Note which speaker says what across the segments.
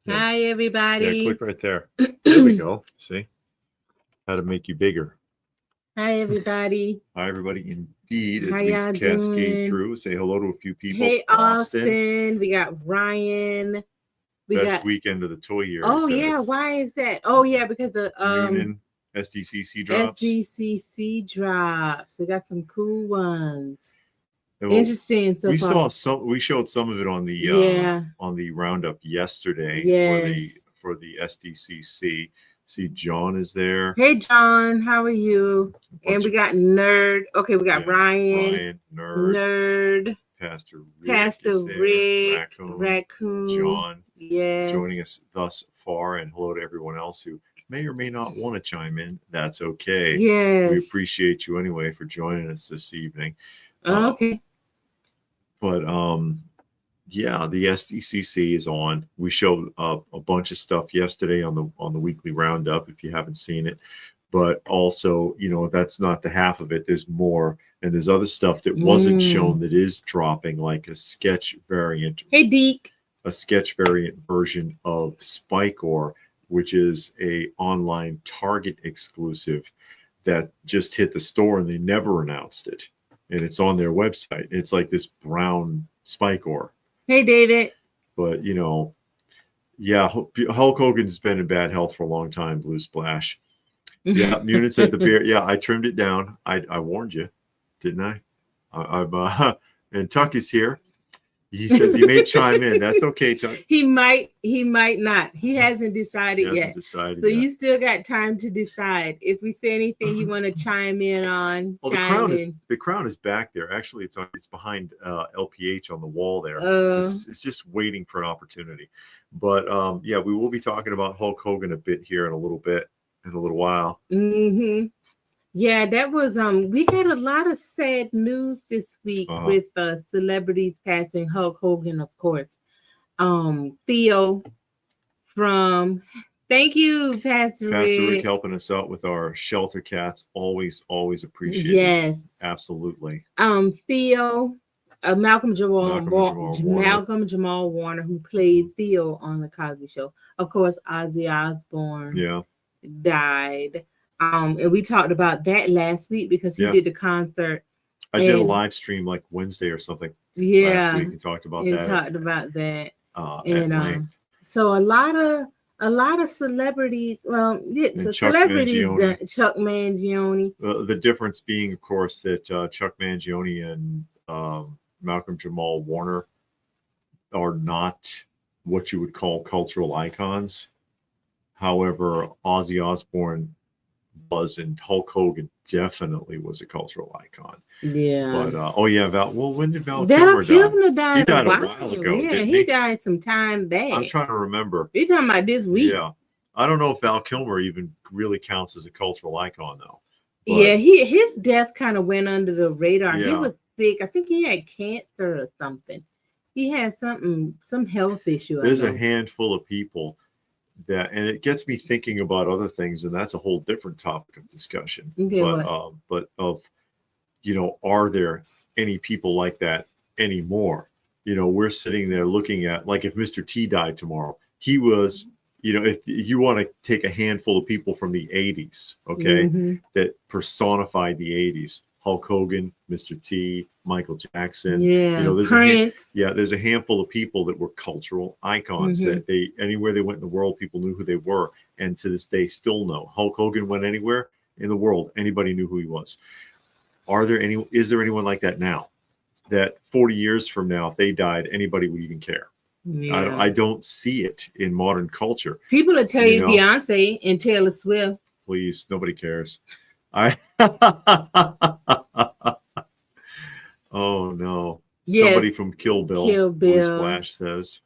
Speaker 1: Yeah.
Speaker 2: Hi, everybody.
Speaker 1: Yeah, click right there. There we go. See how to make you bigger.
Speaker 2: Hi, everybody.
Speaker 1: Hi, everybody. Indeed, as
Speaker 2: How
Speaker 1: we
Speaker 2: y'all
Speaker 1: cascade
Speaker 2: doing?
Speaker 1: through, say hello to a few people.
Speaker 2: Hey, Austin. We got Ryan. We
Speaker 1: Best
Speaker 2: got
Speaker 1: weekend of the toy year.
Speaker 2: Oh yeah, why is that? Oh yeah, because of
Speaker 1: Noonan SDCC drops.
Speaker 2: SDCC drops. We got some cool ones.
Speaker 1: Well,
Speaker 2: interesting so
Speaker 1: we
Speaker 2: far.
Speaker 1: saw some. We showed some of it on the roundup yesterday.
Speaker 2: Yes.
Speaker 1: for the SDCC. See, John is there.
Speaker 2: Hey, John, how are you? And we got Nerd. Okay, we got Ryan, Nerd,
Speaker 1: Pastor
Speaker 2: Rick,
Speaker 1: Raccoon, John,
Speaker 2: yeah,
Speaker 1: joining us thus far, and hello to everyone else who may or may not want to chime in. That's okay.
Speaker 2: Yes,
Speaker 1: we appreciate you anyway for joining us this evening.
Speaker 2: Okay.
Speaker 1: But yeah, the SDCC is on. We showed a bunch of stuff yesterday on the weekly roundup if you haven't seen it. But also, you know, that's not the half of it. There's more, and there's other stuff that wasn't shown that is dropping, like a sketch variant.
Speaker 2: Hey, Deke.
Speaker 1: A sketch variant version of Spike-Or, which is a online Target exclusive that just hit the store and they never announced it. And it's on their website. It's like this brown Spike-Or.
Speaker 2: Hey, David.
Speaker 1: But, you know, yeah, Hulk Hogan's been in bad health for a long time, Blue Splash. Yeah, Munin said the beard. Yeah, I trimmed it down. I warned you, didn't I? And Tuck is here. He says he may chime in. That's okay, Tuck.
Speaker 2: He might not. He hasn't decided yet. So you still got time to decide. If we say anything you want to chime in on,
Speaker 1: well, the crown is back there. Actually, it's behind LPH on the wall there. It's just waiting for an opportunity. But yeah, we will be talking about Hulk Hogan a bit here in a little while.
Speaker 2: Mm-hmm. Yeah, that was we had a lot of sad news this week with celebrities passing. Hulk Hogan, of course. Theo from Thank you, Pastor Rick,
Speaker 1: helping us out with our shelter cats. Always appreciate it.
Speaker 2: Yes.
Speaker 1: Absolutely.
Speaker 2: Theo, Malcolm Jamal Warner, who played Theo on the Cosby Show. Of course, Ozzy Osbourne died. And we talked about that last week because he did the concert.
Speaker 1: I did a live stream like Wednesday or something. Last week and talked about
Speaker 2: that. And so a lot of celebrities. Well, celebrities. Chuck Mangione.
Speaker 1: The difference being, of course, that Chuck Mangione and Malcolm Jamal Warner are not what you would call cultural icons. However, Ozzy Osbourne was, and Hulk Hogan definitely was a cultural icon.
Speaker 2: Yeah.
Speaker 1: But when did Val Kilmer die?
Speaker 2: He died a while ago. Yeah, he died some time back.
Speaker 1: I'm trying to remember.
Speaker 2: You're talking about this week.
Speaker 1: Yeah. I don't know if Val Kilmer even really counts as a cultural icon though.
Speaker 2: But, yeah, his death kind of went under the radar. Yeah. He was sick. I think he had cancer or something. He had some health issue.
Speaker 1: There's a handful of people and it gets me thinking about other things, and that's a whole different topic of discussion.
Speaker 2: Okay,
Speaker 1: but are there any people like that anymore? You know, we're sitting there looking at, like, if Mr. T died tomorrow, he was, if you want to take a handful of people from the 80s, okay, that personified the 80s, Hulk Hogan, Mr. T, Michael Jackson.
Speaker 2: Yeah,
Speaker 1: there's
Speaker 2: Prince.
Speaker 1: There's a handful of people that were cultural icons that anywhere they went in the world, people knew who they were, and to this day still know. Hulk Hogan went anywhere in the world, anybody knew who he was. Is there anyone like that now? That 40 years from now, if they died, anybody would even care? Yeah. I don't see it in modern culture.
Speaker 2: People will tell you Beyonce and Taylor Swift.
Speaker 1: Please, nobody cares. Oh no! Yes. Somebody from Kill Bill. Blue Splash says,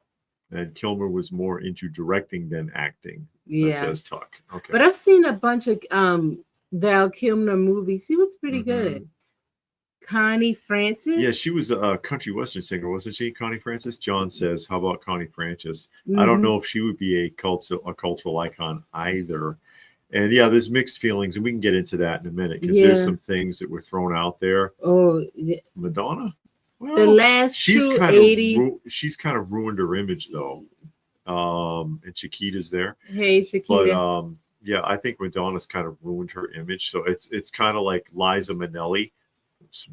Speaker 1: and Kilmer was more into directing than acting.
Speaker 2: Yeah,
Speaker 1: says Tuck. Okay,
Speaker 2: but I've seen a bunch of Val Kilmer movies. He was pretty good. Connie Francis.
Speaker 1: Yeah, she was a country western singer, wasn't she? Connie Francis. John says, "How about Connie Francis?" I don't know if she would be a cultural icon either. And yeah, there's mixed feelings, and we can get into that in a minute because there's some things that were thrown out there.
Speaker 2: Oh, yeah.
Speaker 1: Madonna. Well,
Speaker 2: the last
Speaker 1: she's kind
Speaker 2: 80s.
Speaker 1: She's kind of ruined her image, though. and Chiquita's there.
Speaker 2: Hey, Chiquita.
Speaker 1: But yeah, I think Madonna's kind of ruined her image. So it's kind of like Liza Minnelli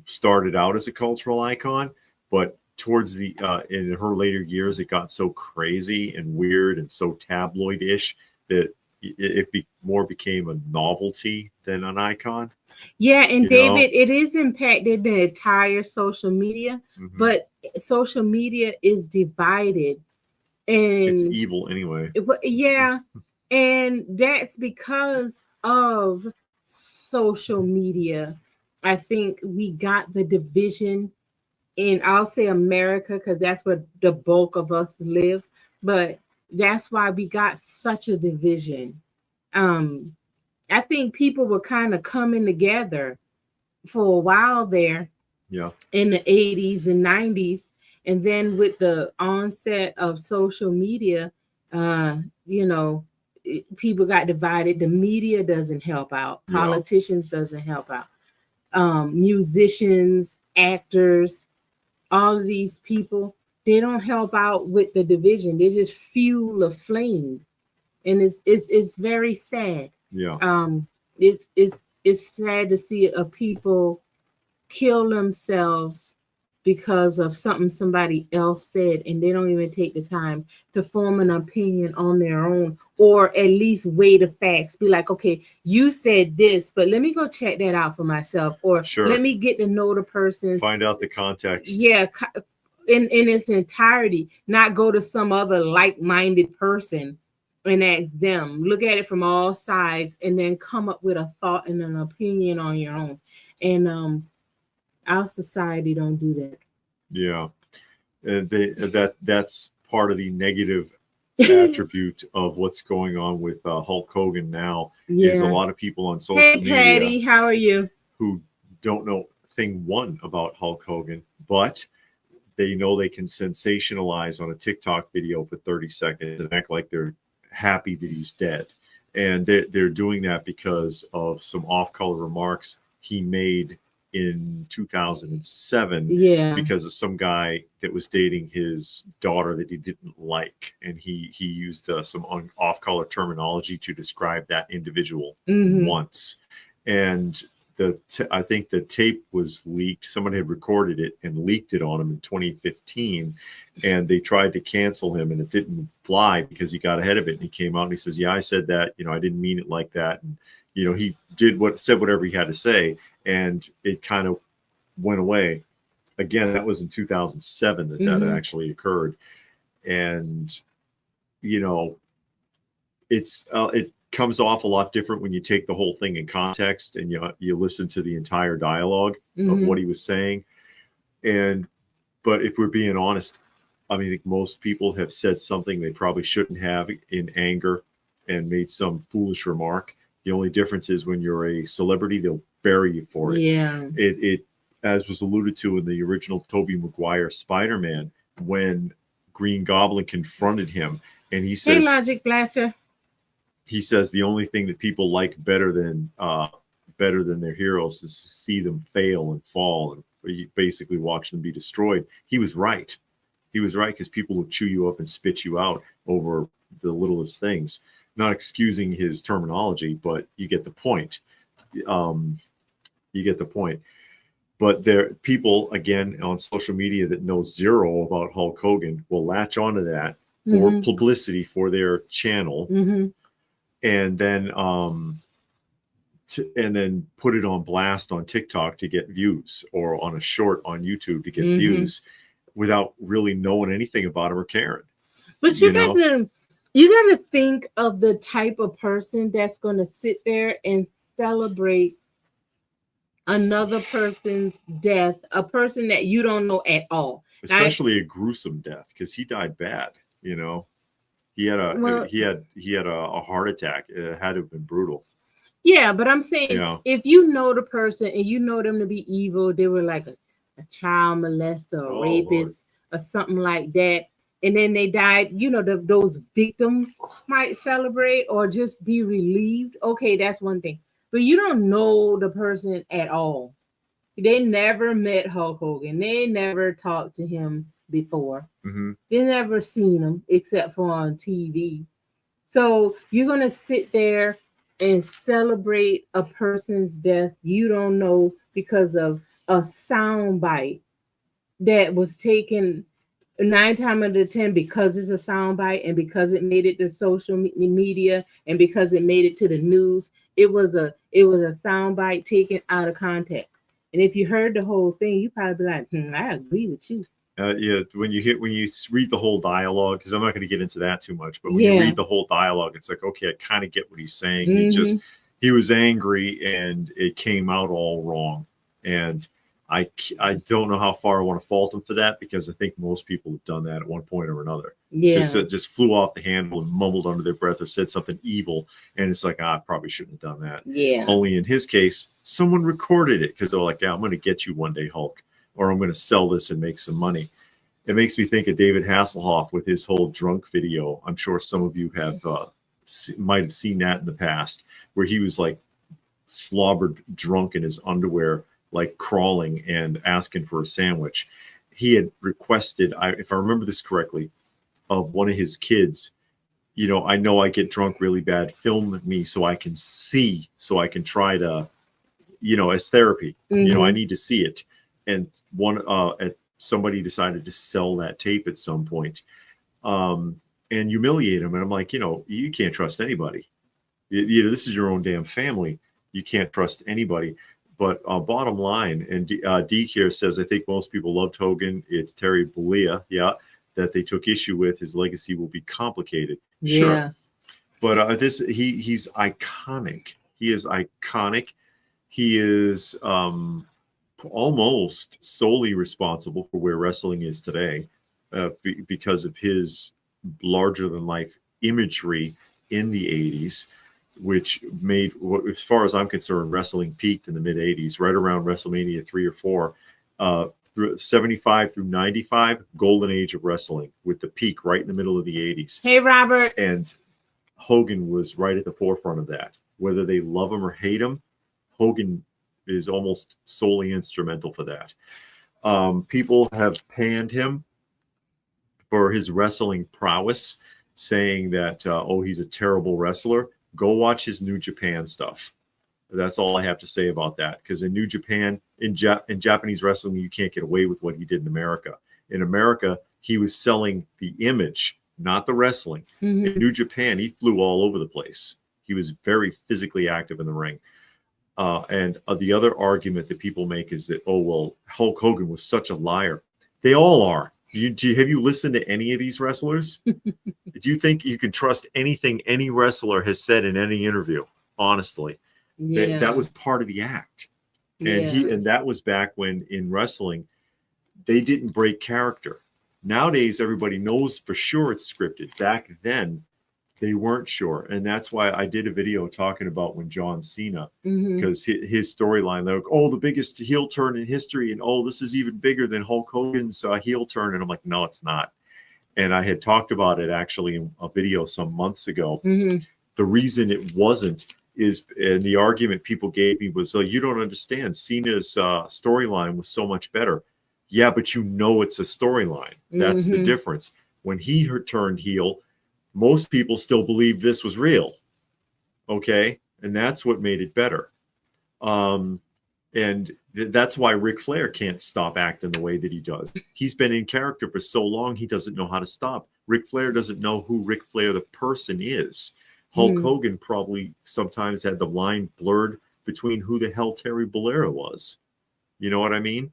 Speaker 1: started out as a cultural icon, but towards the in her later years, it got so crazy and weird and so tabloid-ish that more became a novelty than an icon.
Speaker 2: Yeah, and David, it is impacted the entire social media, but social media is divided. And
Speaker 1: it's evil anyway.
Speaker 2: Yeah, and that's because of social media. I think we got the division in, I'll say America, because that's where the bulk of us live, but that's why we got such a division. I think people were kind of coming together for a while there.
Speaker 1: Yeah.
Speaker 2: In the 80s and 90s. And then with the onset of social media, people got divided. The media doesn't help out. Politicians doesn't help out. Musicians, actors, all of these people, they don't help out with the division. They just fuel the flames. And it's very sad.
Speaker 1: Yeah.
Speaker 2: It's sad to see a people kill themselves because of something somebody else said, and they don't even take the time to form an opinion on their own, or at least weigh the facts. Be like, okay, you said this, but let me go check that out for myself, or let me get to know the person,
Speaker 1: find out the context.
Speaker 2: Yeah, in its entirety, not go to some other like-minded person and ask them. Look at it from all sides, and then come up with a thought and an opinion on your own. And our society don't do that.
Speaker 1: Yeah, that's part of the negative attribute of what's going on with Hulk Hogan now. Is a lot of people on social media.
Speaker 2: Hey, Patty, how are you?
Speaker 1: Who don't know thing one about Hulk Hogan, but they know they can sensationalize on a TikTok video for 30 seconds and act like they're happy that he's dead. And they're doing that because of some off-color remarks he made in 2007, because of some guy that was dating his daughter that he didn't like, and he used some off-color terminology to describe that individual once. And I think the tape was leaked. Someone had recorded it and leaked it on him in 2015, and they tried to cancel him, and it didn't fly because he got ahead of it. And he came out and he says, "Yeah, I said that. I didn't mean it like that." And he said whatever he had to say, and it kind of went away. Again, that was in 2007 that actually occurred, and it comes off a lot different when you take the whole thing in context and you listen to the entire dialogue of what he was saying. But if we're being honest, I mean, I think most people have said something they probably shouldn't have in anger and made some foolish remark. The only difference is when you're a celebrity, they'll bury you for it.
Speaker 2: Yeah.
Speaker 1: It as was alluded to in the original Tobey Maguire Spider-Man, when Green Goblin confronted him and he says,
Speaker 2: "Hey, Logic Blaster."
Speaker 1: He says the only thing that people like better than their heroes is to see them fail and fall, and basically watch them be destroyed. He was right. He was right, because people will chew you up and spit you out over the littlest things. Not excusing his terminology, but you get the point. But there, people again on social media that know zero about Hulk Hogan will latch onto that for publicity for their channel. And then put it on blast on TikTok to get views, or on a short on YouTube to get views, without really knowing anything about him or caring.
Speaker 2: But you got to think of the type of person that's going to sit there and celebrate another person's death, a person that you don't know at all,
Speaker 1: especially a gruesome death, because he died bad. He had a heart attack. It had to have been brutal.
Speaker 2: Yeah, but I'm saying, if you know the person and you know them to be evil, they were like a child molester, or rapist, or something like that, and then they died, those victims might celebrate or just be relieved. Okay, that's one thing. But you don't know the person at all. They never met Hulk Hogan. They never talked to him. before. They never seen him except for on TV. So you're going to sit there and celebrate a person's death you don't know because of a sound bite that was taken 9 times out of 10 because it's a sound bite and because it made it to social media and because it made it to the news. It was a sound bite taken out of context. And if you heard the whole thing, you probably be like, I agree with you.
Speaker 1: Yeah, when you read the whole dialogue, because I'm not going to get into that too much, but when you read the whole dialogue, it's like, okay, I kind of get what he's saying. He was angry and it came out all wrong. And I don't know how far I want to fault him for that, because I think most people have done that at one point or another.
Speaker 2: Yeah.
Speaker 1: Just flew off the handle and mumbled under their breath or said something evil. And it's like, I probably shouldn't have done that.
Speaker 2: Yeah.
Speaker 1: Only in his case, someone recorded it because they're like, yeah, I'm going to get you one day, Hulk, or I'm going to sell this and make some money. It makes me think of David Hasselhoff with his whole drunk video. I'm sure some of you have might have seen that in the past, where he was like slobbered drunk in his underwear, like crawling and asking for a sandwich. He had requested, if I remember this correctly, of one of his kids, I know I get drunk really bad, film me so I can see, so I can try to, as therapy, I need to see it. And somebody decided to sell that tape at some point, and humiliate him. And I'm like, you can't trust anybody. This is your own damn family. You can't trust anybody. But bottom line, and Deke here says, I think most people loved Hogan. It's Terry Bollea, that they took issue with. His legacy will be complicated.
Speaker 2: Yeah.
Speaker 1: Sure. But he's iconic. He is iconic. He is almost solely responsible for where wrestling is today, because of his larger-than-life imagery in the 80s. Which made, as far as I'm concerned, wrestling peaked in the mid 80s, right around WrestleMania 3 or 4, through 75 through 95, golden age of wrestling, with the peak right in the middle of the 80s.
Speaker 2: Hey, Robert.
Speaker 1: And Hogan was right at the forefront of that. Whether they love him or hate him, Hogan is almost solely instrumental for that. People have panned him for his wrestling prowess, saying that, he's a terrible wrestler. Go watch his New Japan stuff. That's all I have to say about that. Because in New Japan, in Japanese wrestling, you can't get away with what he did in America. In America, he was selling the image, not the wrestling. In New Japan, he flew all over the place. He was very physically active in the ring. And the other argument that people make is that, Hulk Hogan was such a liar. They all are. Have you listened to any of these wrestlers? Do you think you can trust anything any wrestler has said in any interview? Honestly, that was part of the act, and that was back when in wrestling they didn't break character. Nowadays, everybody knows for sure it's scripted. Back then, they weren't sure, and that's why I did a video talking about when John Cena, because his storyline, they're like, the biggest heel turn in history, and this is even bigger than Hulk Hogan's heel turn, and I'm like, no, it's not. And I had talked about it actually in a video some months ago. The reason it wasn't and the argument people gave me was, you don't understand. Cena's storyline was so much better. Yeah, but it's a storyline. That's the difference. When he turned heel, most people still believe this was real. Okay? And that's what made it better. And that's why Ric Flair can't stop acting the way that he does. He's been in character for so long, he doesn't know how to stop. Ric Flair doesn't know who Ric Flair the person is. Hulk Hogan probably sometimes had the line blurred between who the hell Terry Bollea was. You know what I mean?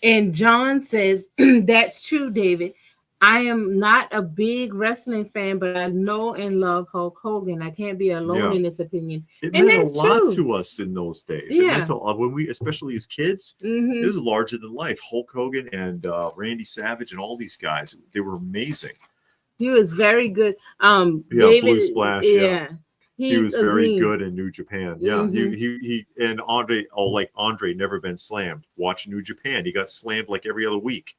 Speaker 2: And John says, that's true, David. I am not a big wrestling fan, but I know and love Hulk Hogan. I can't be alone in this opinion.
Speaker 1: It meant a lot to us in those days. It meant when we, especially as kids, it was larger than life. Hulk Hogan and Randy Savage and all these guys, they were amazing.
Speaker 2: He was very good.
Speaker 1: David, Blue Splash. He was very good in New Japan. He and Andre never been slammed. Watch New Japan. He got slammed like every other week.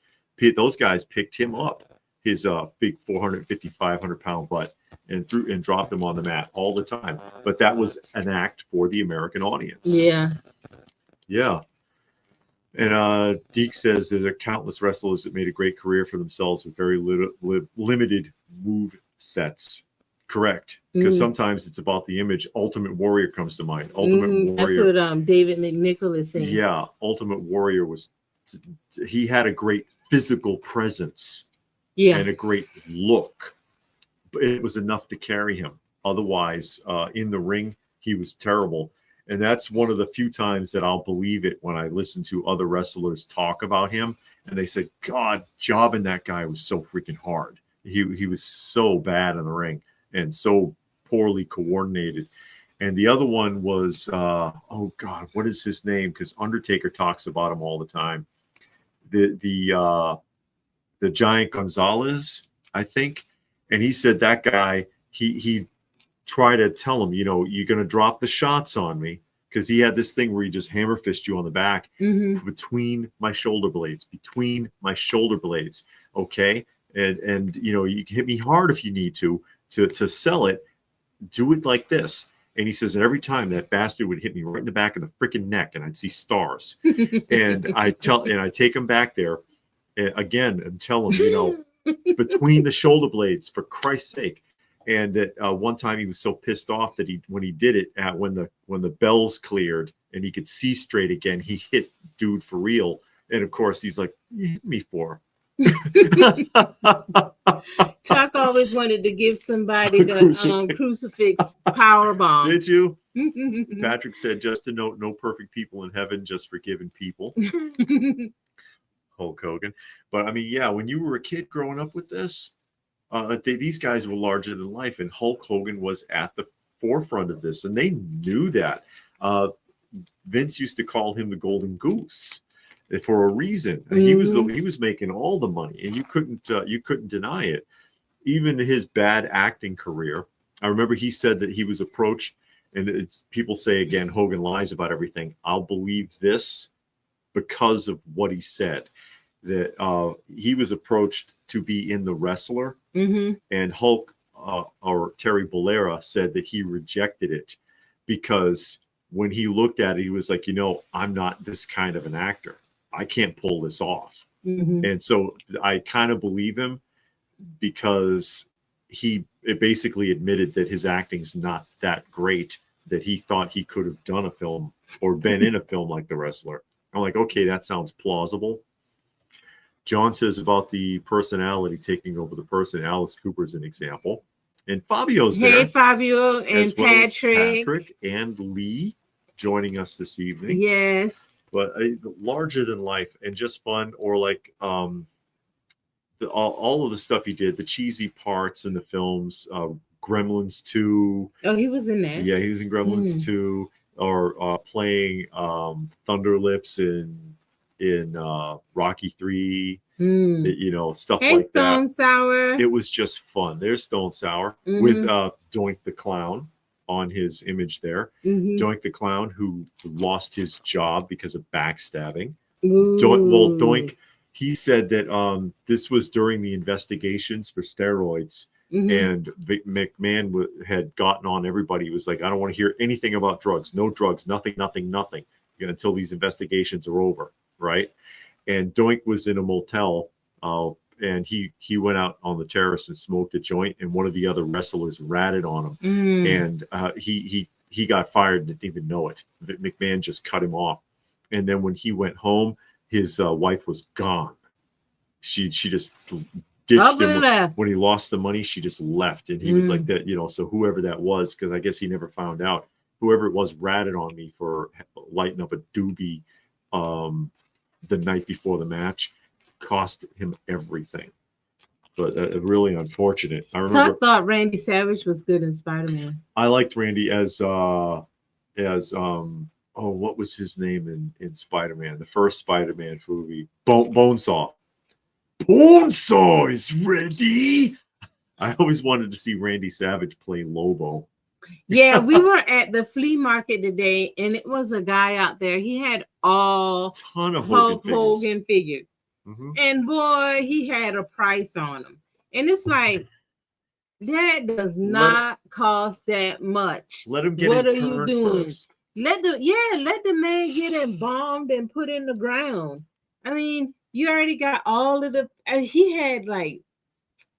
Speaker 1: Those guys picked him up, his big 450, 500-pound butt, and dropped him on the mat all the time. But that was an act for the American audience. Yeah. And Deke says there are countless wrestlers that made a great career for themselves with very limited move sets. Correct. Because sometimes it's about the image. Ultimate Warrior comes to mind. Warrior.
Speaker 2: That's what David McNichol is saying.
Speaker 1: Yeah. Ultimate Warrior he had a great physical presence. Yeah. And a great look. But it was enough to carry him. Otherwise, in the ring, he was terrible. And that's one of the few times that I'll believe it when I listen to other wrestlers talk about him. And they said, God, jobbing that guy was so freaking hard. He was so bad in the ring and so poorly coordinated. And the other one was, oh God, what is his name? Because Undertaker talks about him all the time. The Giant Gonzalez, I think. And he said that guy, he tried to tell him, you're going to drop the shots on me. Because he had this thing where he just hammer fist you on the back between my shoulder blades, okay? And you can hit me hard if you need to sell it. Do it like this. And he says, and every time that bastard would hit me right in the back of the freaking neck, and I'd see stars. And I take him back there again and tell him, between the shoulder blades, for Christ's sake. And that one time he was so pissed off that when he did it when the bells cleared and he could see straight again, he hit dude for real. And of course he's like, "You hit me for."
Speaker 2: Chuck always wanted to give somebody the crucifix power bomb.
Speaker 1: Did you? Patrick said, just to note, no perfect people in heaven, just forgiven people. Hulk Hogan. But I mean, yeah, when you were a kid growing up with this, these guys were larger than life, and Hulk Hogan was at the forefront of this, and they knew that. Vince used to call him the Golden Goose for a reason. He was making all the money, and you couldn't deny it. Even his bad acting career, I remember he said that he was approached, and people say again, Hogan lies about everything. I'll believe this because of what he said. That he was approached to be in The Wrestler, and Hulk or Terry Bollea said that he rejected it because when he looked at it, he was like, I'm not this kind of an actor. I can't pull this off. And so I kind of believe him because it basically admitted that his acting's not that great, that he thought he could have done a film or been in a film like The Wrestler. I'm like, okay, that sounds plausible. John says about the personality taking over the person. Alice Cooper's an example. And Fabio's there. Hey,
Speaker 2: Fabio and Patrick.
Speaker 1: Patrick and Lee joining us this evening.
Speaker 2: Yes.
Speaker 1: But larger than life and just fun, or like all of the stuff he did, the cheesy parts in the films, Gremlins 2.
Speaker 2: Oh, he was in there.
Speaker 1: Yeah, he was in Gremlins 2, or playing Thunder Lips in Rocky 3, stuff like that.
Speaker 2: Stone Sour.
Speaker 1: It was just fun. There's Stone Sour with Doink the Clown on his image there. Doink the Clown, who lost his job because of backstabbing. Doink, he said that this was during the investigations for steroids. And McMahon had gotten on everybody. He was like, I don't want to hear anything about drugs. No drugs, nothing, until these investigations are over. Right. And Doink was in a motel and he went out on the terrace and smoked a joint, and one of the other wrestlers ratted on him. And he got fired and didn't even know it. McMahon just cut him off. And then when he went home, his wife was gone. She just ditched him. When he lost the money, she just left. And he was like that, so whoever that was, because I guess he never found out, whoever it was ratted on me for lighting up a doobie the night before the match, cost him everything. But really unfortunate. I remember. I
Speaker 2: thought Randy Savage was good in Spider-Man.
Speaker 1: I liked Randy as what was his name in Spider-Man? The first Spider-Man movie, Bonesaw. Bonesaw is ready. I always wanted to see Randy Savage play Lobo.
Speaker 2: Yeah, we were at the flea market today, and it was a guy out there. He had a ton of Hogan figures. And boy, he had a price on them. And it's like, that does not cost that much.
Speaker 1: Let him get in turn first.
Speaker 2: Let the man get embalmed and put in the ground. I mean, you already got all of the. He had like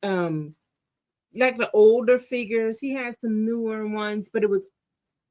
Speaker 2: the older figures. He had some newer ones, but it was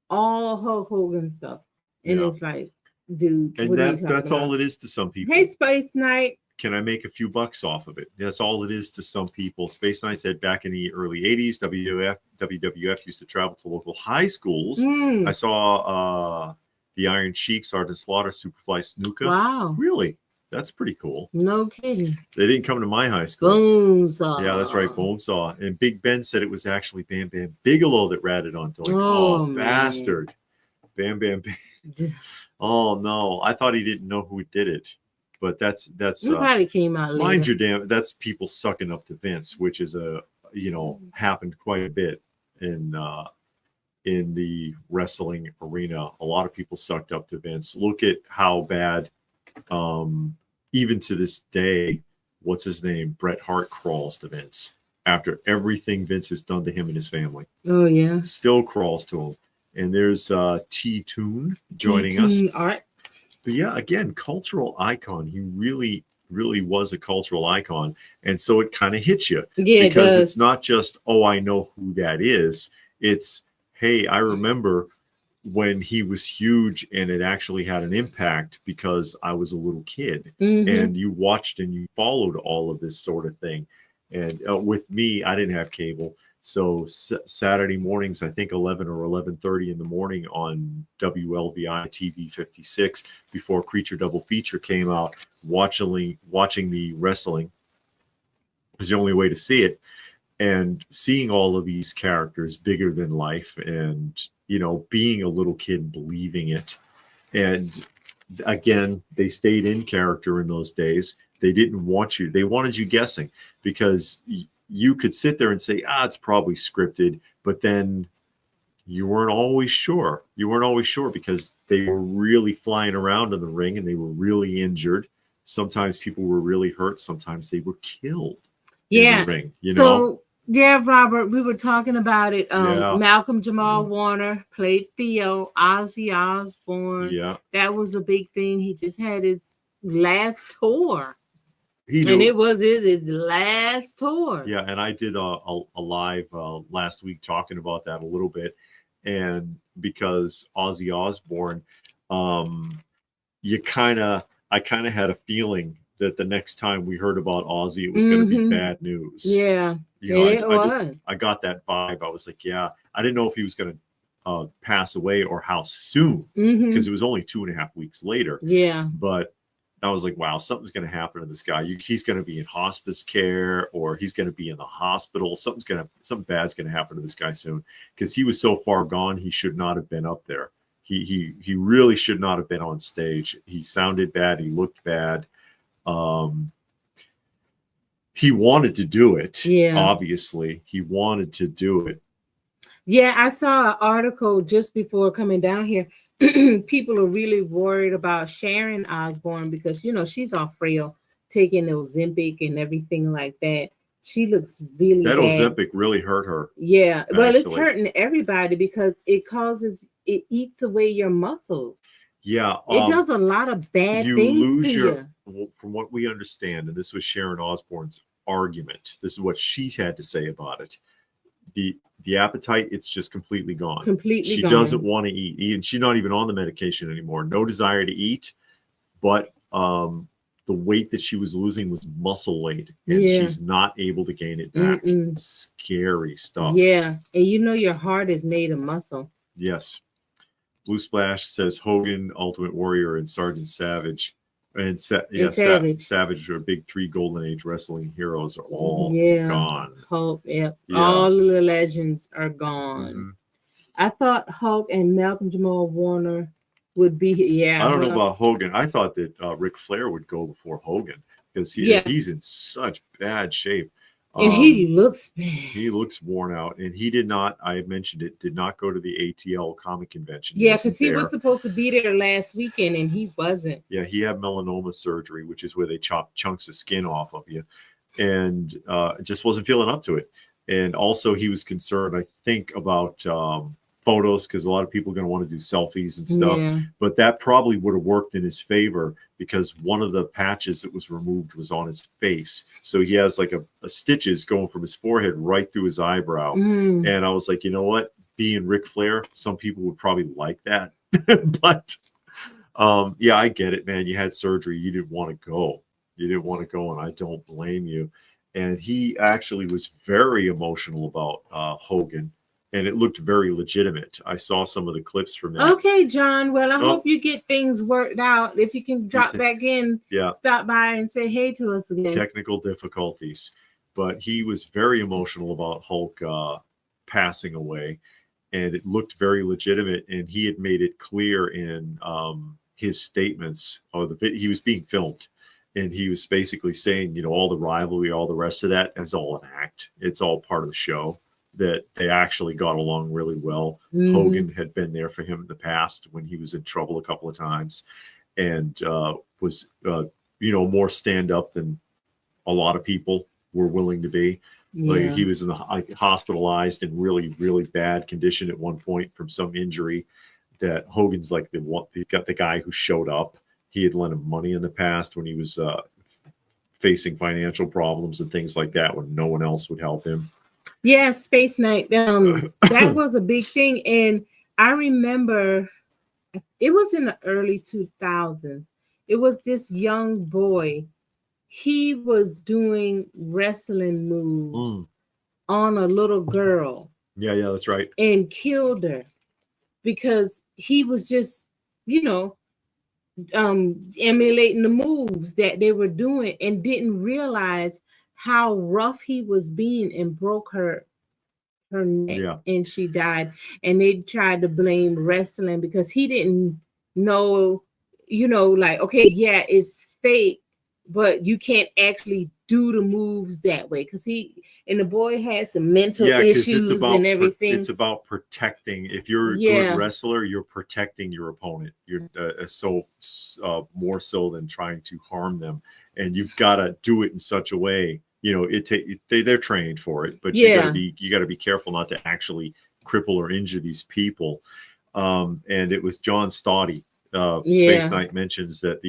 Speaker 2: all Hulk Hogan stuff. And it's like, dude,
Speaker 1: and
Speaker 2: what
Speaker 1: that's all it is to some people.
Speaker 2: Hey, Space Knight.
Speaker 1: Can I make a few bucks off of it? That's all it is to some people. Space Knight said back in the early 80s, WWF used to travel to local high schools. I saw the Iron Sheik, Sergeant Slaughter, Superfly Snuka.
Speaker 2: Wow.
Speaker 1: Really? That's pretty cool.
Speaker 2: No kidding.
Speaker 1: They didn't come to my high school.
Speaker 2: Bonesaw.
Speaker 1: Yeah, that's right. Bonesaw. And Big Ben said it was actually Bam Bam Bigelow that ratted on to, like, oh bastard. Bam Bam. Oh, no. I thought he didn't know who did it. But that's it
Speaker 2: probably came out later.
Speaker 1: Mind you, that's people sucking up to Vince, which is happened quite a bit in the wrestling arena. A lot of people sucked up to Vince. Look at how bad, even to this day, what's his name? Bret Hart crawls to Vince after everything Vince has done to him and his family.
Speaker 2: Oh yeah,
Speaker 1: still crawls to him. And there's T-Tune joining us.
Speaker 2: Art.
Speaker 1: But yeah, again, cultural icon. He really, really was a cultural icon. And so it kind of hits you.
Speaker 2: Yeah,
Speaker 1: because it's not just, oh, I know who that is. It's, hey, I remember when he was huge and it actually had an impact because I was a little kid. And you watched and you followed all of this sort of thing. And with me, I didn't have cable. So Saturday mornings, I think 11 or 11:30 in the morning on WLVI TV 56, before Creature Double Feature came out, watching the wrestling was the only way to see it. And seeing all of these characters bigger than life and, being a little kid believing it. And again, they stayed in character in those days. They didn't want you. They wanted you guessing because you could sit there and say, it's probably scripted, but then you weren't always sure. You weren't always sure because they were really flying around in the ring and they were really injured. Sometimes people were really hurt. Sometimes they were killed in the ring, know?
Speaker 2: Yeah, Robert, we were talking about it. Malcolm Jamal Warner played Theo, Ozzy Osbourne.
Speaker 1: Yeah.
Speaker 2: That was a big thing. He just had his last tour.
Speaker 1: And
Speaker 2: it was his last tour.
Speaker 1: Yeah, and I did a live last week talking about that a little bit. And because Ozzy Osbourne, I kind of had a feeling that the next time we heard about Ozzy, it was going to be bad news.
Speaker 2: Yeah,
Speaker 1: I got that vibe. I was like, yeah, I didn't know if he was going to pass away or how soon, because it was only 2.5 weeks later.
Speaker 2: Yeah,
Speaker 1: but I was like, wow, something's going to happen to this guy. He's going to be in hospice care, or he's going to be in the hospital. Something bad's going to happen to this guy soon, because he was so far gone. He should not have been up there. He really should not have been on stage. He sounded bad. He looked bad. He wanted to do it. Yeah, obviously he wanted to do it.
Speaker 2: Yeah, I saw an article just before coming down here. People are really worried about Sharon Osbourne because, she's all frail, taking Ozempic and everything like that. She looks really bad.
Speaker 1: Ozempic really hurt her.
Speaker 2: Yeah. Well, it's hurting everybody because it eats away your muscles.
Speaker 1: Yeah.
Speaker 2: It does a lot of bad things to you.
Speaker 1: From what we understand, and this was Sharon Osbourne's argument, this is what she had to say about it. The appetite, it's just completely gone. She doesn't want to eat. And she's not even on the medication anymore. No desire to eat. But the weight that she was losing was muscle weight. And she's not able to gain it back. Scary stuff.
Speaker 2: Yeah. And your heart is made of muscle.
Speaker 1: Yes. Blue Splash says Hogan, Ultimate Warrior, and Sergeant Savage. And Savage are big 3 Golden Age wrestling heroes are all gone.
Speaker 2: Hulk, all of the legends are gone. I thought Hulk and Malcolm Jamal Warner would be
Speaker 1: I don't know about Hogan. I thought that Ric Flair would go before Hogan because he's in such bad shape.
Speaker 2: And he looks bad.
Speaker 1: He looks worn out. And he did not, I mentioned it, did not go to the ATL comic convention.
Speaker 2: Yeah, because he was supposed to be there last weekend and he wasn't.
Speaker 1: Yeah, he had melanoma surgery, which is where they chop chunks of skin off of you. And just wasn't feeling up to it. And also he was concerned, I think, about photos because a lot of people are going to want to do selfies and stuff.
Speaker 2: Yeah.
Speaker 1: But that probably would have worked in his favor because one of the patches that was removed was on his face. So he has like a stitches going from his forehead right through his eyebrow. And I was like, you know what? Being Ric Flair, some people would probably like that. But yeah, I get it, man. You had surgery. You didn't want to go. You didn't want to go, and I don't blame you. And he actually was very emotional about Hogan, and it looked very legitimate. I saw some of the clips from that.
Speaker 2: Okay, John. Well, I hope you get things worked out. If you can drop back in, stop by and say hey to us again.
Speaker 1: Technical difficulties. But he was very emotional about Hulk passing away, and it looked very legitimate. And he had made it clear in his statements. He was being filmed. And he was basically saying, you know, all the rivalry, all the rest of that is all an act. It's all part of the show, that they actually got along really well. Hogan had been there for him in the past when he was in trouble a couple of times and was, you know, more stand up than a lot of people were willing to be. Like he was hospitalized in really, really bad condition at one point from some injury that Hogan's like the guy who showed up. He had lent him money in the past when he was facing financial problems and things like that when no one else would help him.
Speaker 2: Yeah, Space Night. That was a big thing. And I remember it was in the early 2000s. It was this young boy. He was doing wrestling moves on a little girl.
Speaker 1: Yeah, that's right.
Speaker 2: And killed her because he was just, you know, emulating the moves that they were doing and didn't realize how rough he was being and broke her neck and she died. And they tried to blame wrestling because he didn't know, you know, like, okay, yeah, it's fake, but you can't actually do the moves that way because the boy had some mental issues and everything.
Speaker 1: It's about protecting. If you're a good wrestler, you're protecting your opponent. You're more so than trying to harm them, and you've got to do it in such a way. You know, they're trained for it, but you got to be careful not to actually cripple or injure these people. And it was John Stoddy. Space Knight mentions that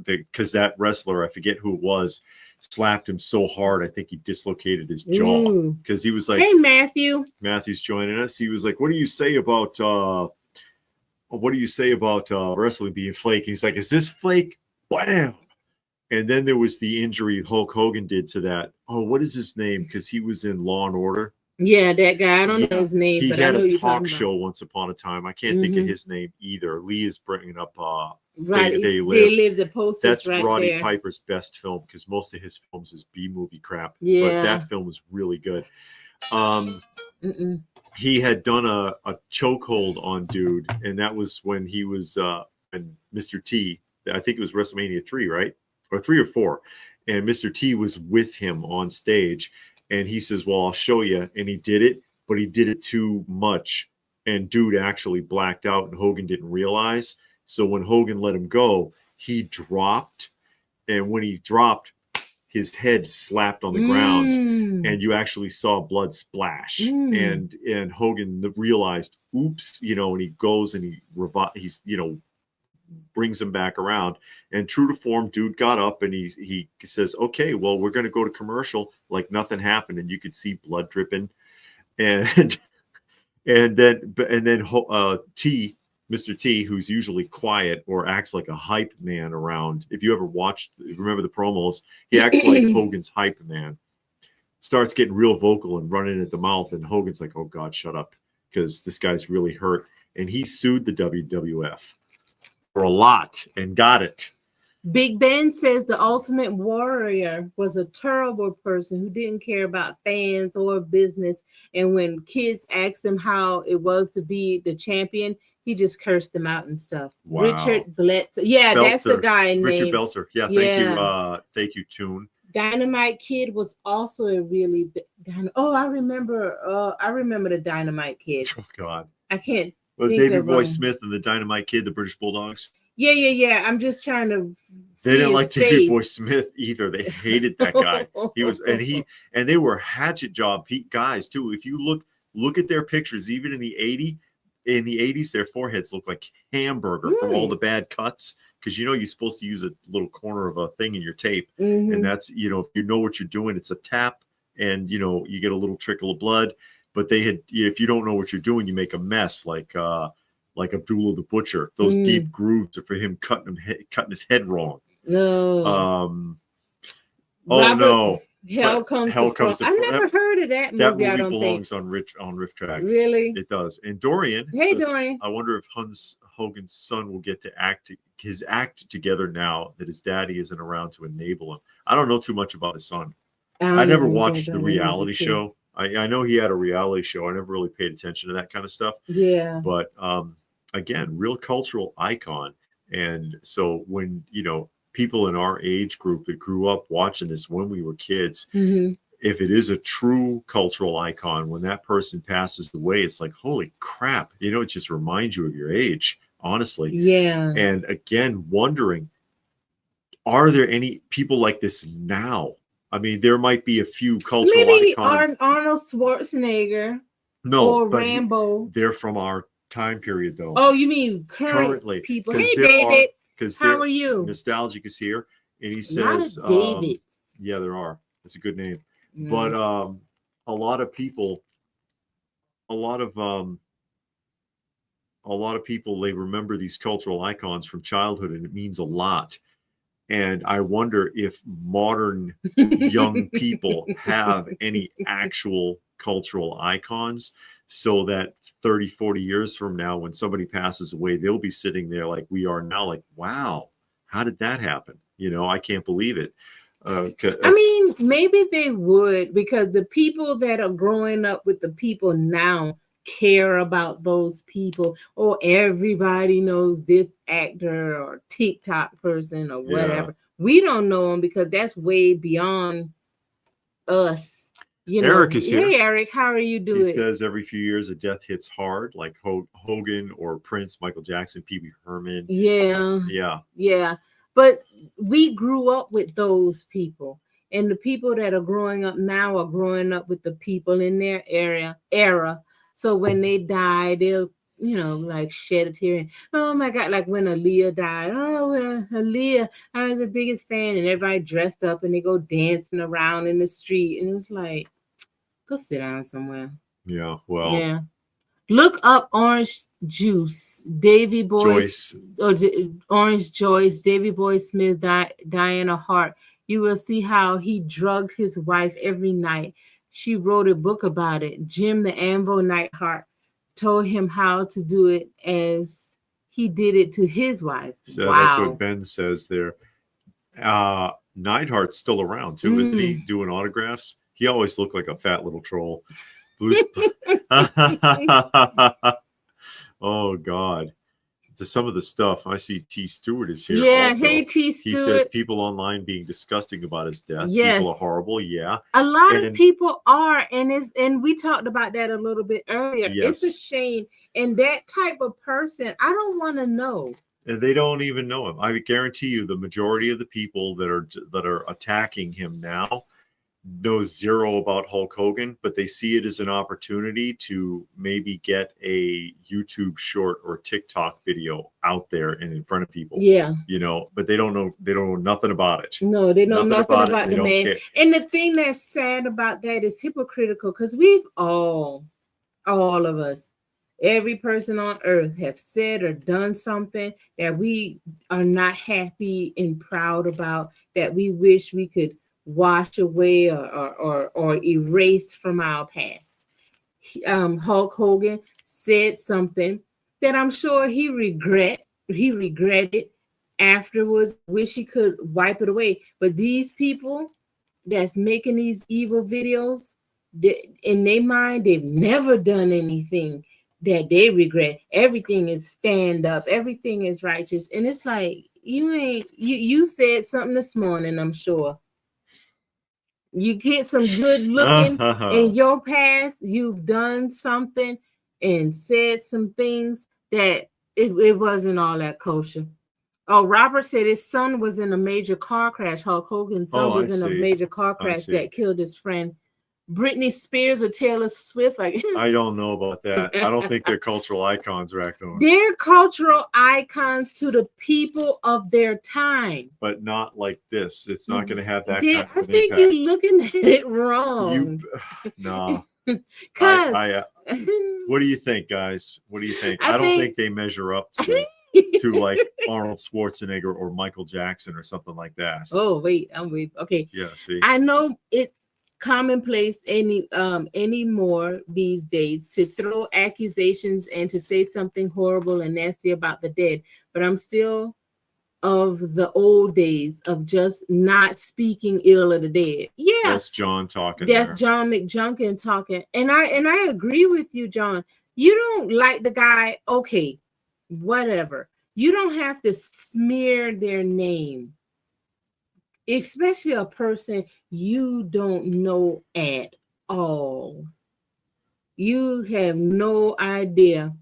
Speaker 1: because that wrestler, I forget who it was, slapped him so hard I think he dislocated his jaw because he was like,
Speaker 2: hey, Matthew's
Speaker 1: joining us. He was like, what do you say about wrestling being flake? He's like, is this flake? Bam. And then there was the injury Hulk Hogan did to that. Oh, what is his name? Because he was in Law and Order.
Speaker 2: Yeah, that guy. I don't know his name.
Speaker 1: He
Speaker 2: but
Speaker 1: had
Speaker 2: I know
Speaker 1: a talk show once upon a time. I can't think of his name either. Lee is bringing up
Speaker 2: Right. They Live, the posters.
Speaker 1: That's
Speaker 2: right
Speaker 1: Roddy
Speaker 2: there.
Speaker 1: Piper's best film because most of his films is B-movie crap.
Speaker 2: Yeah.
Speaker 1: But that film was really good. He had done a chokehold on dude, and that was when he was and Mr. T. I think it was WrestleMania 3, right? Or 3 or 4. And Mr. T was with him on stage. And he says, well, I'll show you. And he did it, but he did it too much. And dude actually blacked out, and Hogan didn't realize. So when Hogan let him go, he dropped. And when he dropped, his head slapped on the ground. And you actually saw blood splash. And Hogan realized, oops, you know, and he goes and he's, you know, brings him back around. And true to form, dude got up and he says, okay, well, we're going to go to commercial like nothing happened. And you could see blood dripping. And then Mr. T, who's usually quiet or acts like a hype man around, if you ever remember the promos, he acts like Hogan's hype man, starts getting real vocal and running at the mouth. And Hogan's like, oh God, shut up, because this guy's really hurt. And he sued the WWF for a lot and got it.
Speaker 2: Big Ben says the Ultimate Warrior was a terrible person who didn't care about fans or business. And when kids asked him how it was to be the champion, he just cursed them out and stuff.
Speaker 1: Wow.
Speaker 2: Richard Belzer. Yeah, that's the guy named
Speaker 1: Richard Belzer. Yeah, thank you, Toon.
Speaker 2: Dynamite Kid was also a really big. I remember the Dynamite Kid.
Speaker 1: Oh God.
Speaker 2: I can't.
Speaker 1: Well, Davey Boy Smith and the Dynamite Kid, the British Bulldogs.
Speaker 2: Yeah. I'm just trying to.
Speaker 1: They didn't like Davey Boy Smith either. They hated that guy. And they were hatchet job guys too. If you look at their pictures, even in the in the 80s, their foreheads looked like hamburger from all the bad cuts. Because you're supposed to use a little corner of a thing in your tape. And that's, if you know what you're doing, it's a tap and, you get a little trickle of blood. But they had, if you don't know what you're doing, you make a mess like Abdullah the Butcher. Those deep grooves are for him cutting his head wrong.
Speaker 2: No. Hell comes to I've never heard of that movie.
Speaker 1: That movie belongs on Riff Tracks.
Speaker 2: Really?
Speaker 1: It does. And Dorian.
Speaker 2: Hey, Dorian.
Speaker 1: I wonder if Hogan's son will get to act together now that his daddy isn't around to enable him. I don't know too much about his son. I never watched the reality show. I know he had a reality show. I never really paid attention to that kind of stuff.
Speaker 2: Yeah.
Speaker 1: But again, real cultural icon. And so when, people in our age group that grew up watching this when we were kids, if it is a true cultural icon, when that person passes away, it's like, holy crap, it just reminds you of your age, honestly.
Speaker 2: Yeah.
Speaker 1: And again, wondering, are there any people like this now? I mean, there might be a few cultural icons.
Speaker 2: Arnold Schwarzenegger.
Speaker 1: No,
Speaker 2: or Rambo.
Speaker 1: They're from our time period, though.
Speaker 2: Oh, you mean currently people? Hey, David. How are you?
Speaker 1: Nostalgic is here, and he says,
Speaker 2: David.
Speaker 1: Yeah, there are. It's a good name. But a lot of people, they remember these cultural icons from childhood, and it means a lot. And I wonder if modern young people have any actual cultural icons, so that 30, 40 years from now, when somebody passes away, they'll be sitting there like we are now, like, wow, how did that happen? I can't believe it.
Speaker 2: I mean, maybe they would, because the people that are growing up with the people now care about those people, or everybody knows this actor or TikTok person or whatever. We don't know them because that's way beyond us.
Speaker 1: Eric is here.
Speaker 2: Hey, Eric, how are you doing?
Speaker 1: He says every few years a death hits hard, like Hogan or Prince, Michael Jackson, Pee-wee Herman.
Speaker 2: Yeah. But we grew up with those people, and the people that are growing up now are growing up with the people in their era. So when they die, they'll, like shed a tear. And, oh my God, like when Aaliyah died. Oh, well, Aaliyah, I was the biggest fan, and everybody dressed up and they go dancing around in the street. And it's like, go sit down somewhere.
Speaker 1: Yeah, well.
Speaker 2: Yeah. Look up Orange Juice, Davy Boy, Orange Joyce, Davy Boy Smith, Diana Hart. You will see how he drugged his wife every night. She wrote a book about it. Jim the Anvil Neidhart told him how to do it as he did it to his wife.
Speaker 1: So that's what Ben says there. Neidhart's still around too, isn't he? Doing autographs. He always looked like a fat little troll. Oh God. To some of the stuff, I see T. Stewart is here.
Speaker 2: Yeah,
Speaker 1: also.
Speaker 2: Hey T. Stewart.
Speaker 1: He says people online being disgusting about his death.
Speaker 2: Yes.
Speaker 1: People are horrible. Yeah.
Speaker 2: A lot of people are, and we talked about that a little bit earlier.
Speaker 1: Yes.
Speaker 2: It's a shame. And that type of person, I don't want to know.
Speaker 1: And they don't even know him. I guarantee you the majority of the people that are attacking him now know zero about Hulk Hogan, but they see it as an opportunity to maybe get a YouTube short or TikTok video out there and in front of people.
Speaker 2: Yeah.
Speaker 1: But they don't know nothing about it.
Speaker 2: No, they know nothing about the man. Care. And the thing that's sad about that is hypocritical, because we've all of us, every person on earth have said or done something that we are not happy and proud about, that we wish we could wash away or erase from our past. Hulk Hogan said something that I'm sure he regretted afterwards, wish he could wipe it away. But these people that's making these evil videos, in their mind, they've never done anything that they regret. Everything is stand up, everything is righteous. And it's like, you said something this morning, I'm sure. You get some good looking in your past. You've done something and said some things that it wasn't all that kosher. Oh, Robert said his son was in a major car crash. Hulk Hogan's son was in a major car crash that killed his friend. Britney Spears or Taylor Swift. Like,
Speaker 1: I don't know about that. I don't think they're cultural icons, Raccoon.
Speaker 2: They're cultural icons to the people of their time.
Speaker 1: But not like this. It's not going to have that
Speaker 2: kind of I think impact. You're looking at it wrong.
Speaker 1: No.
Speaker 2: Because
Speaker 1: what do you think, guys? What do you think? I don't think they measure up to like Arnold Schwarzenegger or Michael Jackson or something like that.
Speaker 2: Oh, wait, I'm with. Okay.
Speaker 1: Yeah, see.
Speaker 2: I know it's commonplace anymore these days to throw accusations and to say something horrible and nasty about the dead, but I'm still of the old days of just not speaking ill of the dead. Yeah,
Speaker 1: that's John talking.
Speaker 2: That's John McJunkin talking, and I agree with you, John. You don't like the guy, okay, whatever. You don't have to smear their name, especially a person you don't know at all. You have no idea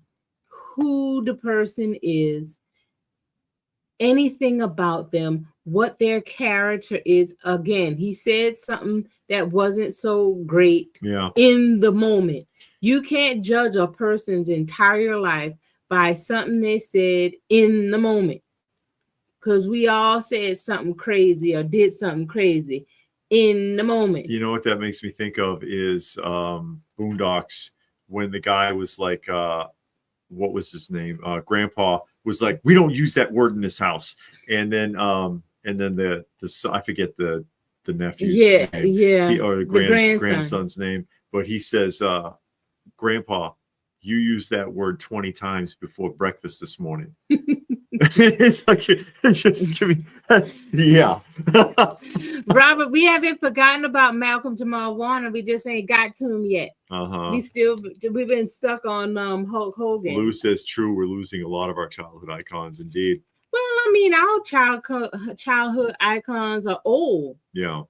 Speaker 2: who the person is, anything about them, what their character is. Again, he said something that wasn't so great in the moment. You can't judge a person's entire life by something they said in the moment, because we all said something crazy or did something crazy in the moment.
Speaker 1: You know what that makes me think of is Boondocks, when the guy was like, what was his name? Grandpa was like, we don't use that word in this house. And then the I forget the nephew's name. Or the grandson's name. But he says, Grandpa, you used that word 20 times before breakfast this morning. It's like, just give me, yeah.
Speaker 2: Robert, we haven't forgotten about Malcolm Jamal Warner. We just ain't got to him yet. We've been stuck on Hulk Hogan.
Speaker 1: Lou says true. We're losing a lot of our childhood icons, indeed.
Speaker 2: Well, I mean, our childhood icons are old.
Speaker 1: Yeah.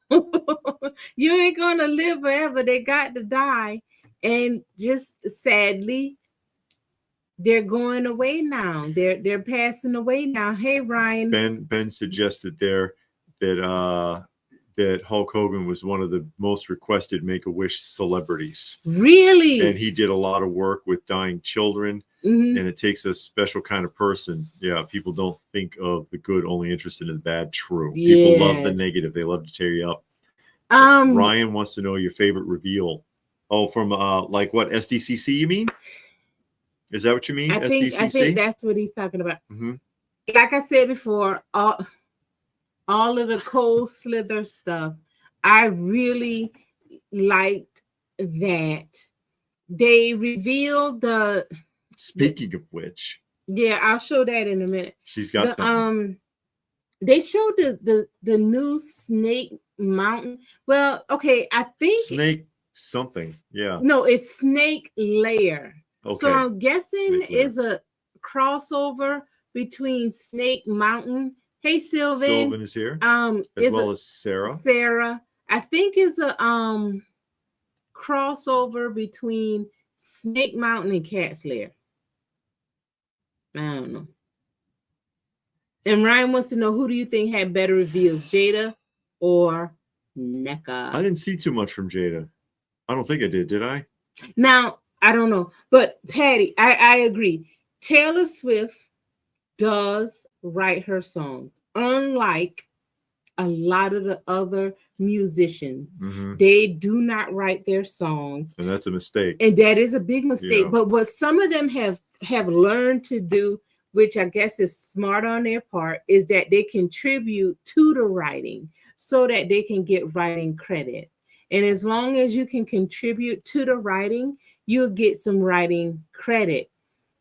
Speaker 2: You ain't gonna live forever. They got to die. And just sadly, they're going away now. They're passing away now. Hey, Ryan.
Speaker 1: Ben suggested there that Hulk Hogan was one of the most requested Make-A-Wish celebrities.
Speaker 2: Really?
Speaker 1: And he did a lot of work with dying children. And it takes a special kind of person. Yeah, people don't think of the good, only interested in the bad. True. People love the negative. They love to tear you up. Ryan wants to know your favorite reveal. Oh, from like what, SDCC, you mean? Is that what you mean?
Speaker 2: I think that's what he's talking about. Like I said before, all of the Cold Slither stuff, I really liked that. They revealed the.
Speaker 1: Speaking of which.
Speaker 2: Yeah, I'll show that in a minute.
Speaker 1: She's got something.
Speaker 2: They showed the new Snake Mountain. Well, okay, I think
Speaker 1: Snake something. Yeah.
Speaker 2: No, it's Snake Lair. Okay. So I'm guessing is a crossover between Snake Mountain. Hey, Sylvan.
Speaker 1: Sylvan is here. As well as Sarah.
Speaker 2: Sarah. I think is a crossover between Snake Mountain and Cat's Lair. I don't know. And Ryan wants to know, who do you think had better reveals, Jada or NECA?
Speaker 1: I didn't see too much from Jada. I don't think I did I?
Speaker 2: Now, I don't know. But Patty, I agree. Taylor Swift does write her songs. Unlike a lot of the other musicians, they do not write their songs.
Speaker 1: And that's a mistake.
Speaker 2: And that is a big mistake. Yeah. But what some of them have learned to do, which I guess is smart on their part, is that they contribute to the writing so that they can get writing credit. And as long as you can contribute to the writing, you'll get some writing credit.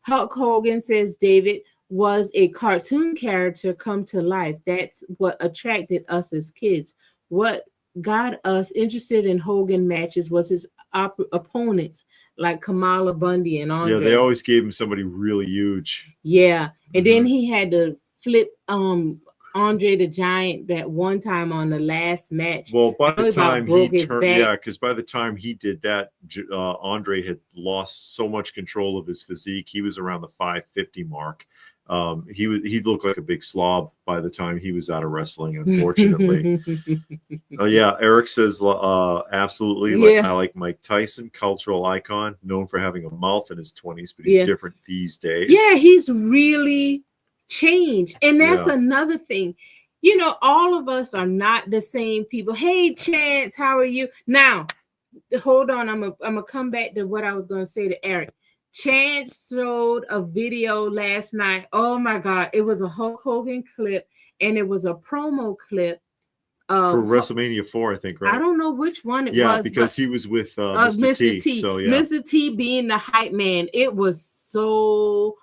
Speaker 2: Hulk Hogan, says David, was a cartoon character come to life. That's what attracted us as kids. What got us interested in Hogan matches was his opponents like Kamala Bundy and Andre.
Speaker 1: Yeah, they always gave him somebody really huge.
Speaker 2: Yeah, and then he had to flip Andre the Giant that one time on the last match.
Speaker 1: Well, by the time he turned, because by the time he did that, Andre had lost so much control of his physique. He was around the 550 mark. He looked like a big slob by the time he was out of wrestling, unfortunately. Yeah, Eric says absolutely. Like, I like Mike Tyson, cultural icon, known for having a mouth in his 20s, but he's different these days.
Speaker 2: Yeah, he's really changed. And that's another thing. You know, all of us are not the same people. Hey, Chance, how are you? Now, hold on. I'm gonna come back to what I was gonna say to Eric. Chance showed a video last night. Oh my God, it was a Hulk Hogan clip, and it was a promo clip
Speaker 1: for WrestleMania 4, I think, right?
Speaker 2: I don't know which one it was.
Speaker 1: Yeah, because he was with Mr. T. So yeah,
Speaker 2: Mr. T being the hype man. It was so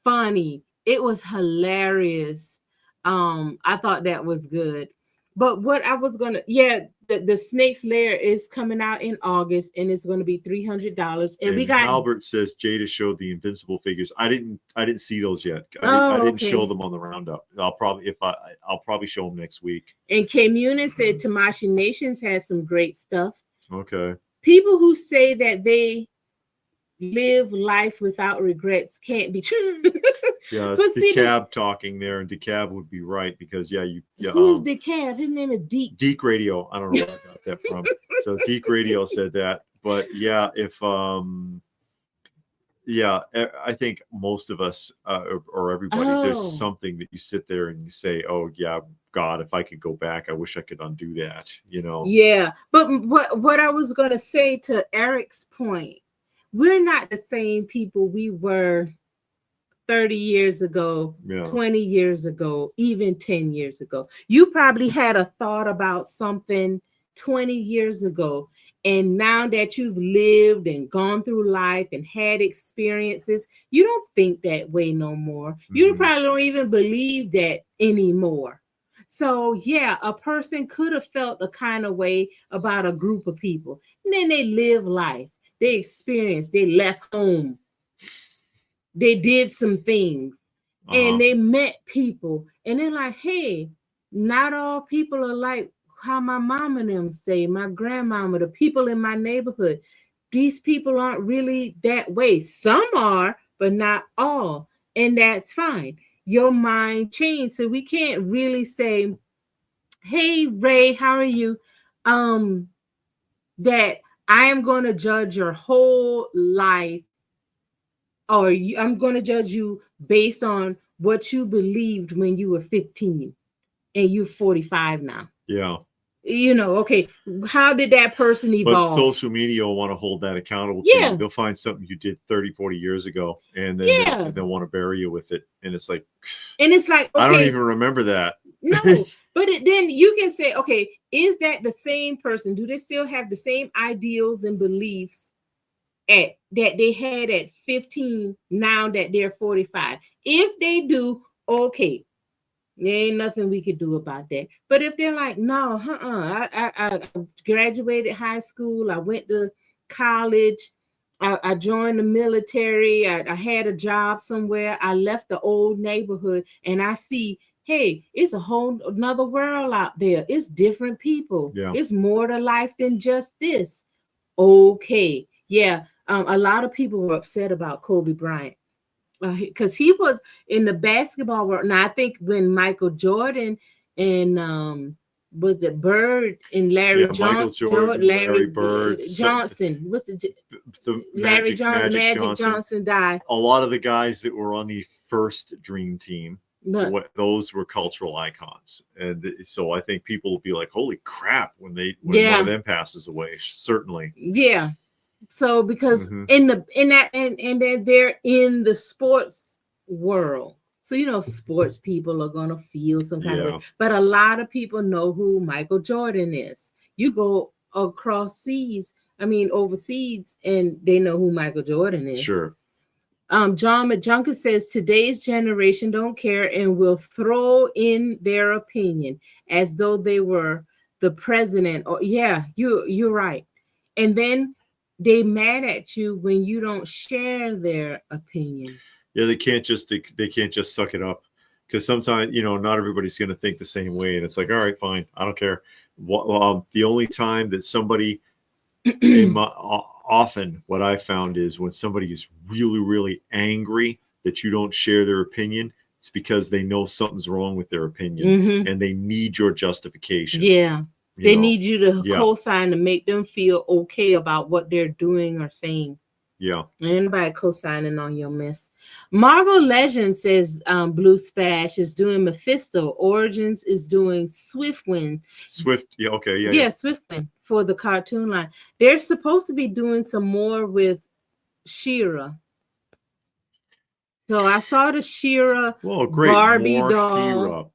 Speaker 2: funny. It was hilarious. I thought that was good. But what I was gonna, the Snake's Lair is coming out in August, and it's going to be $300. And we got
Speaker 1: Albert says Jada showed the Invincible figures. I didn't see those yet. I didn't show them on the roundup. I'll probably show them next week.
Speaker 2: And K Munin said Tamashi Nations has some great stuff.
Speaker 1: Okay.
Speaker 2: People who say that they live life without regrets can't be true.
Speaker 1: Yeah, it's DeCab talking there, and DeCab would be right because
Speaker 2: who's DeCab? His name is Deke.
Speaker 1: Deke Radio. I don't know where I got that from. So Deke Radio said that, but yeah, if I think most of us or everybody, there's something that you sit there and you say, "Oh yeah, God, if I could go back, I wish I could undo that." You know?
Speaker 2: Yeah, but what I was gonna say to Eric's point, we're not the same people we were 30 years ago, 20 years ago, even 10 years ago. You probably had a thought about something 20 years ago. And now that you've lived and gone through life and had experiences, you don't think that way no more. Mm-hmm. You probably don't even believe that anymore. So yeah, a person could have felt a kind of way about a group of people. And then they live life. They experienced, they left home. They did some things and they met people. And they're like, hey, not all people are like how my mom and them say, my grandmama, the people in my neighborhood. These people aren't really that way. Some are, but not all. And that's fine. Your mind changed. So we can't really say, hey, Ray, how are you? That I am going to judge your whole life, or I'm going to judge you based on what you believed when you were 15 and you're 45 now.
Speaker 1: Yeah.
Speaker 2: You know, okay, how did that person evolve?
Speaker 1: But social media will want to hold that accountable to you. They'll find something you did 30, 40 years ago, and then they'll want to bury you with it. And it's like, okay, I don't even remember that.
Speaker 2: No, but then you can say, okay, is that the same person? Do they still have the same ideals and beliefs that they had at 15 now that they're 45? If they do, okay, there ain't nothing we could do about that. But if they're like, no, I graduated high school, I went to college, I joined the military, I had a job somewhere, I left the old neighborhood, and I see, hey, it's a whole another world out there. It's different people. Yeah. It's more to life than just this. Okay. Yeah. A lot of people were upset about Kobe Bryant because he was in the basketball world. Now, I think when Michael Jordan and was it Bird and Larry Johnson, Larry Bird Johnson, what's the Larry Magic Johnson died.
Speaker 1: A lot of the guys that were on the first Dream Team, those were cultural icons, and so I think people will be like, "Holy crap!" when one of them passes away. Certainly,
Speaker 2: yeah. So because in then they're in the sports world, so you know sports people are gonna feel some kind of way. But a lot of people know who Michael Jordan is. You go overseas, and they know who Michael Jordan is.
Speaker 1: Sure.
Speaker 2: John McJunkin says today's generation don't care and will throw in their opinion as though they were the president. Or you're right. And then they mad at you when you don't share their opinion.
Speaker 1: Yeah, they can't just suck it up, because sometimes not everybody's going to think the same way, and it's like, all right, fine, I don't care. The only time that somebody often what I found is when somebody is really, really angry, that you don't share their opinion, it's because they know something's wrong with their opinion and they need your justification.
Speaker 2: Yeah. They need you to co-sign to make them feel okay about what they're doing or saying.
Speaker 1: Yeah.
Speaker 2: Anybody co-signing on your mess. Marvel Legends says Blue Spash is doing Mephisto. Origins is doing Swiftwind.
Speaker 1: Yeah, okay, yeah.
Speaker 2: Yeah, Swiftwind for the cartoon line. They're supposed to be doing some more with She-Ra. So I saw the She-Ra Barbie doll.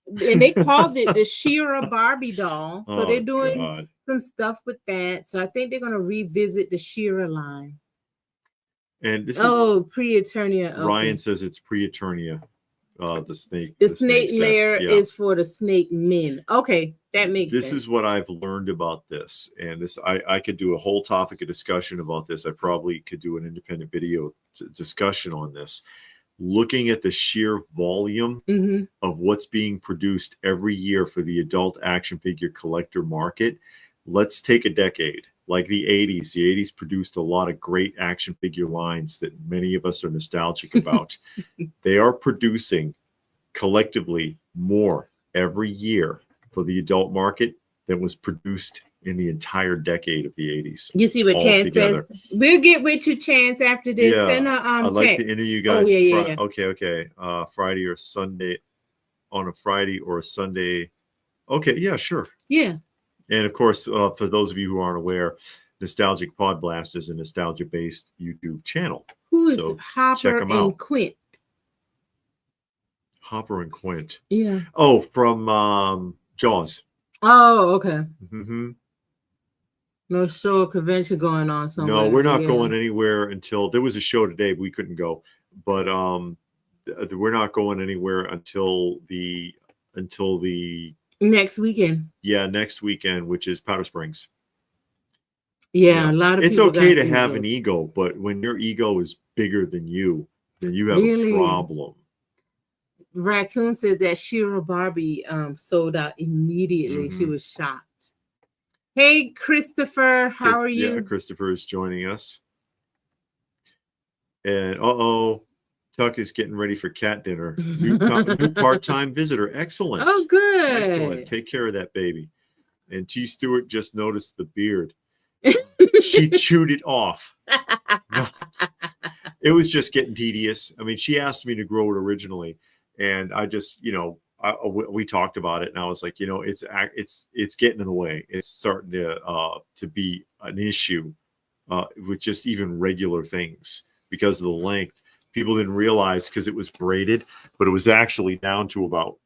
Speaker 2: And they called it the She-Ra Barbie doll. So they're doing some stuff with that. So I think they're going to revisit the She-Ra line.
Speaker 1: And this is
Speaker 2: Pre-Eternia.
Speaker 1: Ryan says it's Pre-Eternia. The snake.
Speaker 2: The snake layer is for the snake men. Okay, that makes sense.
Speaker 1: This is what I've learned about this, and this I could do a whole topic of discussion about this. I probably could do an independent video discussion on this. Looking at the sheer volume of what's being produced every year for the adult action figure collector market, let's take a decade. Like the 80s. The 80s produced a lot of great action figure lines that many of us are nostalgic about. They are producing collectively more every year for the adult market than was produced in the entire decade of the 80s.
Speaker 2: You see what Chance says? We'll get with you, Chance, after this.
Speaker 1: Yeah,
Speaker 2: Send
Speaker 1: I'd like to interview you guys. Okay. Friday or Sunday, on a Friday or a Sunday. Okay, yeah, sure.
Speaker 2: Yeah.
Speaker 1: And of course, for those of you who aren't aware, Nostalgic Pod Blast is a nostalgia-based YouTube channel.
Speaker 2: Who is Hopper and Quint?
Speaker 1: Hopper and Quint.
Speaker 2: Yeah.
Speaker 1: Oh, from Jaws.
Speaker 2: Oh, okay.
Speaker 1: Mm-hmm.
Speaker 2: No show or convention going on somewhere.
Speaker 1: No, we're not going anywhere until there was a show today. But we couldn't go, but we're not going anywhere until the
Speaker 2: next weekend.
Speaker 1: Yeah, next weekend, which is Powder Springs.
Speaker 2: Yeah, a lot of
Speaker 1: it's
Speaker 2: people
Speaker 1: okay to have an ego, but when your ego is bigger than you, then you have a problem.
Speaker 2: Raccoon said that She-Ra Barbie sold out immediately. She was shocked. Hey, Christopher, how are you?
Speaker 1: Yeah, Christopher is joining us. And Tuck is getting ready for cat dinner. New part-time visitor. Excellent.
Speaker 2: Oh, good.
Speaker 1: Excellent. Take care of that baby. And T. Stewart just noticed the beard. She chewed it off. No. It was just getting tedious. I mean, she asked me to grow it originally, and I just, we talked about it, and I was like, it's getting in the way. It's starting to be an issue with just even regular things because of the length. People didn't realize because it was braided, but it was actually down to about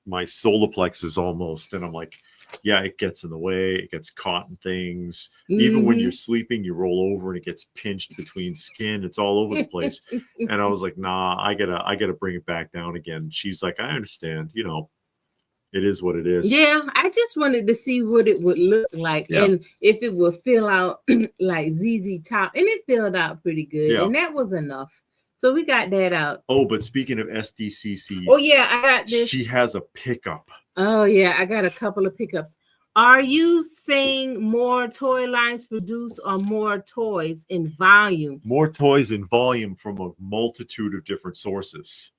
Speaker 1: my solar plexus almost. And I'm like, yeah, it gets in the way. It gets caught in things. Even when you're sleeping, you roll over and it gets pinched between skin. It's all over the place. And I was like, nah, I gotta bring it back down again. She's like, I understand. It is what it is.
Speaker 2: Yeah, I just wanted to see what it would look like and if it would fill out like ZZ Top. And it filled out pretty good. Yeah. And that was enough. So we got that out.
Speaker 1: Oh, but speaking of SDCC.
Speaker 2: Oh, yeah, I got this.
Speaker 1: She has a pickup.
Speaker 2: Oh, yeah, I got a couple of pickups. Are you saying more toy lines produced or more toys in volume?
Speaker 1: More toys in volume from a multitude of different sources.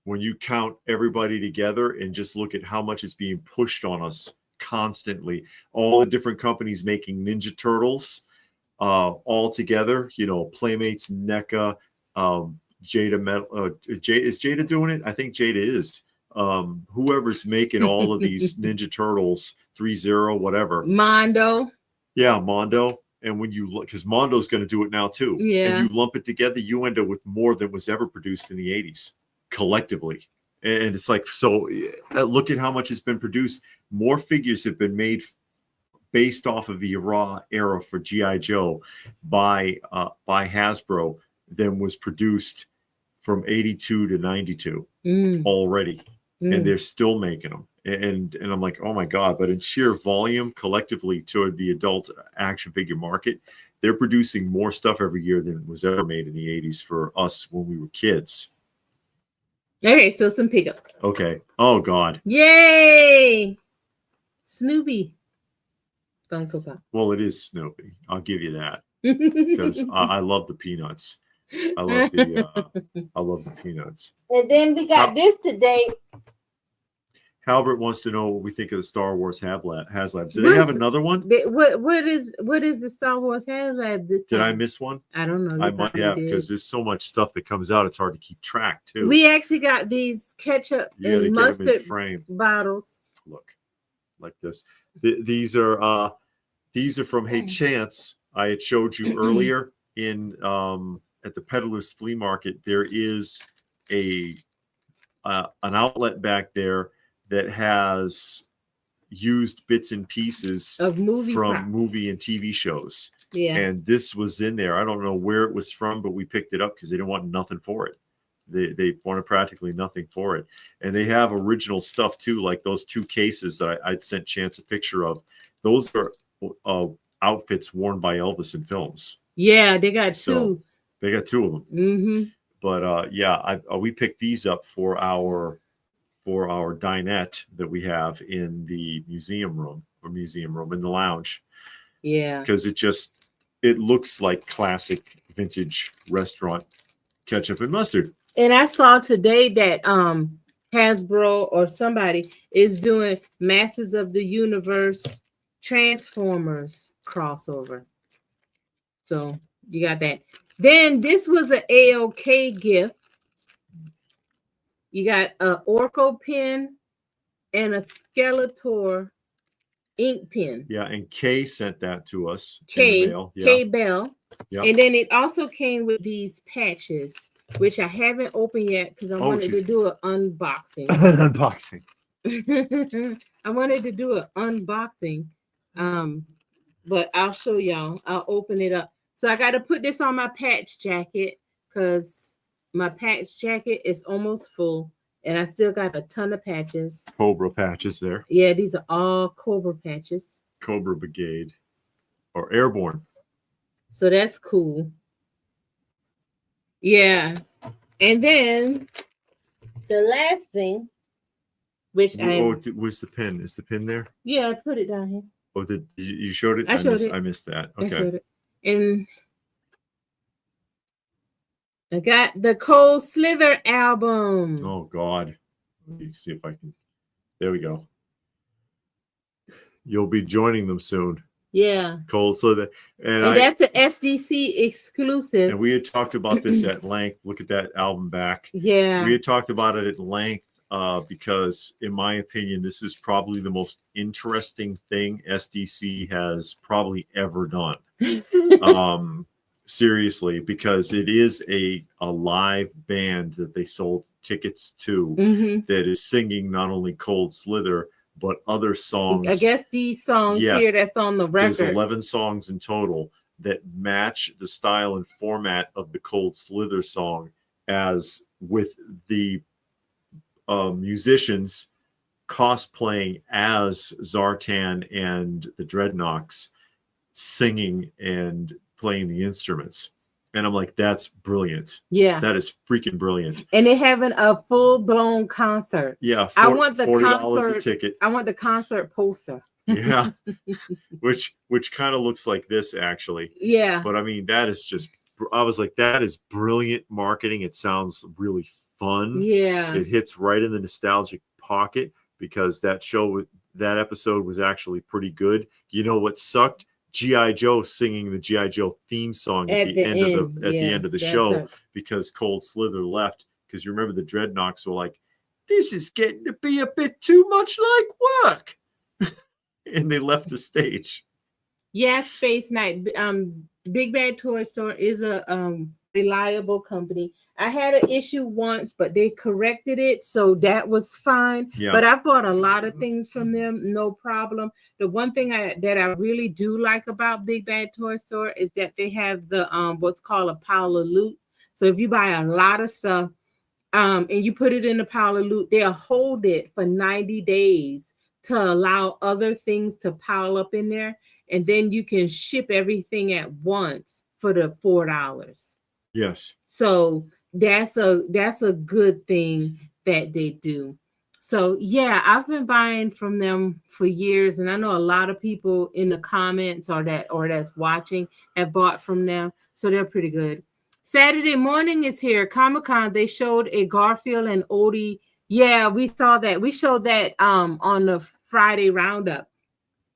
Speaker 1: When you count everybody together and just look at how much is being pushed on us constantly, all the different companies making Ninja Turtles all together, Playmates, NECA, Jada Metal. Is Jada doing it? I think Jada is. Whoever's making all of these Ninja Turtles 3.0, whatever.
Speaker 2: Mondo.
Speaker 1: Yeah, Mondo. And when you look, because Mondo's going to do it now too.
Speaker 2: Yeah.
Speaker 1: And you lump it together, you end up with more than was ever produced in the 80s collectively. And it's like, so look at how much has been produced. More figures have been made based off of the raw era for G.I. Joe by Hasbro than was produced from 82 to 92 already. And they're still making them. And I'm like, oh my God. But in sheer volume, collectively toward the adult action figure market, they're producing more stuff every year than was ever made in the 80s for us when we were kids.
Speaker 2: Okay, so some pickups.
Speaker 1: Okay. Oh God.
Speaker 2: Yay! Snoopy. Funko Pop.
Speaker 1: Well, it is Snoopy. I'll give you that. Because I love the Peanuts. I love the peanuts.
Speaker 2: And then we got this today.
Speaker 1: Halbert wants to know what we think of the Star Wars HasLab. Do they have another one?
Speaker 2: What is the Star Wars HasLab this time?
Speaker 1: Did I miss one?
Speaker 2: I don't know.
Speaker 1: I might have, because there's so much stuff that comes out. It's hard to keep track too.
Speaker 2: We actually got these ketchup and mustard bottles.
Speaker 1: Look, like this. These are from Hey Chance. I had showed you earlier in at the Peddler's Flea Market. There is an outlet back there that has used bits and pieces
Speaker 2: of movie
Speaker 1: and TV shows.
Speaker 2: Yeah.
Speaker 1: And this was in there. I don't know where it was from, but we picked it up because they didn't want nothing for it. They wanted practically nothing for it. And they have original stuff too, like those 2 cases that I'd sent Chance a picture of. Those are outfits worn by Elvis in films.
Speaker 2: Yeah, they got 2.
Speaker 1: So they got 2 of them.
Speaker 2: Mm-hmm.
Speaker 1: But we picked these up for our dinette that we have in the museum room in the lounge.
Speaker 2: Yeah,
Speaker 1: because it looks like classic vintage restaurant ketchup and mustard.
Speaker 2: And I saw today that Hasbro or somebody is doing Masters of the Universe Transformers crossover. So you got that. Then this was an AOK gift. You got a Orco pen and a Skeletor ink pen.
Speaker 1: Yeah, and Kay sent that to us.
Speaker 2: Kay
Speaker 1: yeah.
Speaker 2: Bell.
Speaker 1: Yep.
Speaker 2: And then it also came with these patches, which I haven't opened yet because I wanted to do an unboxing.
Speaker 1: Unboxing.
Speaker 2: I wanted to do an unboxing, but I'll show y'all. I'll open it up. So I got to put this on my patch jacket because my patch jacket is almost full, and I still got a ton of patches.
Speaker 1: Cobra patches there.
Speaker 2: Yeah, these are all Cobra patches.
Speaker 1: Cobra Brigade or Airborne.
Speaker 2: So that's cool. Yeah. And then the last thing, which
Speaker 1: where's the pin? Is the pin there?
Speaker 2: Yeah, I put it down here.
Speaker 1: Oh, did you showed it?
Speaker 2: I
Speaker 1: missed that. Okay.
Speaker 2: I showed it. And I got the Cold Slither album.
Speaker 1: Oh God. Let me see if I can. There we go. You'll be joining them soon.
Speaker 2: Yeah.
Speaker 1: Cold Slither. And
Speaker 2: that's the SDC exclusive.
Speaker 1: And we had talked about this at length. Look at that album back.
Speaker 2: Yeah.
Speaker 1: We had talked about it at length because, in my opinion, this is probably the most interesting thing SDC has probably ever done. Seriously, because it is a live band that they sold tickets to that is singing not only Cold Slither, but other songs.
Speaker 2: I guess these songs here that's on the record.
Speaker 1: There's 11 songs in total that match the style and format of the Cold Slither song, as with the musicians cosplaying as Zartan and the Dreadnoks, singing and playing the instruments. And I'm like, that's brilliant.
Speaker 2: Yeah,
Speaker 1: that is freaking brilliant.
Speaker 2: And they're having a full-blown concert.
Speaker 1: Yeah,
Speaker 2: I want the
Speaker 1: $40 a ticket.
Speaker 2: I want the concert poster.
Speaker 1: Yeah, which kind of looks like this actually.
Speaker 2: Yeah,
Speaker 1: but I mean, that is just, I was like, that is brilliant marketing. It sounds really fun.
Speaker 2: Yeah,
Speaker 1: it hits right in the nostalgic pocket because that episode was actually pretty good. You know what sucked? G.I. Joe singing the G.I. Joe theme song at the end of the show because Cold Slither left, because you remember the Dreadnoks were like, this is getting to be a bit too much like work. And they left the stage. Yeah, Space Night. Big Bad Toy Store is a reliable company. I had an issue once, but they corrected it, so that was fine. Yeah. But I bought a lot of things from them, no problem. The one thing that I really do like about Big Bad Toy Store is that they have the what's called a pile of loot. So if you buy a lot of stuff and you put it in a pile of loot, they'll hold it for 90 days to allow other things to pile up in there, and then you can ship everything at once for the $4. Yes. So that's a good thing that they do. So yeah, I've been buying from them for years, and I know a lot of people in the comments or that's watching have bought from them, so they're pretty good.
Speaker 2: Saturday morning is here. Comic-Con, they showed a Garfield and Odie. Yeah, we saw that. We showed that on the Friday roundup.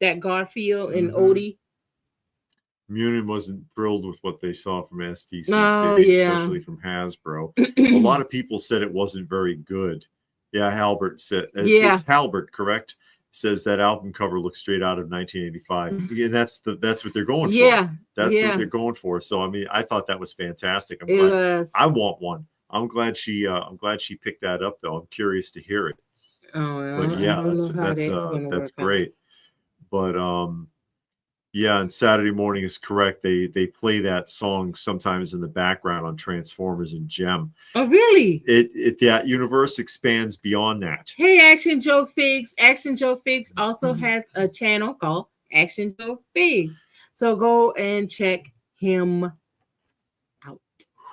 Speaker 2: That Garfield and Odie.
Speaker 1: Munin wasn't thrilled with what they saw from SDCC, especially from Hasbro. A lot of people said it wasn't very good. Yeah, Halbert said it's Halbert, correct? Says that album cover looks straight out of 1985. Yeah, that's what they're going for. That's what they're going for. So I mean, I thought that was fantastic. I'm glad. I want one. I'm glad she picked that up though. I'm curious to hear it. But yeah, that's great. But yeah, and Saturday morning is correct. They play that song sometimes in the background on Transformers and Gem.
Speaker 2: Oh, really?
Speaker 1: That universe expands beyond that.
Speaker 2: Hey, Action Joe Figs. Action Joe Figs also has a channel called Action Joe Figs. So go and check him out.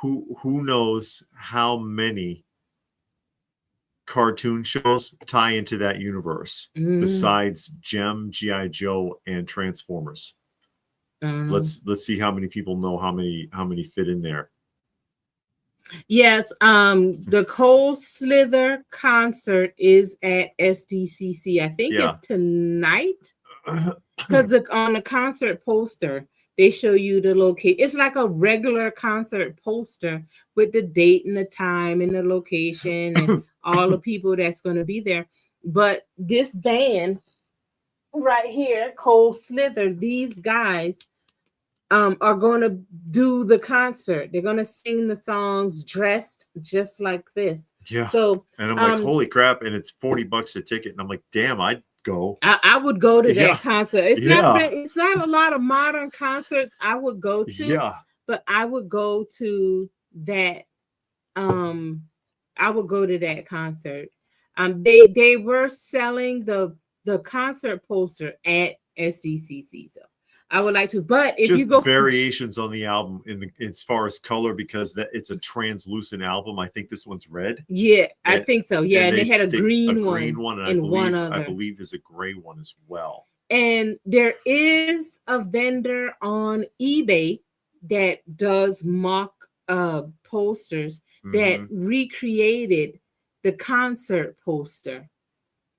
Speaker 1: Who knows how many cartoon shows tie into that universe besides Gem, G.I. Joe, and Transformers? Let's see how many people know how many fit in there.
Speaker 2: Yes, the Cold Slither concert is at SDCC. I think it's tonight, because on the concert poster they show you the location. It's like a regular concert poster with the date and the time and the location and all the people that's going to be there. But this band right here, Cold Slither, these guys are going to do the concert. They're going to sing the songs dressed just like this.
Speaker 1: Yeah.
Speaker 2: So,
Speaker 1: and I'm like, holy crap! And it's $40 a ticket, and I'm like, damn, I'd go.
Speaker 2: I would go to that concert. It's not a lot of modern concerts I would go to.
Speaker 1: Yeah.
Speaker 2: But I would go to that. I would go to that concert. They were selling the concert poster at SDCC. So I would like to, but if you go
Speaker 1: variations on the album as far as color, because it's a translucent album. I think this one's red.
Speaker 2: Yeah, I think so. Yeah, and they had a green one,
Speaker 1: and I believe there's a gray one as well.
Speaker 2: And there is a vendor on eBay that does mock posters that recreated the concert poster.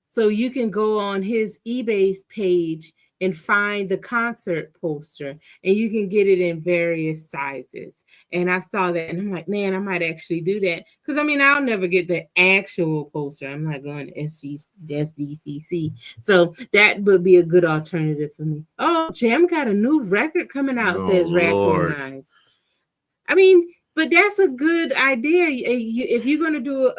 Speaker 2: So you can go on his eBay page and find the concert poster, and you can get it in various sizes. And I saw that, and I'm like, man, I might actually do that, because I mean, I'll never get the actual poster. I'm not going to SDCC, so that would be a good alternative for me. Oh, Jam got a new record coming out. Says Raccoon Eyes. I mean, but that's a good idea. If you're going to do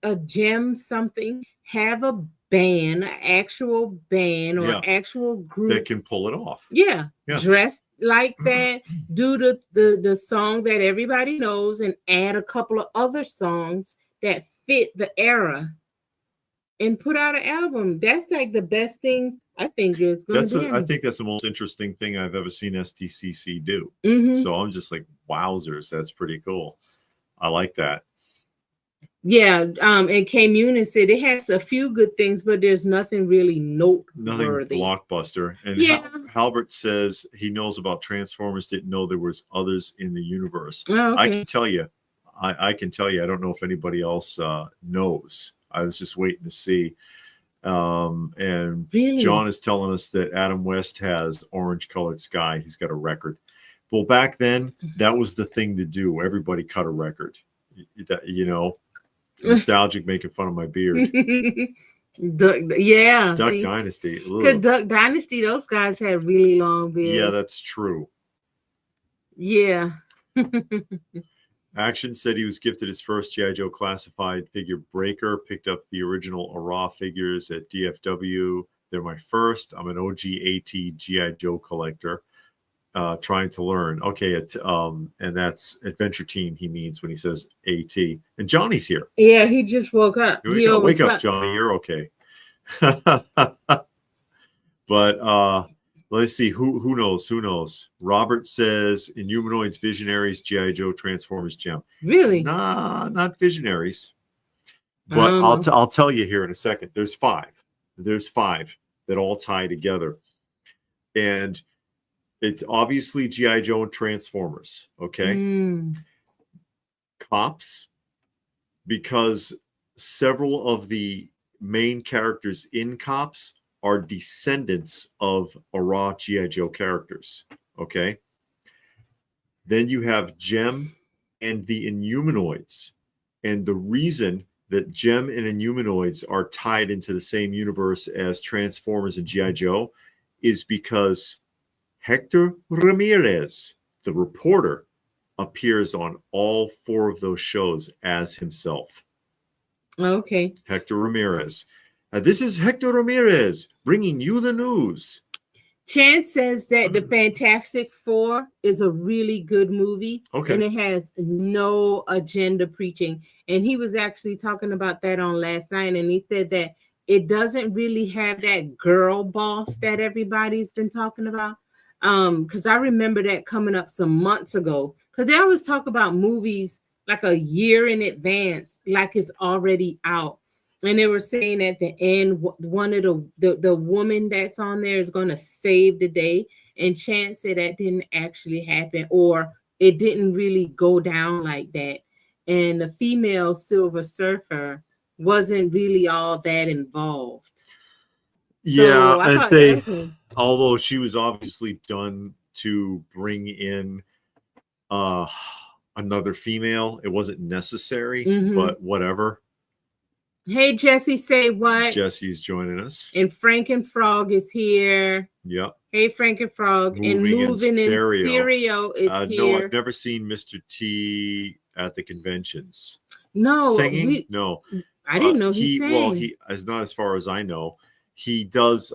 Speaker 2: a Gem something, have a band, an actual band or actual group
Speaker 1: that can pull it off.
Speaker 2: Yeah. Dressed like that, do the song that everybody knows, and add a couple of other songs that fit the era, and put out an album. That's like the best thing I think is going to be.
Speaker 1: I think that's the most interesting thing I've ever seen SDCC do. So I'm just like, wowzers, that's pretty cool. I like that.
Speaker 2: Yeah, and K Munin said it has a few good things, but there's nothing really noteworthy.
Speaker 1: Nothing blockbuster. And Halbert says he knows about Transformers, didn't know there was others in the universe.
Speaker 2: Oh, okay.
Speaker 1: I can tell you. I can tell you. I don't know if anybody else knows. I was just waiting to see. And really? John is telling us that Adam West has Orange Colored Sky. He's got a record. Well, back then, that was the thing to do. Everybody cut a record. You know. Nostalgic, making fun of my beard.
Speaker 2: Duck
Speaker 1: Dynasty.
Speaker 2: Because Duck Dynasty, those guys had really long beards.
Speaker 1: Yeah, that's true.
Speaker 2: Yeah.
Speaker 1: Action said he was gifted his first G.I. Joe classified figure Breaker. Picked up the original Ara figures at DFW. They're my first. I'm an OG AT G.I. Joe collector. Trying to learn. Okay, and that's Adventure Team he means when he says AT. And Johnny's here.
Speaker 2: Yeah, he just woke up.
Speaker 1: Wake up, Johnny. You're okay. But let's see. Who knows? Who knows? Robert says Inhumanoids, Visionaries, G.I. Joe, Transformers, Gem.
Speaker 2: Really?
Speaker 1: Nah, not Visionaries. But I'll tell you here in a second. There's five. There's five that all tie together. And it's obviously G.I. Joe and Transformers, okay? Cops, because several of the main characters in Cops are descendants of raw G.I. Joe characters. Okay. Then you have Gem and the Inhumanoids. And the reason that Gem and Inhumanoids are tied into the same universe as Transformers and G.I. Joe is because Hector Ramirez, the reporter, appears on all 4 of those shows as himself.
Speaker 2: Okay.
Speaker 1: Hector Ramirez. This is Hector Ramirez bringing you the news.
Speaker 2: Chance says that the Fantastic Four is a really good movie.
Speaker 1: Okay.
Speaker 2: And it has no agenda preaching. And he was actually talking about that on last night. And he said that it doesn't really have that girl boss that everybody's been talking about. Because I remember that coming up some months ago. Because they always talk about movies like a year in advance, like it's already out. And they were saying at the end, one of the woman that's on there is going to save the day. And Chance said that didn't actually happen, or it didn't really go down like that. And the female Silver Surfer wasn't really all that involved.
Speaker 1: Yeah,
Speaker 2: So
Speaker 1: although she was obviously done to bring in another female, it wasn't necessary, but whatever.
Speaker 2: Hey, Jesse, say what?
Speaker 1: Jesse's joining us.
Speaker 2: And Frank and Frog is here.
Speaker 1: Yep.
Speaker 2: Hey, Frank and Frog. Moving in stereo is here.
Speaker 1: No, I've never seen Mr. T at the conventions.
Speaker 2: No.
Speaker 1: Singing? No.
Speaker 2: I didn't know he sang.
Speaker 1: Well, he is not, as far as I know. He does,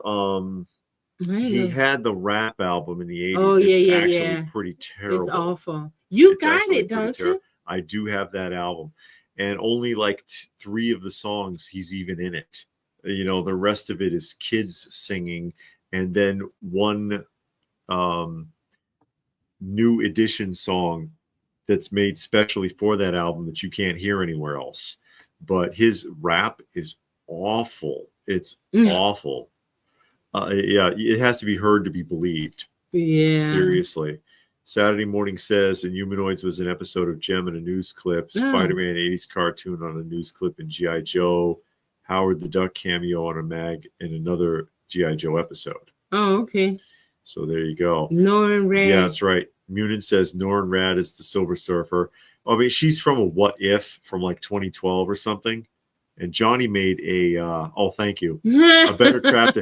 Speaker 1: he had the rap album in the 80s.
Speaker 2: Oh,
Speaker 1: it's actually pretty terrible.
Speaker 2: It's awful. You got it, don't you?
Speaker 1: I do have that album. And only like 3 of the songs he's even in it. You know, the rest of it is kids singing, and then one new edition song that's made specially for that album that you can't hear anywhere else. But his rap is awful. It's awful. Yeah, it has to be heard to be believed.
Speaker 2: Yeah.
Speaker 1: Seriously. Saturday Morning Says Inhumanoids was an episode of Gem in a news clip. Spider-Man 80s cartoon on a news clip in G.I. Joe. Howard the Duck cameo on a mag in another G.I. Joe episode.
Speaker 2: Oh, okay.
Speaker 1: So there you go.
Speaker 2: Norrin Rad.
Speaker 1: Yeah, that's right. Munin says Norrin Rad is the Silver Surfer. I mean, she's from a What If from like 2012 or something. And Johnny made a thank you. A better trap.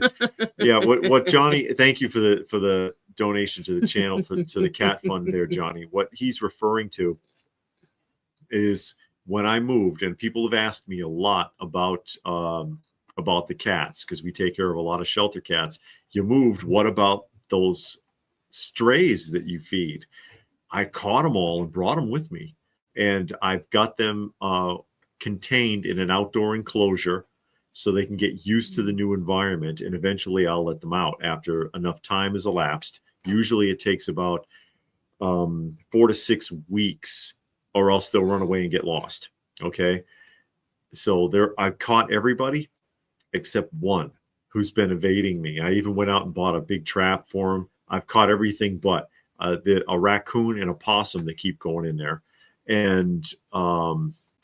Speaker 1: Yeah, what Johnny, thank you for the donation to the channel to the cat fund there, Johnny. What he's referring to is when I moved, and people have asked me a lot about the cats, because we take care of a lot of shelter cats. You moved, what about those strays that you feed? I caught them all and brought them with me, and I've got them contained in an outdoor enclosure so they can get used to the new environment, and eventually I'll let them out after enough time has elapsed. Usually it takes about 4 to 6 weeks, or else they'll run away and get lost. Okay. So I've caught everybody except one who's been evading me. I even went out and bought a big trap for him. I've caught everything but a raccoon and a possum that keep going in there. And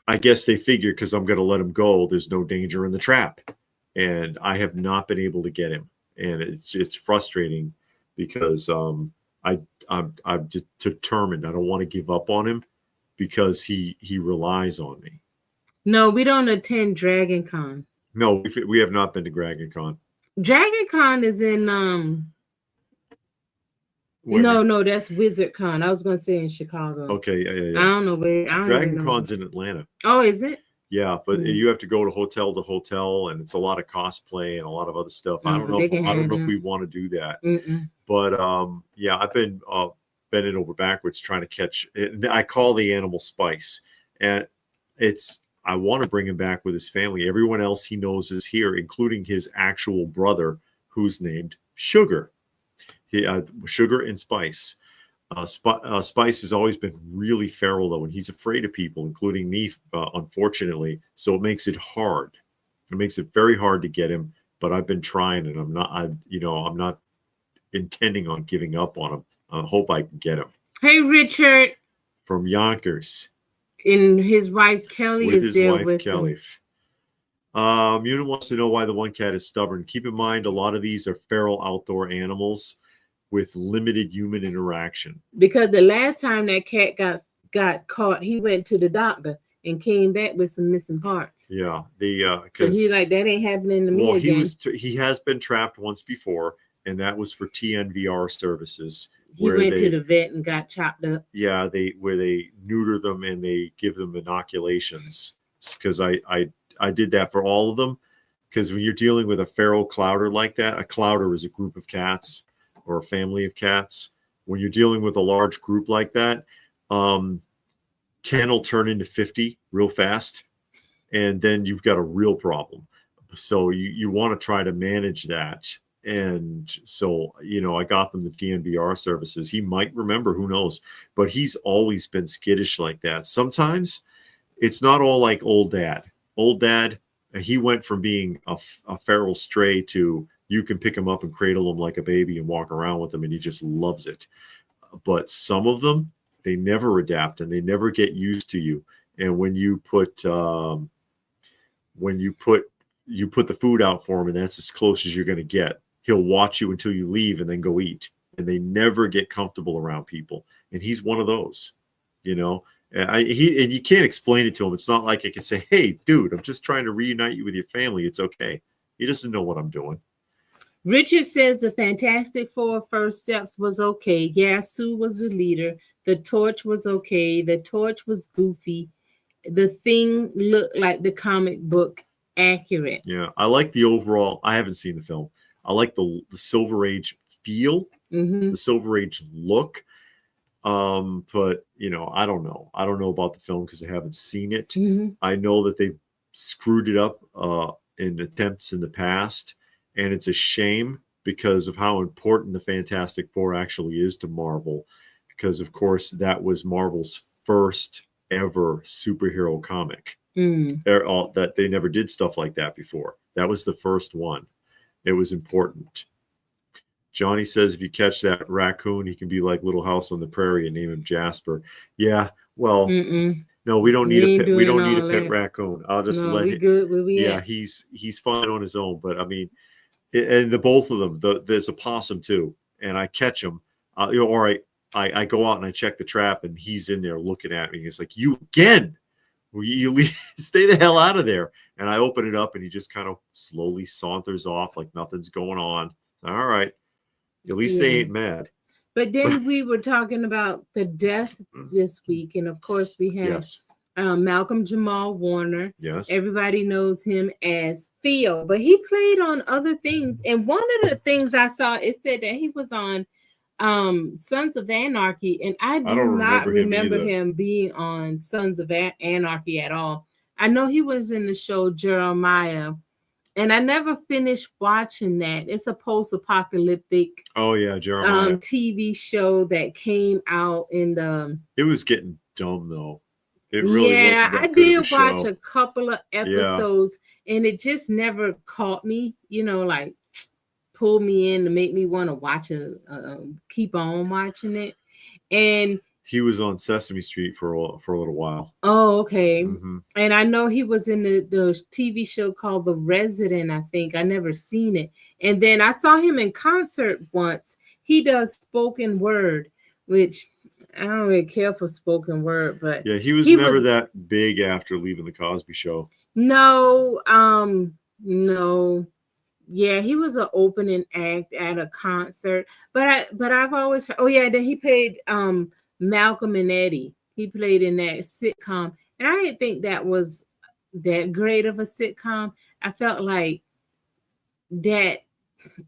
Speaker 1: I guess they figure because I'm going to let him go, there's no danger in the trap. And I have not been able to get him. And it's frustrating because I'm determined. I don't want to give up on him because he relies on me.
Speaker 2: No, we don't attend Dragon Con.
Speaker 1: No, we have not been to Dragon Con.
Speaker 2: Dragon Con is in No, that's Wizard Con. I was going to say in Chicago.
Speaker 1: Okay, yeah.
Speaker 2: I don't know where.
Speaker 1: Dragon Con's in Atlanta.
Speaker 2: Oh, is it?
Speaker 1: Yeah, but you have to go to hotel, and it's a lot of cosplay and a lot of other stuff. I don't know if we want to do that. But yeah, I've been bending over backwards trying to catch. I call the animal Spice, and I want to bring him back with his family. Everyone else he knows is here, including his actual brother, who's named Sugar. Sugar and Spice. Spice has always been really feral though, and he's afraid of people, including me, unfortunately. So it makes it hard. It makes it very hard to get him. But I've been trying, and I'm not intending on giving up on him. I hope I can get him.
Speaker 2: Hey, Richard
Speaker 1: from Yonkers.
Speaker 2: And his wife Kelly
Speaker 1: with
Speaker 2: is
Speaker 1: his
Speaker 2: there
Speaker 1: wife
Speaker 2: with
Speaker 1: Kelly.
Speaker 2: him.
Speaker 1: Una wants to know why the one cat is stubborn. Keep in mind, a lot of these are feral outdoor animals with limited human interaction.
Speaker 2: Because the last time that cat got caught, he went to the doctor and came back with some missing parts.
Speaker 1: Yeah,
Speaker 2: so he's like, that ain't happening to me again.
Speaker 1: He has been trapped once before, and that was for TNVR services.
Speaker 2: He went to the vet and got chopped up.
Speaker 1: Yeah, where they neuter them and they give them inoculations. Because I did that for all of them. Because when you're dealing with a feral clouder like that, a clouder is a group of cats or a family of cats. When you're dealing with a large group like that, 10 will turn into 50 real fast, and then you've got a real problem. So you want to try to manage that. And so, I got them the DNVR services. He might remember, who knows, but he's always been skittish like that. Sometimes it's not all like old dad. Old dad, he went from being a feral stray to you can pick him up and cradle him like a baby and walk around with him, and he just loves it. But some of them, they never adapt and they never get used to you. And when you put the food out for him, and that's as close as you're going to get, he'll watch you until you leave and then go eat. And they never get comfortable around people. And he's one of those, and you can't explain it to him. It's not like I can say, hey, dude, I'm just trying to reunite you with your family. It's okay. He doesn't know what I'm doing.
Speaker 2: Richard says the Fantastic Four first steps was okay. Yeah, Sue was the leader. The Torch was okay. The Torch was goofy. The Thing looked like the comic book accurate.
Speaker 1: Yeah, I like the overall. I haven't seen the film. I like the Silver Age feel, the Silver Age look. But I don't know. I don't know about the film because I haven't seen it. I know that they screwed it up in attempts in the past, and it's a shame because of how important the Fantastic Four actually is to Marvel. Because of course that was Marvel's first ever superhero comic. That they never did stuff like that before. That was the first one. It was important. Johnny says if you catch that raccoon, he can be like Little House on the Prairie and name him Jasper. Yeah, well, no, we don't need a pet. We don't need a pet raccoon. I'll just let him.
Speaker 2: Good where we at.
Speaker 1: He's fine on his own. But I mean, and the both of them. There's a possum too, and I catch him. Or I go out and I check the trap, and he's in there looking at me. He's like, "You again? You stay the hell out of there." And I open it up, and he just kind of slowly saunters off like nothing's going on. All right. At least they ain't mad.
Speaker 2: But then we were talking about the death this week. And of course, we have Malcolm Jamal Warner.
Speaker 1: Yes.
Speaker 2: Everybody knows him as Theo, but he played on other things. And one of the things I saw, it said that he was on Sons of Anarchy. And I do not remember him being on Sons of Anarchy at all. I know he was in the show Jeremiah. And I never finished watching that. It's a post-apocalyptic
Speaker 1: Jeremiah
Speaker 2: TV show that came out in the...
Speaker 1: It was getting dumb, though. It really wasn't that
Speaker 2: I
Speaker 1: good
Speaker 2: did
Speaker 1: of a
Speaker 2: watch
Speaker 1: show.
Speaker 2: a couple of episodes, and it just never caught me, like pulled me in to make me want to watch it, keep on watching it. And
Speaker 1: he was on Sesame Street for a little while.
Speaker 2: Oh, okay. And I know he was in the TV show called The Resident, I think. I never seen it. And then I saw him in concert once. He does spoken word, which I don't really care for spoken word, but
Speaker 1: yeah, he was never that big after leaving the Cosby Show.
Speaker 2: No. Yeah, he was an opening act at a concert. But I've always heard, then he played Malcolm and Eddie. He played in that sitcom, and I didn't think that was that great of a sitcom. I felt like that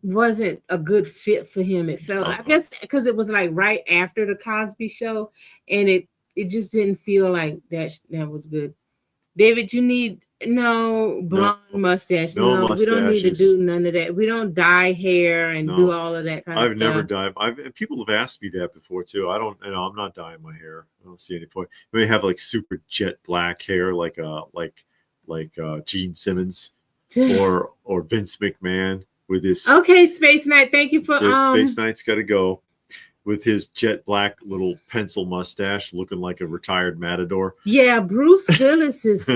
Speaker 2: wasn't a good fit for him. It felt, I guess, because it was like right after the Cosby Show, and it just didn't feel like that was good. David, you need blonde mustache. No, we don't need to do none of that. We don't dye hair and do all of that kind of stuff.
Speaker 1: I've never dyed. People have asked me that before too. I don't. I'm not dyeing my hair. I don't see any point. We may have like super jet black hair, like Gene Simmons or Vince McMahon with this.
Speaker 2: Okay, Space Knight. Thank you for
Speaker 1: Space Knight's got to go. with his jet black little pencil mustache, looking like a retired matador.
Speaker 2: Yeah, Bruce Willis is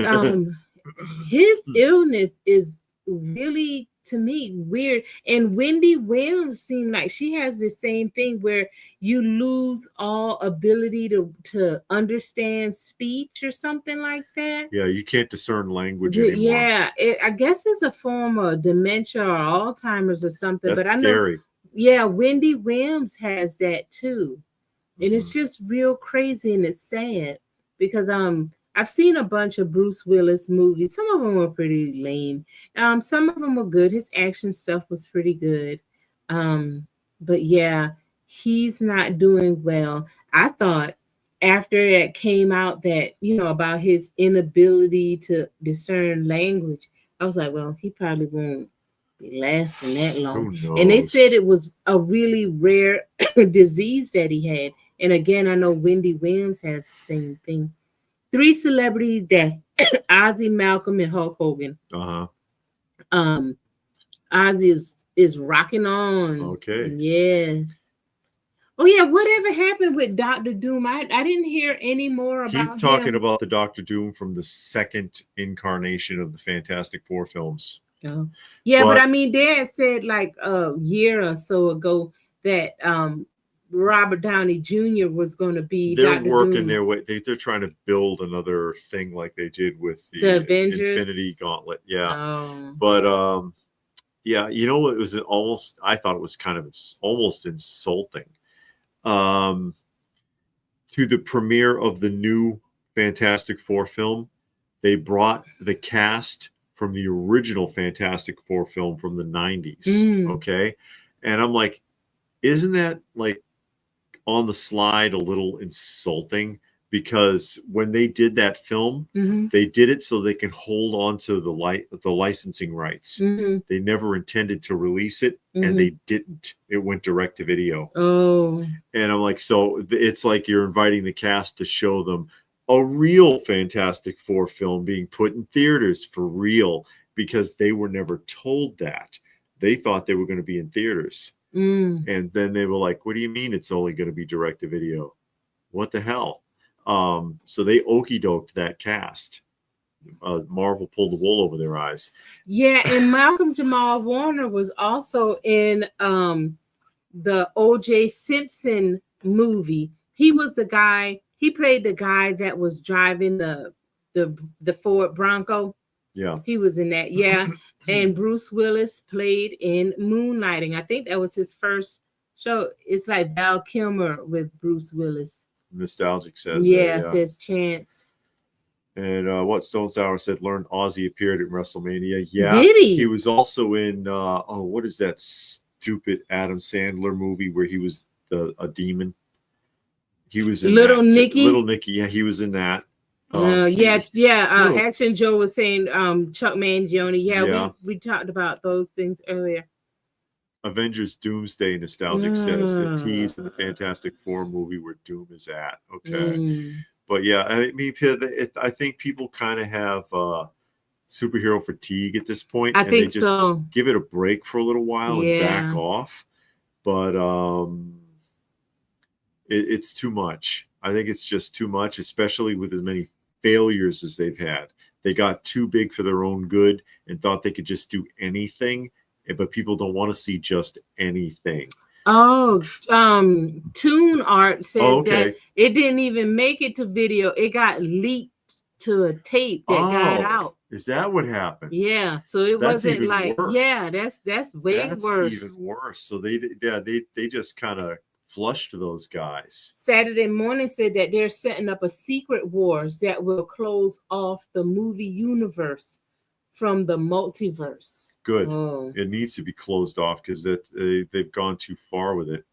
Speaker 2: his illness is really, to me, weird. And Wendy Williams seemed like she has the same thing where you lose all ability to understand speech or something like that.
Speaker 1: Yeah, you can't discern language anymore.
Speaker 2: Yeah, I guess it's a form of dementia or Alzheimer's or something.
Speaker 1: That's
Speaker 2: but I know,
Speaker 1: scary.
Speaker 2: yeah, Wendy Williams has that too. And it's just real crazy, and it's sad because I've seen a bunch of Bruce Willis movies. Some of them were pretty lame. Some of them were good. His action stuff was pretty good. But yeah, he's not doing well. I thought after it came out that, about his inability to discern language, I was like, well, he probably won't be lasting that long. And they said it was a really rare disease that he had. And again, I know Wendy Williams has the same thing. 3 celebrity deaths: Ozzy, Malcolm, and Hulk Hogan. Ozzy is rocking on.
Speaker 1: Okay.
Speaker 2: Yes. Oh yeah, whatever happened with Dr. Doom? I didn't hear any more about him.
Speaker 1: He's talking about the Dr. Doom from the second incarnation of the Fantastic Four films.
Speaker 2: Oh. Yeah, but I mean, Dad said like a year or so ago that Robert Downey Jr. was going to be.
Speaker 1: They're
Speaker 2: Dr.
Speaker 1: working
Speaker 2: Doom.
Speaker 1: their way. They're trying to build another thing like they did with
Speaker 2: the Avengers,
Speaker 1: Infinity Gauntlet. Yeah,
Speaker 2: oh.
Speaker 1: But yeah, it was almost. I thought it was kind of almost insulting. To the premiere of the new Fantastic Four film, they brought the cast from the original Fantastic Four film from the 90s. Okay. And I'm like, isn't that like on the slide a little insulting? Because when they did that film, they did it so they can hold on to the licensing rights. They never intended to release it, and they didn't. It went direct to video.
Speaker 2: Oh.
Speaker 1: And I'm like, so it's like you're inviting the cast to show them a real Fantastic Four film being put in theaters for real, because they were never told that. They thought they were going to be in theaters. And then they were like, what do you mean it's only going to be direct to video? What the hell? So they okey-doked that cast. Marvel pulled the wool over their eyes.
Speaker 2: Yeah, and Malcolm Jamal Warner was also in the O.J. Simpson movie. He was the guy. He played the guy that was driving the Ford Bronco.
Speaker 1: Yeah,
Speaker 2: he was in that. Yeah, and Bruce Willis played in Moonlighting. I think that was his first show. It's like Val Kilmer with Bruce Willis.
Speaker 1: Nostalgic says.
Speaker 2: Yeah, says Chance.
Speaker 1: And what Stone Sour said, learned Ozzy appeared in WrestleMania. Yeah,
Speaker 2: did he?
Speaker 1: He was also in what is that stupid Adam Sandler movie where he was a demon? He was in
Speaker 2: Little Nicky.
Speaker 1: Little Nicky, yeah, he was in that.
Speaker 2: Action Joe was saying Chuck Mangione. Yeah. We talked about those things earlier. Avengers
Speaker 1: Doomsday Nostalgic says the tease in the Fantastic Four movie where Doom is at. Okay. But yeah, I mean, I think people kind of have superhero fatigue at this point.
Speaker 2: I think
Speaker 1: they just
Speaker 2: so.
Speaker 1: Give it a break for a little while and back off. But it's too much. I think it's just too much, especially with as many failures as they've had. They got too big for their own good and thought they could just do anything, but people don't want to see just anything.
Speaker 2: Oh, Toon Art says that it didn't even make it to video. It got leaked to a tape that got out.
Speaker 1: Is that what happened?
Speaker 2: Yeah, so it wasn't like
Speaker 1: worse.
Speaker 2: Yeah, that's way worse.
Speaker 1: Even worse. So they just kind of flushed those guys.
Speaker 2: Saturday Morning said that they're setting up a secret wars that will close off the movie universe from the multiverse.
Speaker 1: Good. It needs to be closed off because they've gone too far with it.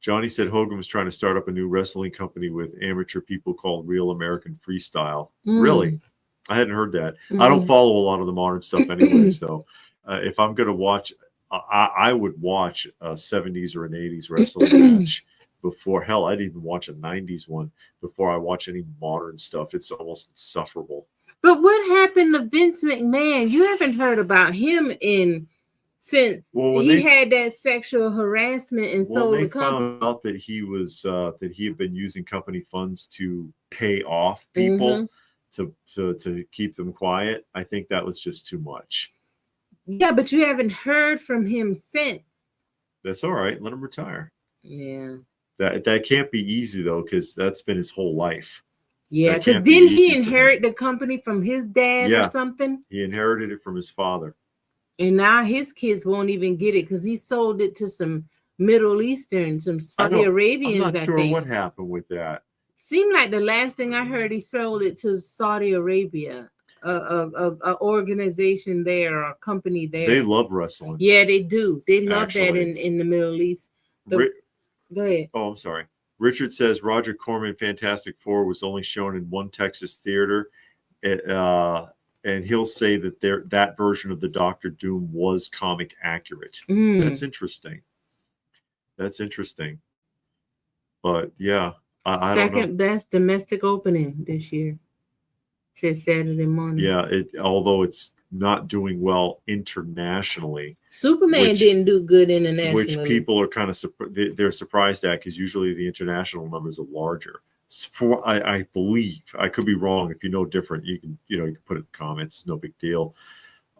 Speaker 1: Johnny said Hogan was trying to start up a new wrestling company with amateur people called Real American Freestyle. Really? I hadn't heard that. I don't follow a lot of the modern stuff anyway. So if I'm going to watch, I would watch a 70s or an 80s wrestling match before. Hell, I'd even watch a 90s one before I watch any modern stuff. It's almost insufferable.
Speaker 2: But what happened to Vince McMahon? You haven't heard about him in since he had that sexual harassment and sold the company.
Speaker 1: Found out that he was that he had been using company funds to pay off people to keep them quiet. I think that was just too much.
Speaker 2: Yeah, but you haven't heard from him since.
Speaker 1: That's all right. Let him retire.
Speaker 2: Yeah.
Speaker 1: That can't be easy though, because that's been his whole life.
Speaker 2: Yeah, because didn't he inherit the company from his dad or something?
Speaker 1: He inherited it from his father.
Speaker 2: And now his kids won't even get it because he sold it to some Middle Eastern, some Saudi Arabians.
Speaker 1: I'm not sure what happened with that.
Speaker 2: Seemed like the last thing I heard, he sold it to Saudi Arabia, a organization there, or a company there.
Speaker 1: They love wrestling.
Speaker 2: Yeah, they do. They love that in the Middle East. Go ahead.
Speaker 1: Oh, I'm sorry. Richard says Roger Corman Fantastic Four was only shown in one Texas theater. And he'll say that that version of the Doctor Doom was comic accurate. That's interesting. That's interesting. But yeah, I don't know.
Speaker 2: That's domestic opening this year. Says Saturday morning.
Speaker 1: Yeah, although it's not doing well internationally.
Speaker 2: Superman didn't do good internationally,
Speaker 1: which people are kind of they're surprised at, because usually the international numbers are larger. I believe, I could be wrong. If you know different, you can put it in the comments. It's no big deal.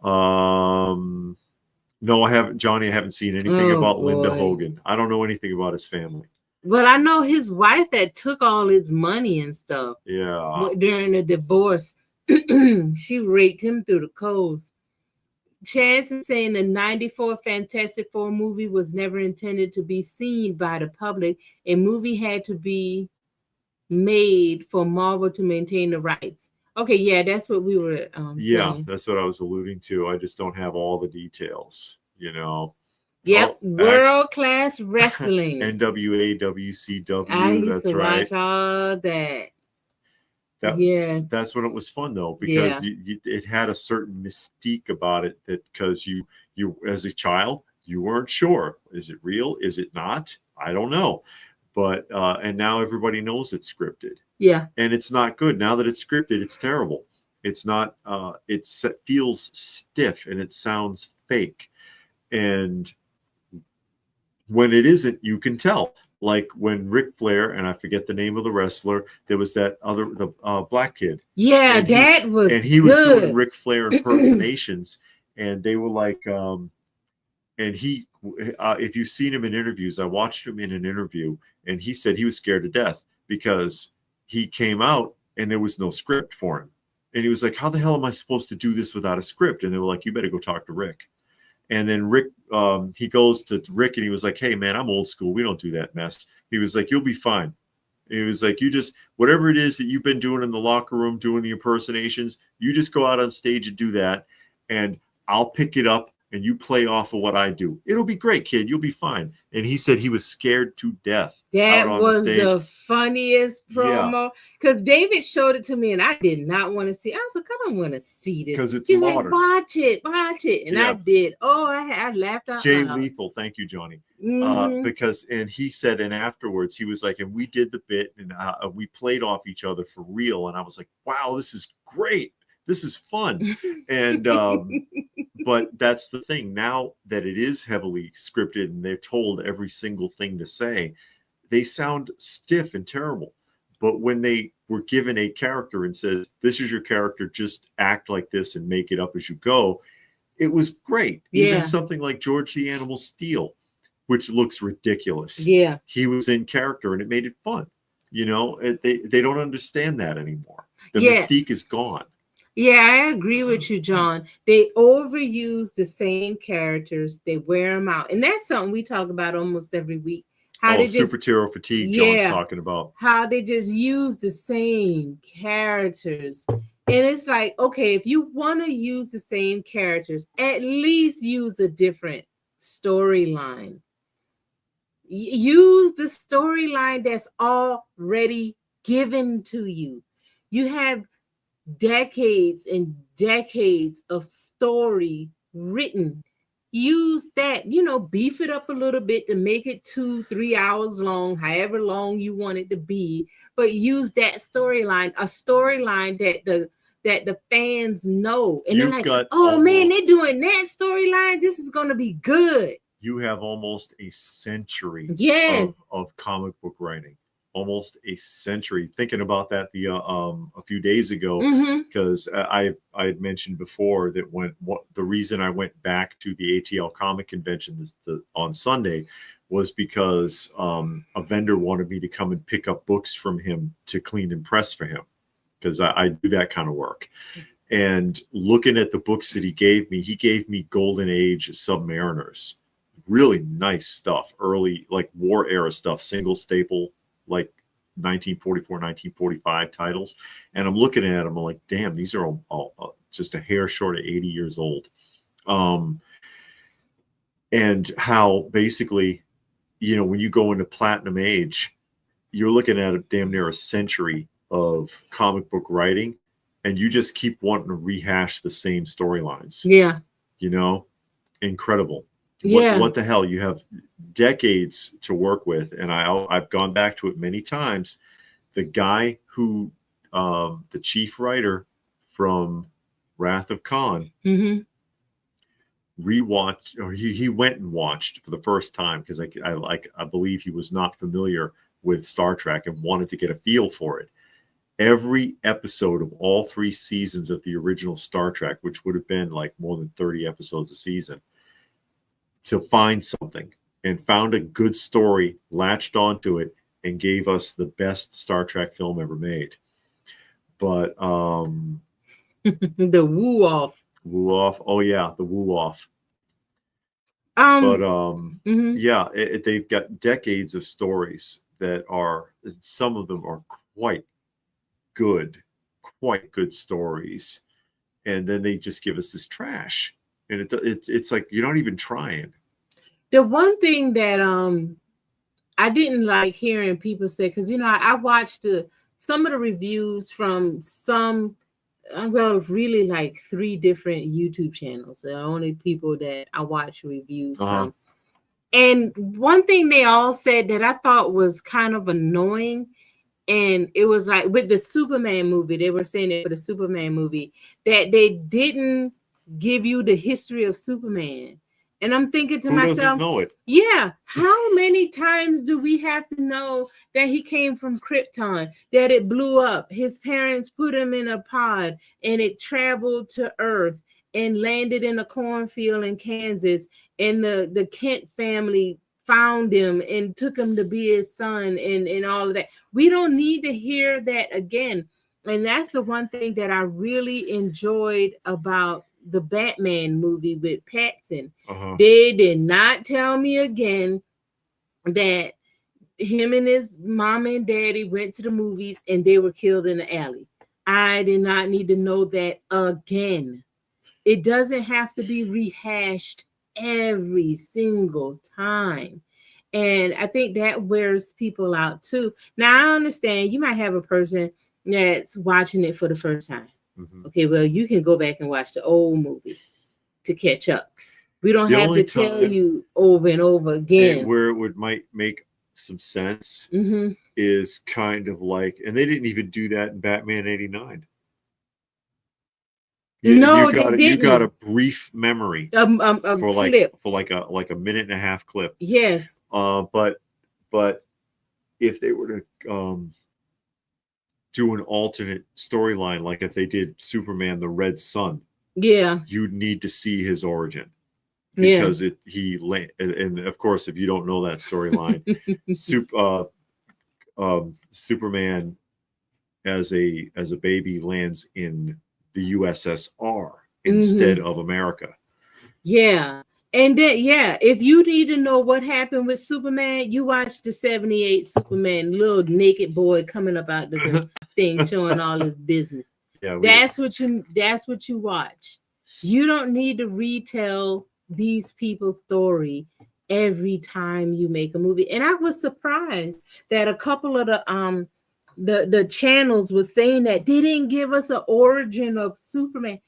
Speaker 1: No, I haven't, Johnny. I haven't seen anything about Linda Hogan. I don't know anything about his family.
Speaker 2: But I know his wife that took all his money and stuff.
Speaker 1: Yeah.
Speaker 2: During the divorce, she raked him through the coals. Chance is saying the 94 Fantastic Four movie was never intended to be seen by the public. A movie had to be made for Marvel to maintain the rights. Okay, yeah, that's what we were saying.
Speaker 1: That's what I was alluding to. I just don't have all the details,
Speaker 2: Yep, world-class wrestling.
Speaker 1: NWA, WCW, that's right.
Speaker 2: Watch all that.
Speaker 1: That's when it was fun though, because it had a certain mystique about it, that because you as a child, you weren't sure. Is it real? Is it not? I don't know. But and now everybody knows it's scripted.
Speaker 2: Yeah.
Speaker 1: And it's not good. Now that it's scripted, it's terrible. It's not it feels stiff and it sounds fake. And when it isn't, you can tell. Like when Ric Flair, and I forget the name of the wrestler, there was that the black kid.
Speaker 2: Yeah,
Speaker 1: and
Speaker 2: that was
Speaker 1: and he was doing Ric Flair impersonations, and they were like, and he, if you've seen him in interviews, I watched him in an interview, and he said he was scared to death because he came out and there was no script for him, and he was like, "How the hell am I supposed to do this without a script?" And they were like, "You better go talk to Rick." And then Rick, he goes to Rick and he was like, "Hey man, I'm old school. We don't do that mess." He was like, "You'll be fine." He was like, "You just, whatever it is that you've been doing in the locker room, doing the impersonations, you just go out on stage and do that. And I'll pick it up and you play off of what I do. It'll be great, kid. You'll be fine." And he said he was scared to death.
Speaker 2: That was the funniest promo, because David showed it to me and I did not want to see it. I was like, I don't want to see this.
Speaker 1: Because it's
Speaker 2: He's
Speaker 1: modern.
Speaker 2: Like, watch it. And I did. Oh, I laughed out
Speaker 1: Jay
Speaker 2: loud.
Speaker 1: Lethal, thank you, Johnny. Because, and he said, and afterwards he was like, and we did the bit and we played off each other for real. And I was like, wow, this is great. This is fun. And but that's the thing. Now that it is heavily scripted and they're told every single thing to say, they sound stiff and terrible. But when they were given a character and says, "This is your character, just act like this and make it up as you go," it was great. Even something like George the Animal Steel, which looks ridiculous.
Speaker 2: Yeah.
Speaker 1: He was in character and it made it fun. They don't understand that anymore. The mystique is gone.
Speaker 2: Yeah, I agree with you, John. They overuse the same characters. They wear them out. And that's something we talk about almost every week. How they
Speaker 1: super hero fatigue, John's talking about.
Speaker 2: How they just use the same characters. And it's like, okay, if you want to use the same characters, at least use a different storyline. Use the storyline that's already given to you. You have decades and decades of story written. Use that, beef it up a little bit to make it 2-3 hours long, however long you want it to be, but use that storyline, a storyline that that the fans know. And
Speaker 1: You've
Speaker 2: they're like,
Speaker 1: got
Speaker 2: oh man, they're doing that storyline. This is going to be good.
Speaker 1: You have almost a century of comic book writing. Almost a century. Thinking about that a few days ago, because I had mentioned before that the reason I went back to the ATL comic convention on Sunday was because a vendor wanted me to come and pick up books from him to clean and press for him, because I do that kind of work. And looking at the books that he gave me Golden Age Submariners, really nice stuff, early like war era stuff, single staple, like 1944, 1945 titles. And I'm looking at them, I'm like, damn, these are all just a hair short of 80 years old. And how basically, you know, when you go into Platinum Age, you're looking at a damn near a century of comic book writing, and you just keep wanting to rehash the same storylines.
Speaker 2: Yeah.
Speaker 1: You know, incredible.
Speaker 2: Yeah.
Speaker 1: What the hell? You have decades to work with, and I've gone back to it many times. The guy who, the chief writer from Wrath of Khan, rewatched, or he went and watched for the first time, because I believe he was not familiar with Star Trek and wanted to get a feel for it. Every episode of all 3 seasons of the original Star Trek, which would have been like more than 30 episodes a season, to find something, and found a good story, latched onto it, and gave us the best Star Trek film ever made. But
Speaker 2: the woo off.
Speaker 1: Oh yeah, the woo off. Yeah, they've got decades of stories that are, some of them are quite good stories, and then they just give us this trash. And it's like, you're not even trying.
Speaker 2: The one thing that I didn't like hearing people say, because you know I watched some of the reviews from some, well, really like 3 different YouTube channels. The only people that I watch reviews from. And one thing they all said that I thought was kind of annoying, and it was like with the Superman movie, they were saying it for the Superman movie, that they didn't give you the history of Superman. And I'm thinking to myself,
Speaker 1: doesn't know it?
Speaker 2: Yeah, how many times do we have to know that he came from Krypton, that it blew up, his parents put him in a pod, and it traveled to Earth and landed in a cornfield in Kansas, and the Kent family found him and took him to be his son, and all of that. We don't need to hear that again. And that's the one thing that I really enjoyed about the Batman movie with Pattinson. They did not tell me again that him and his mom and daddy went to the movies and they were killed in the alley. I did not need to know that again. It doesn't have to be rehashed every single time. And I think that wears people out too. Now, I understand you might have a person that's watching it for the first time. Okay, well, you can go back and watch the old movie to catch up. We don't have to tell you over and over again.
Speaker 1: Where it might make some sense is kind of like, and they didn't even do that in Batman '89.
Speaker 2: No,
Speaker 1: you got a brief memory
Speaker 2: for
Speaker 1: like a minute and a half clip.
Speaker 2: Yes.
Speaker 1: But if they were to do an alternate storyline, like if they did Superman the Red Sun, you'd need to see his origin, because and of course, if you don't know that storyline, Superman as a baby lands in the USSR instead of America.
Speaker 2: Yeah. And then, if you need to know what happened with Superman, you watch the 78 Superman, little naked boy coming up out the thing, showing all his business. Yeah, that's what you watch. You don't need to retell these people's story every time you make a movie. And I was surprised that a couple of the channels was saying that they didn't give us an origin of Superman.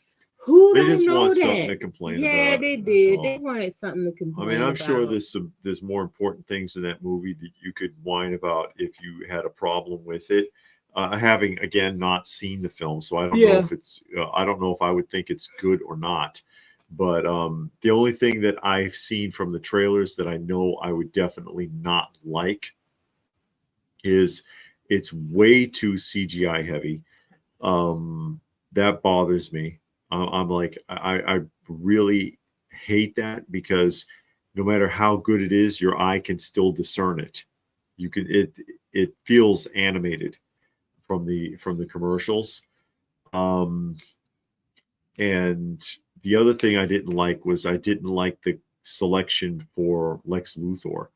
Speaker 2: Who
Speaker 1: they
Speaker 2: don't
Speaker 1: just
Speaker 2: know
Speaker 1: want
Speaker 2: that?
Speaker 1: Something to complain about.
Speaker 2: Yeah, they did. They wanted something to complain about.
Speaker 1: I mean, I'm sure there's more important things in that movie that you could whine about if you had a problem with it. having again not seen the film, so I don't know if it's I don't know if I would think it's good or not. But the only thing that I've seen from the trailers that I know I would definitely not like is it's way too CGI heavy. That bothers me. I'm like, I really hate that, because no matter how good it is, your eye can still discern it. You can it feels animated from the commercials. And the other thing I didn't like was I didn't like the selection for Lex Luthor.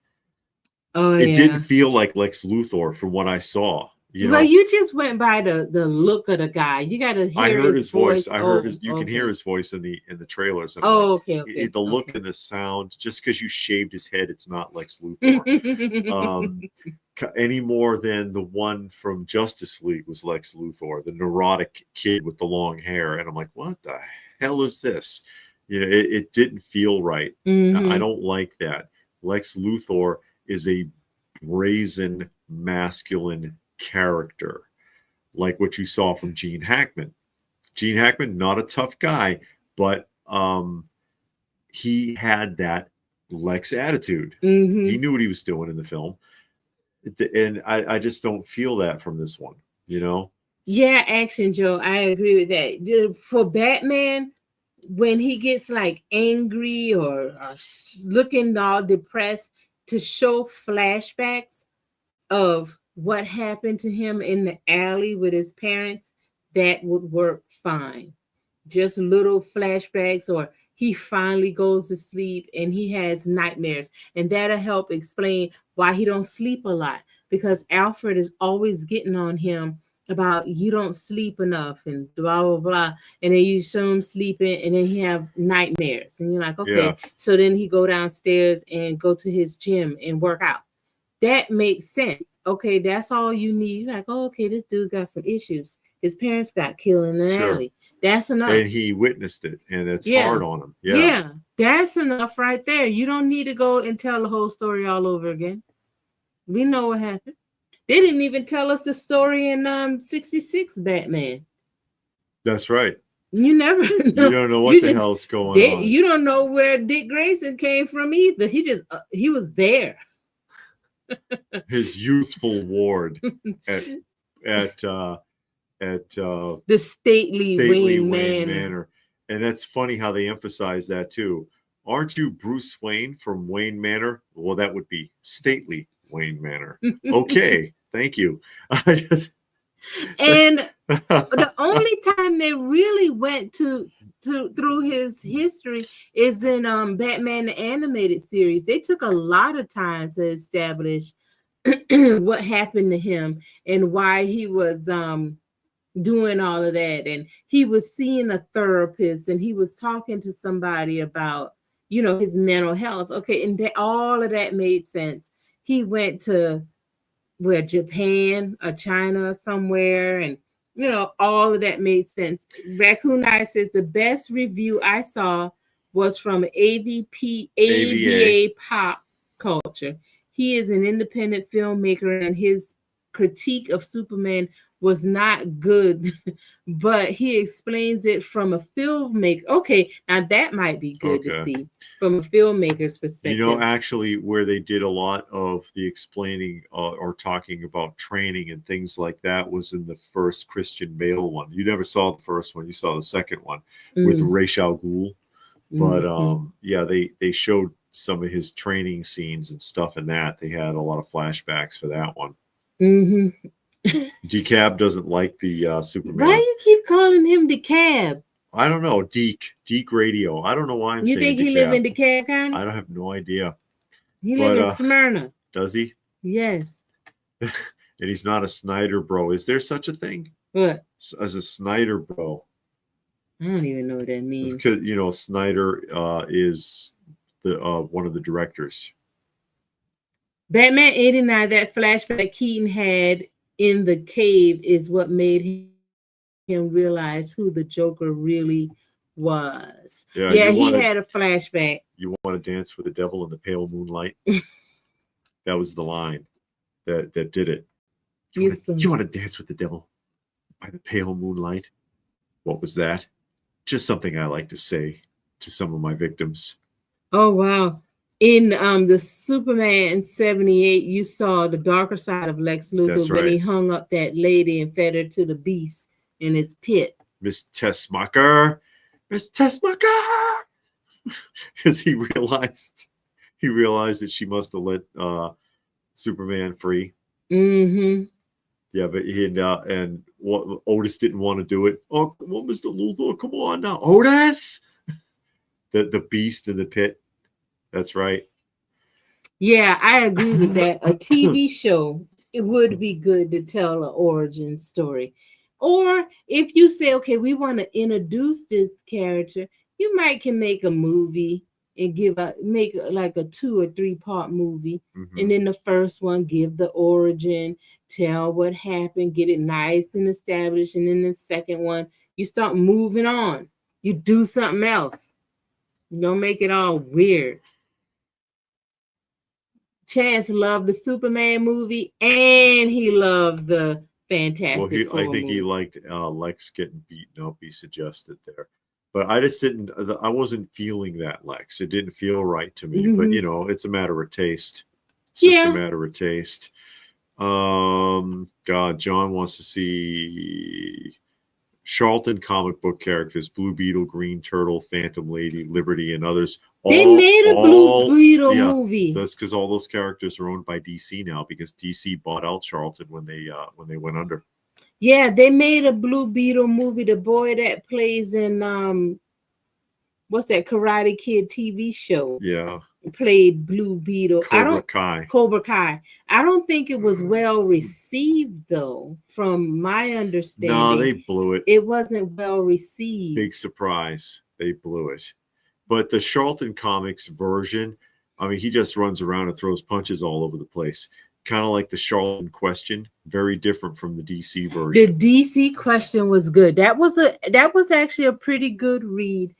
Speaker 2: Oh,
Speaker 1: it didn't feel like Lex Luthor from what I saw.
Speaker 2: Well, you just went by the look of the guy. You got to hear.
Speaker 1: I heard his voice. I heard
Speaker 2: his.
Speaker 1: You can hear his voice in the trailers.
Speaker 2: Oh, like, okay.
Speaker 1: The look and the sound. Just because you shaved his head, it's not Lex Luthor. Any more than the one from Justice League was Lex Luthor, the neurotic kid with the long hair, and I'm like, what the hell is this? It didn't feel right. I don't like that. Lex Luthor is a brazen, masculine character, like what you saw from Gene Hackman. Gene Hackman, not a tough guy, but he had that Lex attitude. He knew what he was doing in the film. And I just don't feel that from this one, Yeah,
Speaker 2: Action Joe, I agree with that. For Batman, when he gets like angry or looking all depressed, to show flashbacks of what happened to him in the alley with his parents, that would work fine. Just little flashbacks, or he finally goes to sleep and he has nightmares, and that'll help explain why he don't sleep a lot, because Alfred is always getting on him about you don't sleep enough and blah blah blah, and then you show him sleeping and then he have nightmares, and you're like, okay. So then he go downstairs and go to his gym and work out. That makes sense. Okay, that's all you need. You're like, oh, okay, this dude got some issues. His parents got killed in the alley. That's enough.
Speaker 1: And he witnessed it, and it's hard on him.
Speaker 2: Yeah, that's enough right there. You don't need to go and tell the whole story all over again. We know what happened. They didn't even tell us the story in 66 Batman.
Speaker 1: That's right.
Speaker 2: You never know.
Speaker 1: You don't know what the hell's going on.
Speaker 2: You don't know where Dick Grayson came from either. He was there.
Speaker 1: His youthful ward at the
Speaker 2: stately Wayne Manor.
Speaker 1: And that's funny how they emphasize that too. Aren't you Bruce Wayne from Wayne Manor? Well, that would be stately Wayne Manor. Okay, thank you.
Speaker 2: And the only time they really went through his history is in Batman the Animated Series. They took a lot of time to establish what happened to him and why he was doing all of that, and he was seeing a therapist and he was talking to somebody about his mental health. Okay, and all of that made sense. He went to Japan or China somewhere, and all of that made sense. Raccoon Eye says the best review I saw was from AVA Pop Culture. He is an independent filmmaker, and his critique of Superman was not good, but he explains it from a filmmaker. Okay, now that might be good to see from a filmmaker's perspective.
Speaker 1: Actually, where they did a lot of the explaining or talking about training and things like that was in the first Christian Bale one. You never saw the first one; you saw the second one with Ra's al Ghul. But they showed some of his training scenes and stuff in that. They had a lot of flashbacks for that one. Decab doesn't like the Superman.
Speaker 2: Why do you keep calling him Decab?
Speaker 1: I don't know. Deke Radio. I don't know why I'm saying.
Speaker 2: You think he live in Decab County?
Speaker 1: I don't have no idea.
Speaker 2: He live in Smyrna.
Speaker 1: Does he?
Speaker 2: Yes.
Speaker 1: And he's not a Snyder bro. Is there such a thing?
Speaker 2: What?
Speaker 1: As a Snyder bro.
Speaker 2: I don't even know what that means.
Speaker 1: Because Snyder is the one of the directors.
Speaker 2: Batman 89, that flashback Keaton had in the cave is what made him realize who the Joker really was. Yeah, he had a flashback.
Speaker 1: You want to dance with the devil in the pale moonlight? That was the line that did it. You want to dance with the devil by the pale moonlight? What was that? Just something I like to say to some of my victims.
Speaker 2: Oh, wow. In the Superman 78, you saw the darker side of Lex Luthor when he hung up that lady and fed her to the beast in his pit.
Speaker 1: Miss Tessmacher! Miss Tessmacher! Because he realized that she must have let Superman free.
Speaker 2: Mm-hmm.
Speaker 1: Yeah, but and what Otis didn't want to do it. Oh, come on, Mr. Luthor, come on now, Otis. The beast in the pit. That's right.
Speaker 2: Yeah, I agree with that. A TV show, it would be good to tell an origin story. Or if you say, okay, we want to introduce this character, you might can make a movie and make like a 2 or 3 part movie. Mm-hmm. And then the first one, give the origin, tell what happened, get it nice and established. And then the second one, you start moving on. You do something else. You don't make it all weird. Chance loved the Superman movie and he loved the Fantastic Four
Speaker 1: I think
Speaker 2: movie.
Speaker 1: He liked Lex getting beaten up, he suggested there. But I wasn't feeling that Lex. It didn't feel right to me. Mm-hmm. But, you know, it's a matter of taste. It's just a matter of taste. God, John wants to see Charlton comic book characters, Blue Beetle, Green Turtle, Phantom Lady, Liberty, and others.
Speaker 2: They made a Blue Beetle movie.
Speaker 1: That's because all those characters are owned by DC now because DC bought out Charlton when they went under.
Speaker 2: Yeah, they made a Blue Beetle movie. The boy that plays in what's that Karate Kid TV show?
Speaker 1: Yeah.
Speaker 2: Played Blue Beetle.
Speaker 1: Cobra Kai.
Speaker 2: I don't think it was well received though, from my understanding.
Speaker 1: No, they blew it.
Speaker 2: It wasn't well received.
Speaker 1: Big surprise. They blew it. But the Charlton Comics version, I mean, he just runs around and throws punches all over the place. Kind of like the Charlton Question, very different from the DC version.
Speaker 2: The DC Question was good. That was actually a pretty good read.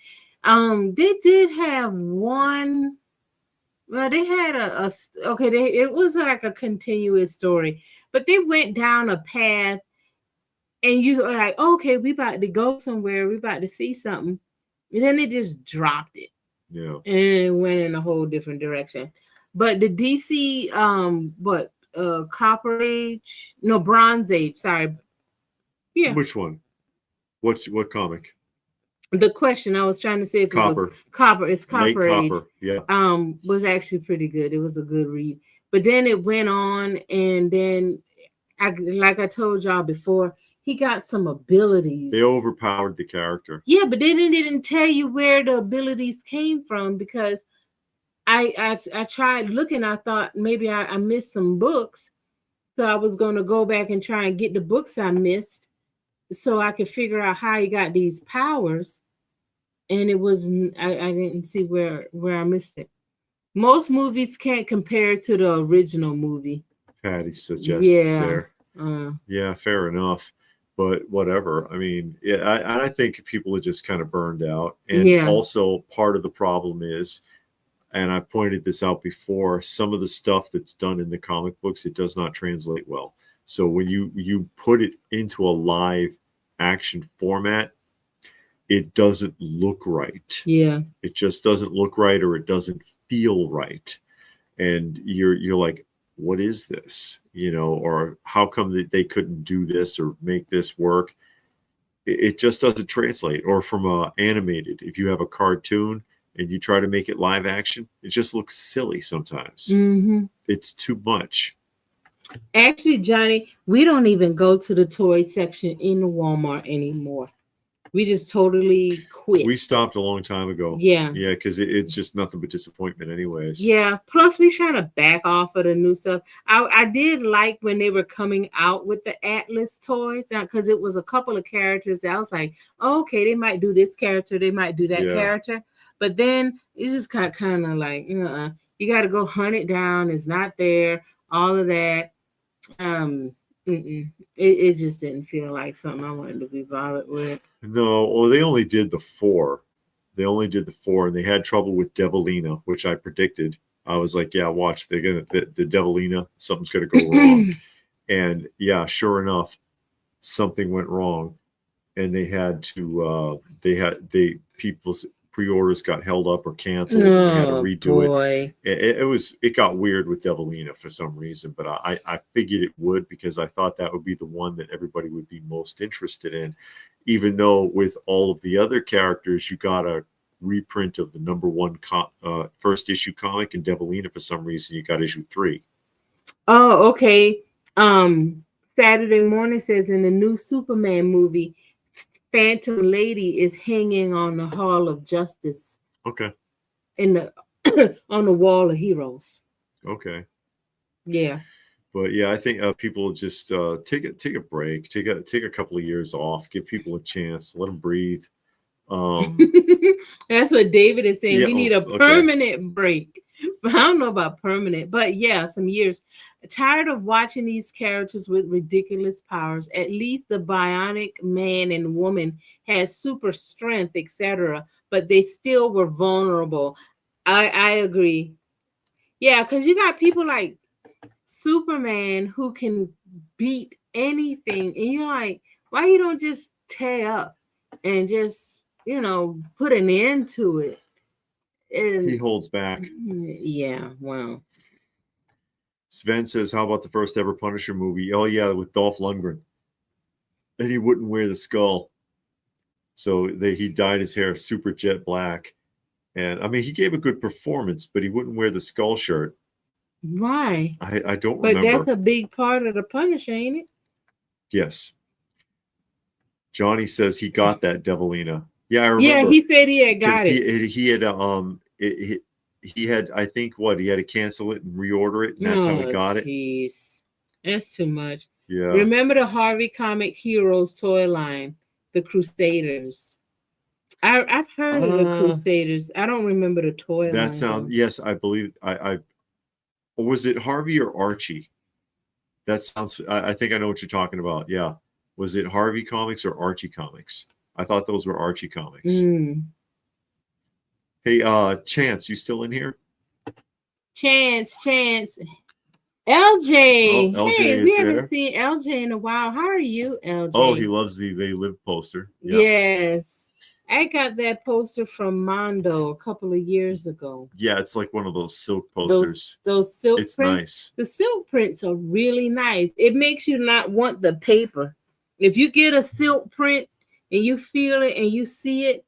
Speaker 2: They did have one. Well, they had it was like a continuous story, but they went down a path, and you were like, okay, we about to go somewhere, we about to see something. And then they just dropped it.
Speaker 1: Yeah.
Speaker 2: And went in a whole different direction. But the DC, Copper Age? No, Bronze Age, sorry. Yeah.
Speaker 1: Which one? What comic?
Speaker 2: The Question, I was trying to say if
Speaker 1: Copper.
Speaker 2: It was Copper. It's Copper Age.
Speaker 1: Copper, yeah.
Speaker 2: Was actually pretty good. It was a good read. But then it went on, and then, like I told y'all before, he got some abilities.
Speaker 1: They overpowered the character.
Speaker 2: Yeah, but they didn't tell you where the abilities came from because I tried looking. I thought maybe I missed some books. So I was going to go back and try and get the books I missed so I could figure out how he got these powers. And it was, I didn't see where I missed it. Most movies can't compare to the original movie.
Speaker 1: Patty suggested there. Yeah, fair enough. But whatever. I mean, I think people are just kind of burned out. And also part of the problem is, and I've pointed this out before, some of the stuff that's done in the comic books, it does not translate well. So when you put it into a live action format, it doesn't look right.
Speaker 2: Yeah.
Speaker 1: It just doesn't look right, or it doesn't feel right. And you're like, what is this? You know, or how come that they couldn't do this or make this work? It just doesn't translate. Or from animated, if you have a cartoon and you try to make it live action, it just looks silly sometimes.
Speaker 2: Mm-hmm.
Speaker 1: It's too much.
Speaker 2: Actually, Johnny, we don't even go to the toy section in Walmart anymore. We just totally quit.
Speaker 1: We stopped a long time ago.
Speaker 2: Yeah.
Speaker 1: Yeah, because it's just nothing but disappointment anyways.
Speaker 2: Yeah. Plus, we trying to back off of the new stuff. I did like when they were coming out with the Atlas toys, because it was a couple of characters that I was like, oh, okay, they might do this character, they might do that character. But then it just got kind of like, you got to go hunt it down. It's not there. All of that. It just didn't feel like something I wanted to be bothered with.
Speaker 1: No, well, they only did the 4. They only did the 4, and they had trouble with Devilina, which I predicted. I was like, yeah, watch, they're gonna the Devilina, something's gonna go wrong. And yeah, sure enough, something went wrong, and they had to people's pre-orders got held up or canceled, and they had to redo it. It got weird with Devilina for some reason, but I figured it would, because I thought that would be the one that everybody would be most interested in, even though with all of the other characters you got a reprint of the #1 first issue comic, and Devilina for some reason you got issue 3.
Speaker 2: Oh, okay. Saturday Morning says in the new Superman movie, Phantom Lady is hanging on the Hall of Justice.
Speaker 1: Okay.
Speaker 2: In the on the Wall of Heroes.
Speaker 1: Okay.
Speaker 2: Yeah.
Speaker 1: But yeah, I think people just take a break, take a couple of years off, give people a chance, let them breathe.
Speaker 2: That's what David is saying.
Speaker 1: Yeah,
Speaker 2: we need a permanent break. But I don't know about permanent, but yeah, some years. Tired of watching these characters with ridiculous powers. At least the bionic man and woman had super strength, etc., but they still were vulnerable. I agree. Yeah, because you got people like Superman who can beat anything, and you're like, why you don't just tear up and just, put an end to it? And
Speaker 1: he holds back.
Speaker 2: Yeah, wow.
Speaker 1: Sven says, how about the first ever Punisher movie? Oh yeah, with Dolph Lundgren. And he wouldn't wear the skull, so he dyed his hair super jet black. And I mean, he gave a good performance, but he wouldn't wear the skull shirt.
Speaker 2: Why?
Speaker 1: I don't remember.
Speaker 2: But that's a big part of the Punisher, ain't it?
Speaker 1: Yes. Johnny says he got that Devilina. Yeah, I remember.
Speaker 2: Yeah, he said he had got it.
Speaker 1: He had, I think, he had to cancel it and reorder it, and that's how he got it.
Speaker 2: That's too much.
Speaker 1: Yeah.
Speaker 2: Remember the Harvey Comic Heroes toy line, the Crusaders? I've heard of the Crusaders. I don't remember the toy line.
Speaker 1: That sounds, yes, I believe was it Harvey or Archie? That sounds, I think I know what you're talking about. Yeah. Was it Harvey Comics or Archie Comics? I thought those were Archie Comics. Hey, Chance, you still in here?
Speaker 2: Chance. LJ.
Speaker 1: LJ
Speaker 2: hey, we haven't seen LJ in a while. How are you, LJ?
Speaker 1: Oh, he loves the They Live poster.
Speaker 2: Yeah. Yes. I got that poster from Mondo a couple of years ago.
Speaker 1: Yeah, it's like one of those silk posters.
Speaker 2: Those silk
Speaker 1: prints. It's nice.
Speaker 2: The silk prints are really nice. It makes you not want the paper. If you get a silk print and you feel it and you see it,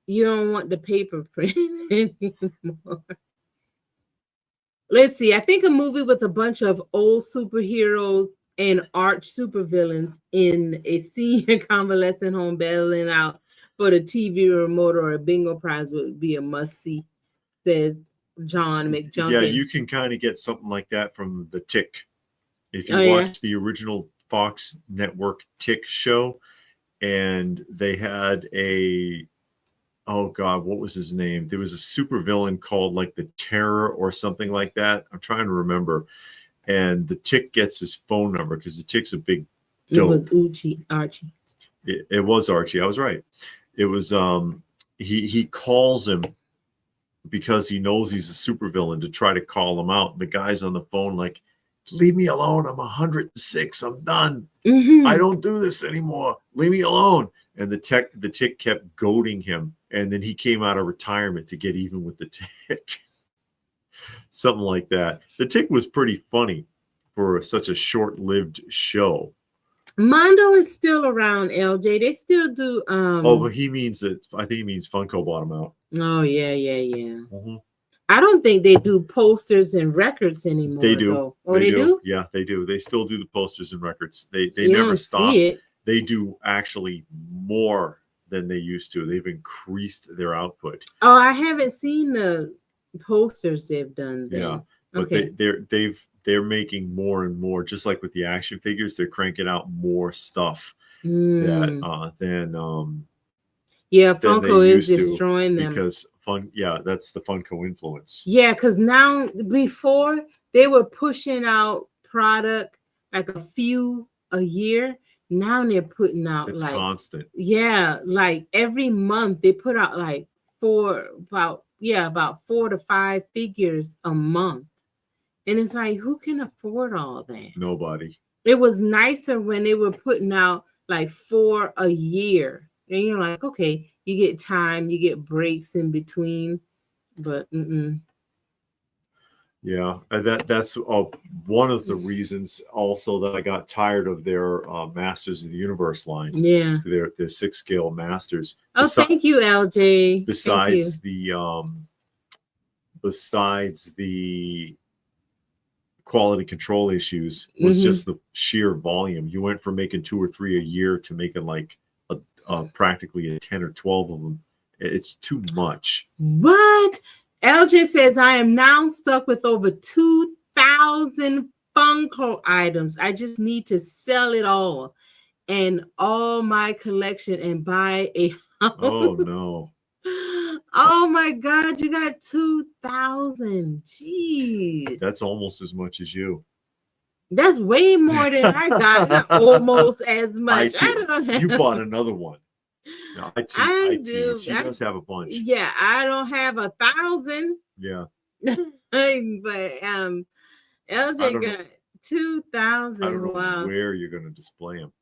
Speaker 2: you don't want the paper print anymore. Let's see. I think a movie with a bunch of old superheroes and arch supervillains in a senior convalescent home battling out for the TV remote or a bingo prize would be a must-see, says John McJunkin.
Speaker 1: Yeah, you can kind of get something like that from The Tick. If you watch the original Fox Network Tick show, and they had oh God, what was his name? There was a supervillain called like the Terror or something like that. I'm trying to remember. And the Tick gets his phone number because the Tick's a big dope.
Speaker 2: It was Archie.
Speaker 1: It was Archie. I was right. It was he calls him because he knows he's a supervillain to try to call him out. The guy's on the phone like, leave me alone. I'm 106. I'm done. I don't do this anymore. Leave me alone. And the Tick kept goading him. And then he came out of retirement to get even with the Tick. Something like that. The Tick was pretty funny for such a short-lived show.
Speaker 2: Mondo is still around, LJ. They still do.
Speaker 1: But he means that. I think he means Funko bought him out.
Speaker 2: Oh yeah. I don't think they do posters and records anymore.
Speaker 1: They do.
Speaker 2: Though. Oh, they do?
Speaker 1: Yeah, they do. They still do the posters and records. They
Speaker 2: you
Speaker 1: never
Speaker 2: don't
Speaker 1: stop.
Speaker 2: See it.
Speaker 1: They do actually more than they used to. They've increased their output.
Speaker 2: Oh, I haven't seen the posters they've done. Then.
Speaker 1: Yeah, but they're making more and more. Just like with the action figures, they're cranking out more stuff than
Speaker 2: Funko is destroying them
Speaker 1: because that's the Funko influence.
Speaker 2: Yeah, because now before they were pushing out product like a few a year. Now they're putting out
Speaker 1: it's constant.
Speaker 2: Yeah, like every month they put out like about 4 to 5 figures a month. And it's like, who can afford all that?
Speaker 1: Nobody.
Speaker 2: It was nicer when they were putting out like 4 a year. And you're like, okay, you get time, you get breaks in between. But
Speaker 1: yeah, and that's one of the reasons also that I got tired of their Masters of the Universe line.
Speaker 2: Yeah,
Speaker 1: their 6-scale masters.
Speaker 2: Oh, thank you, LJ.
Speaker 1: Besides
Speaker 2: you.
Speaker 1: the quality control issues, was just the sheer volume. You went from making 2 or 3 a year to making like practically 10 or 12 of them. It's too much.
Speaker 2: What? LJ says, I am now stuck with over 2,000 Funko items. I just need to sell it all and all my collection and buy a house.
Speaker 1: Oh, no.
Speaker 2: Oh, my God. You got 2,000. Jeez.
Speaker 1: That's almost as much as you.
Speaker 2: That's way more than I got. Not almost as much.
Speaker 1: You bought another one. No, I do. She does have a bunch.
Speaker 2: Yeah, I don't have 1,000.
Speaker 1: Yeah.
Speaker 2: But LJ got 2,000.
Speaker 1: I don't know
Speaker 2: wow.
Speaker 1: where you're going to display them.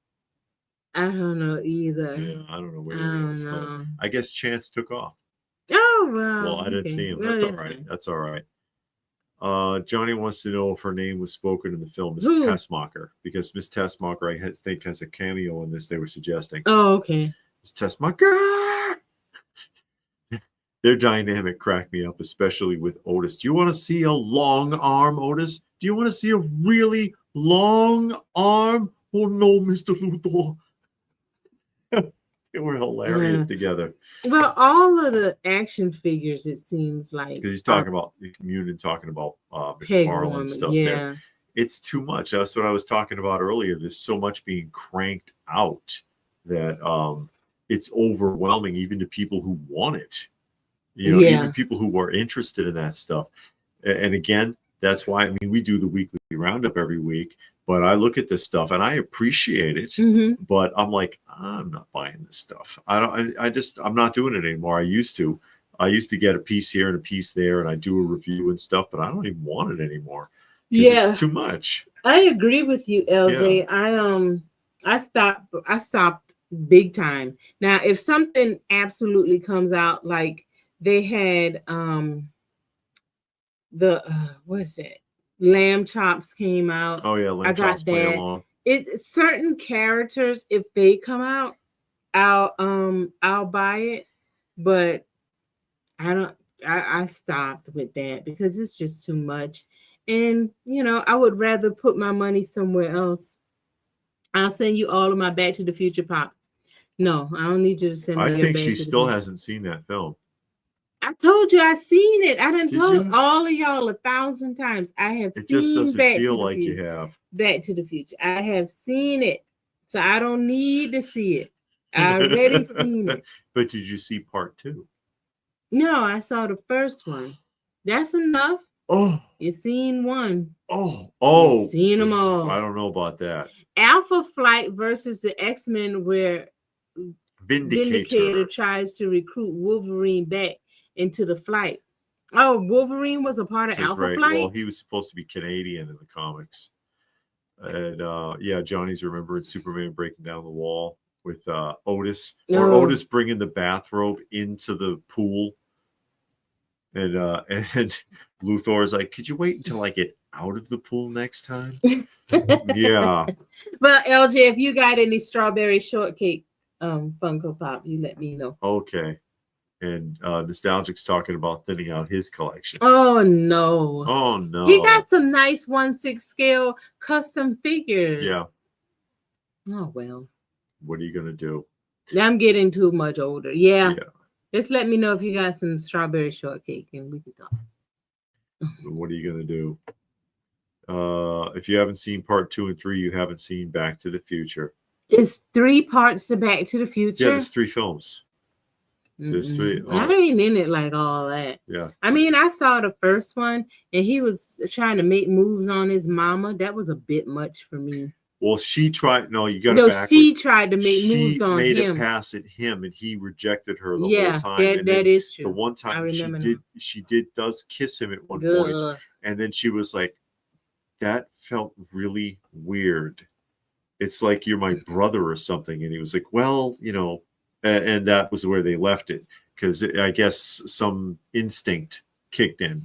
Speaker 2: I don't know either.
Speaker 1: Yeah, I don't know where you're going to display them. I guess Chance took off.
Speaker 2: Oh, well.
Speaker 1: Well, I didn't see him. That's all right. That's all right. Johnny wants to know if her name was spoken in the film, Miss Tessmacher, because Miss Tessmacher, I think, has a cameo in this. They were suggesting.
Speaker 2: Oh, okay.
Speaker 1: Miss Tessmacher. Their dynamic cracked me up, especially with Otis. Do you want to see a long arm, Otis? Do you want to see a really long arm? Oh no, Mr. Luthor. They were hilarious together.
Speaker 2: Well, all of the action figures, it seems like.
Speaker 1: Because he's talking about the community, talking about McFarlane stuff there. It's too much. That's what I was talking about earlier. There's so much being cranked out that it's overwhelming even to people who want it. You know, even people who are interested in that stuff. And again, that's why, I mean, we do the weekly roundup every week, but I look at this stuff and I appreciate it, but I'm like, I'm not buying this stuff. I'm not doing it anymore. I used to get a piece here and a piece there and I do a review and stuff, but I don't even want it anymore. Yeah. It's too much.
Speaker 2: I agree with you, LJ. Yeah. I stopped big time. Now, if something absolutely comes out, like they had what is it? Lamb chops came out.
Speaker 1: Oh yeah, lamb chops play along.
Speaker 2: It's certain characters, if they come out, I'll buy it. But I stopped with that because it's just too much. And you know, I would rather put my money somewhere else. I'll send you all of my Back to the Future pops. No, I don't need you to send me.
Speaker 1: I think she still hasn't seen that film.
Speaker 2: I told you I seen it. I done told all of y'all 1,000 times. I have seen it. It just doesn't
Speaker 1: feel like you have.
Speaker 2: Back to the Future. I have seen it. So I don't need to see it. I already seen it.
Speaker 1: But did you see part 2?
Speaker 2: No, I saw the first one. That's enough.
Speaker 1: Oh.
Speaker 2: You seen one.
Speaker 1: Oh.
Speaker 2: You seen them all.
Speaker 1: I don't know about that.
Speaker 2: Alpha Flight versus the X-Men, where Vindicator tries to recruit Wolverine back into the flight. Oh, Wolverine was a part of Alpha Flight?
Speaker 1: Well, he was supposed to be Canadian in the comics. And yeah, Johnny's remembering Superman breaking down the wall with Otis. Or Otis bringing the bathrobe into the pool. And Luthor is like, could you wait until I get out of the pool next time? Yeah.
Speaker 2: Well, LJ, if you got any strawberry shortcake Funko Pop, you let me know.
Speaker 1: Okay. And Nostalgic's talking about thinning out his collection.
Speaker 2: Oh no.
Speaker 1: Oh no.
Speaker 2: He got some nice 1/6 scale custom figures.
Speaker 1: Yeah.
Speaker 2: Oh well.
Speaker 1: What are you gonna do?
Speaker 2: I'm getting too much older. Yeah. Just let me know if you got some strawberry shortcake and we can talk.
Speaker 1: What are you gonna do? If you haven't seen part 2 and 3, you haven't seen Back to the Future.
Speaker 2: It's 3 parts to Back to the Future.
Speaker 1: Yeah, there's 3 films. There's 3.
Speaker 2: I ain't in it like all that.
Speaker 1: Yeah.
Speaker 2: I mean, I saw the first one and he was trying to make moves on his mama. That was a bit much for me.
Speaker 1: Well, she tried. No, you got it backwards.
Speaker 2: She tried to make moves on him.
Speaker 1: She made it pass at him, and he rejected her the whole time.
Speaker 2: That is true.
Speaker 1: The one time she does kiss him at one point, and then she was like, "That felt really weird." it's like you're my brother or something. And he was like, well, you know, and that was where they left it, because I guess some instinct kicked in.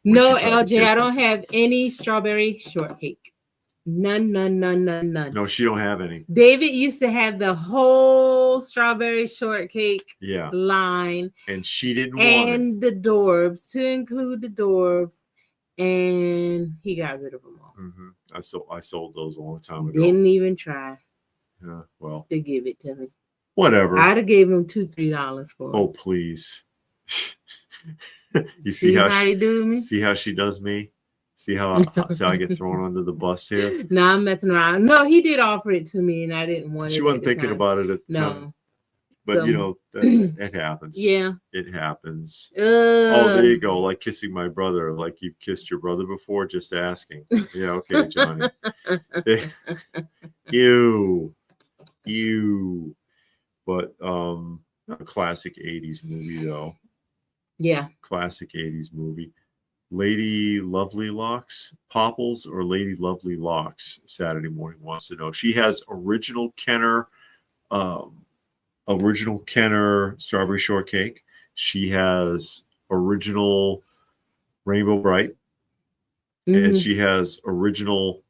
Speaker 2: No, LJ, I don't have any strawberry shortcake. None.
Speaker 1: No, she don't have any.
Speaker 2: David used to have the whole strawberry shortcake line.
Speaker 1: And she didn't want it.
Speaker 2: And the Dorbs, to include the Dorbs. And he got rid of them all.
Speaker 1: Mm-hmm. I sold those a long time ago.
Speaker 2: Didn't even try.
Speaker 1: Yeah, well.
Speaker 2: To give it to me.
Speaker 1: Whatever.
Speaker 2: I'd have gave him $2-3 for it.
Speaker 1: Oh, please. You see how
Speaker 2: he do me?
Speaker 1: See how she does me? See how I get thrown under the bus here?
Speaker 2: No, I'm messing around. No, he did offer it to me, and I didn't want it.
Speaker 1: She wasn't thinking about it at the time. But, you know, it happens.
Speaker 2: Yeah.
Speaker 1: It happens. Oh, there you go. Like kissing my brother. Like you've kissed your brother before, just asking. Yeah, okay, Johnny. Ew. But a classic 80s movie, though.
Speaker 2: Yeah.
Speaker 1: Classic 80s movie. Lady Lovely Locks, Popples, or Lady Lovely Locks? Saturday Morning wants to know. She has original Kenner strawberry shortcake. She has original Rainbow Bright. And she has original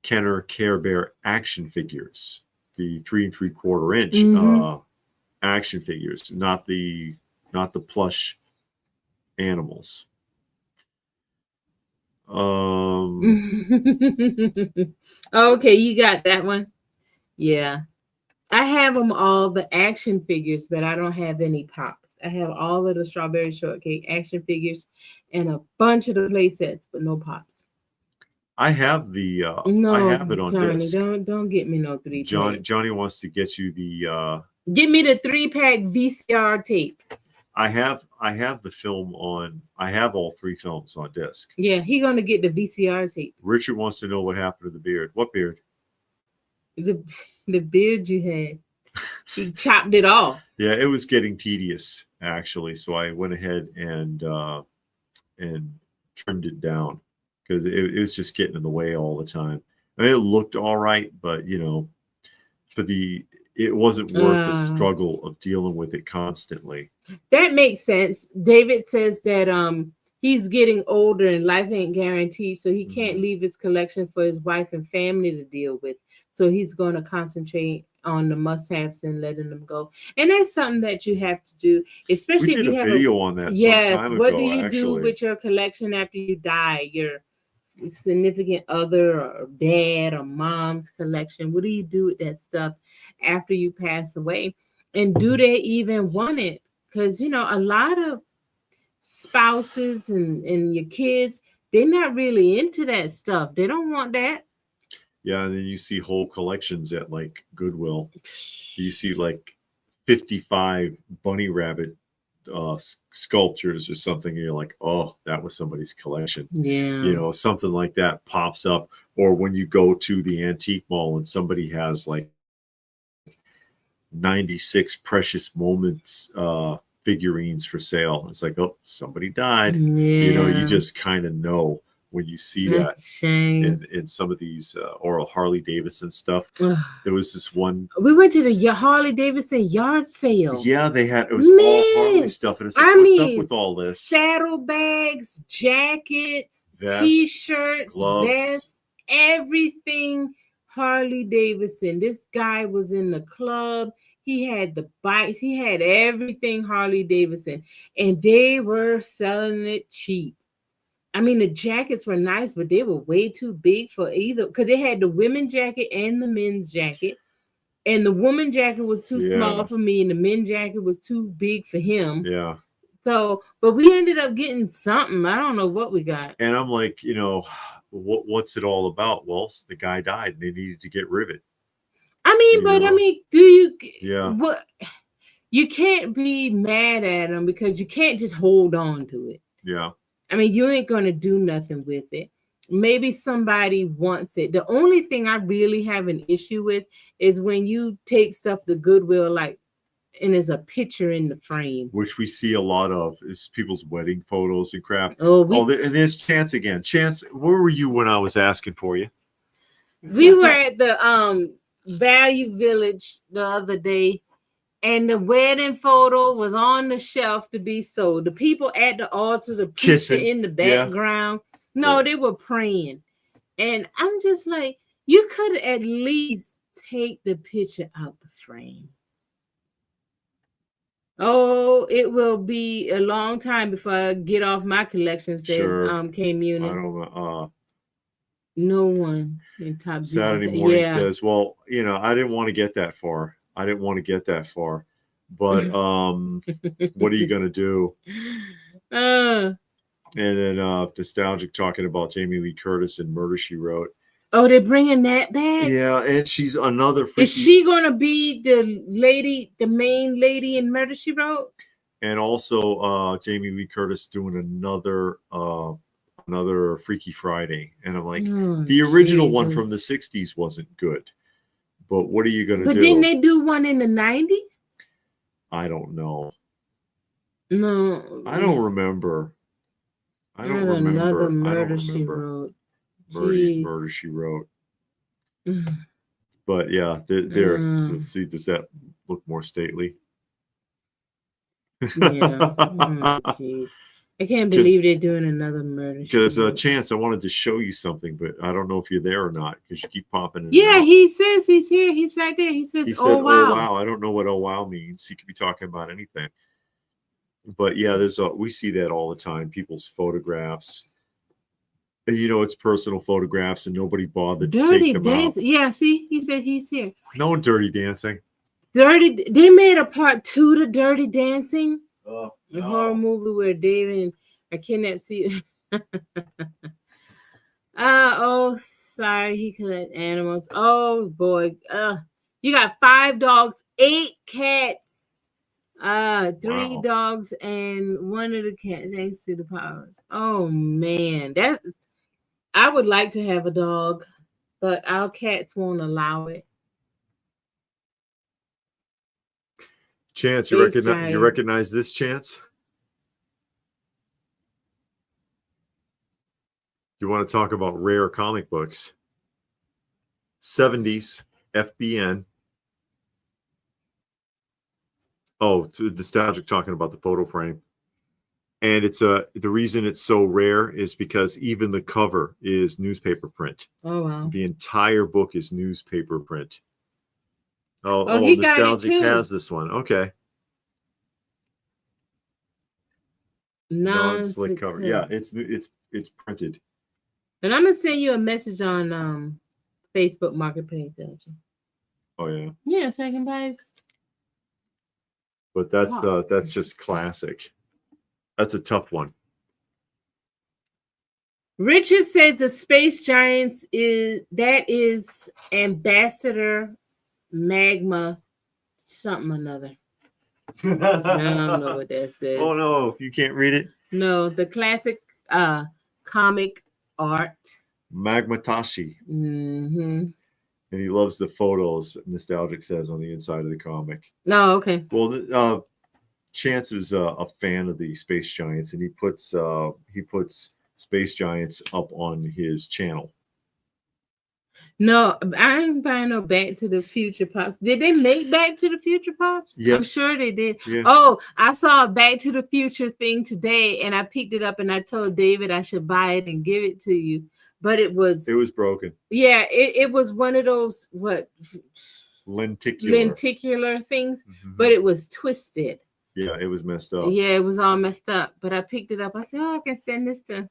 Speaker 1: Kenner Care Bear action figures, the 3 3/4 inch action figures, not the plush animals.
Speaker 2: Okay, you got that one. Yeah, I have them all, the action figures, but I don't have any pops. I have all of the strawberry shortcake action figures and a bunch of the play sets, but no pops.
Speaker 1: I have the
Speaker 2: no,
Speaker 1: I have it on
Speaker 2: Johnny,
Speaker 1: disc.
Speaker 2: Don't get me no 3-pack.
Speaker 1: Johnny wants to get you the
Speaker 2: give me the 3-pack VCR tapes.
Speaker 1: I have the film on. I have all 3 films on disc.
Speaker 2: Yeah, he's gonna get the VCR tapes.
Speaker 1: Richard wants to know what happened to the beard. What beard?
Speaker 2: The beard you had. He chopped it off.
Speaker 1: Yeah, it was getting tedious actually, so I went ahead and trimmed it down because it was just getting in the way all the time. I mean, it looked all right, but you know, it wasn't worth the struggle of dealing with it constantly.
Speaker 2: That makes sense. David says that he's getting older and life ain't guaranteed, so he can't leave his collection for his wife and family to deal with. So he's going to concentrate on the must-haves and letting them go. And that's something that you have to do, especially if you have
Speaker 1: a video on that. Yes.
Speaker 2: What do you do with your collection after you die? Your significant other or dad or mom's collection. What do you do with that stuff after you pass away? And do they even want it? Because, you know, a lot of spouses and your kids, they're not really into that stuff. They don't want that.
Speaker 1: Yeah, and then you see whole collections at like Goodwill. You see like 55 bunny rabbit sculptures or something, and you're like, oh, that was somebody's collection.
Speaker 2: Yeah,
Speaker 1: you know, something like that pops up. Or when you go to the antique mall and somebody has like 96 Precious Moments figurines for sale, it's like, oh, somebody died. You know, you just kind of know when you see that in some of these or Harley Davidson stuff. There was this one. We
Speaker 2: went to the Harley Davidson yard sale.
Speaker 1: Yeah, they had, it was all Harley stuff. And it's like, what's up with all this?
Speaker 2: Saddlebags, jackets, vests, T-shirts, vests, everything Harley Davidson. This guy was in the club. He had the bikes. He had everything Harley Davidson. And they were selling it cheap. I mean, the jackets were nice, but they were way too big for either, because they had the women's jacket and the men's jacket. And the woman jacket was too small for me, and the men's jacket was too big for him.
Speaker 1: Yeah.
Speaker 2: So, but we ended up getting something. I don't know what we got.
Speaker 1: And I'm like, you know, what's it all about? Well, the guy died, and they needed to get rid of it.
Speaker 2: I mean, I mean, do you?
Speaker 1: Yeah.
Speaker 2: What? You can't be mad at him because you can't just hold on to it.
Speaker 1: Yeah.
Speaker 2: I mean, you ain't going to do nothing with it. Maybe somebody wants it. The only thing I really have an issue with is when you take stuff to Goodwill, like, and there's a picture in the frame.
Speaker 1: Which we see a lot of is people's wedding photos and crap.
Speaker 2: And
Speaker 1: there's Chance again. Chance, where were you when I was asking for you?
Speaker 2: We were at the Value Village the other day, and the wedding photo was on the shelf to be sold. The people at the altar, the picture in the background. Yeah. No, they were praying. And I'm just like, you could at least take the picture out the frame. Oh, it will be a long time before I get off my collection, says K Muni.
Speaker 1: I don't know.
Speaker 2: No one in top
Speaker 1: Saturday morning says, well, you know, I didn't want to get that far. But what are you gonna do? And then Nostalgic talking about Jamie Lee Curtis and Murder, She Wrote.
Speaker 2: Oh, they're bringing that back?
Speaker 1: Yeah, and she's another freaky...
Speaker 2: Is she gonna be the lady, the main lady in Murder, She Wrote?
Speaker 1: And also Jamie Lee Curtis doing another Freaky Friday. And I'm like, the original one from the 60s wasn't good. But what are you gonna do?
Speaker 2: But didn't they do one in the 90s?
Speaker 1: I don't know.
Speaker 2: No.
Speaker 1: I don't remember.
Speaker 2: Another Murder, She Wrote.
Speaker 1: Murder, She Wrote. But yeah, there. Let's see, does that look more stately?
Speaker 2: Yeah. I can't believe they're doing another Murder.
Speaker 1: Because Chance, I wanted to show you something, but I don't know if you're there or not because you keep popping in.
Speaker 2: Yeah, he says he's here. He's right there. He said,
Speaker 1: "Oh wow." I don't know what "oh wow" means. He could be talking about anything. But yeah, we see that all the time. People's photographs. And you know, it's personal photographs, and nobody bothered to take them out.
Speaker 2: Yeah, see, he said he's here.
Speaker 1: No Dirty Dancing.
Speaker 2: They made a part 2 to Dirty Dancing.
Speaker 1: Oh,
Speaker 2: a horror movie where David are kidnapped. Oh, sorry, he collect animals. Oh boy, you got 5 dogs, 8 cats, 3 dogs, and 1 of the cats. Thanks to the powers. Oh man, I would like to have a dog, but our cats won't allow it.
Speaker 1: Chance, you recognize this, Chance? You want to talk about rare comic books? 70s FBN. Oh, Nostalgic talking about the photo frame. And it's the reason it's so rare is because even the cover is newspaper print.
Speaker 2: Oh wow.
Speaker 1: The entire book is newspaper print. Oh, Nostalgic has this one. Okay. Non-slick cover. Yeah, it's printed.
Speaker 2: And I'm gonna send you a message on Facebook Marketplace, don't you?
Speaker 1: Oh yeah.
Speaker 2: Yeah, second buys.
Speaker 1: But that's just classic. That's a tough one.
Speaker 2: Richard says the Space Giants is Ambassador Magma something another. I don't know what that says.
Speaker 1: Oh no, you can't read it?
Speaker 2: No, the classic comic art.
Speaker 1: Magmatashi.
Speaker 2: Mm-hmm.
Speaker 1: And he loves the photos, Nostalgic says, on the inside of the comic.
Speaker 2: No, okay.
Speaker 1: Well, Chance is a fan of the Space Giants, and he puts Space Giants up on his channel.
Speaker 2: No, I ain't buying no Back to the Future Pops. Did they make Back to the Future Pops?
Speaker 1: Yes.
Speaker 2: I'm sure they did.
Speaker 1: Yeah.
Speaker 2: Oh, I saw a Back to the Future thing today, and I picked it up, and I told David I should buy it and give it to you. But it was
Speaker 1: broken.
Speaker 2: Yeah, it was one of those lenticular things, but it was twisted.
Speaker 1: Yeah, it was messed up.
Speaker 2: Yeah, it was all messed up. But I picked it up. I said, I can send this to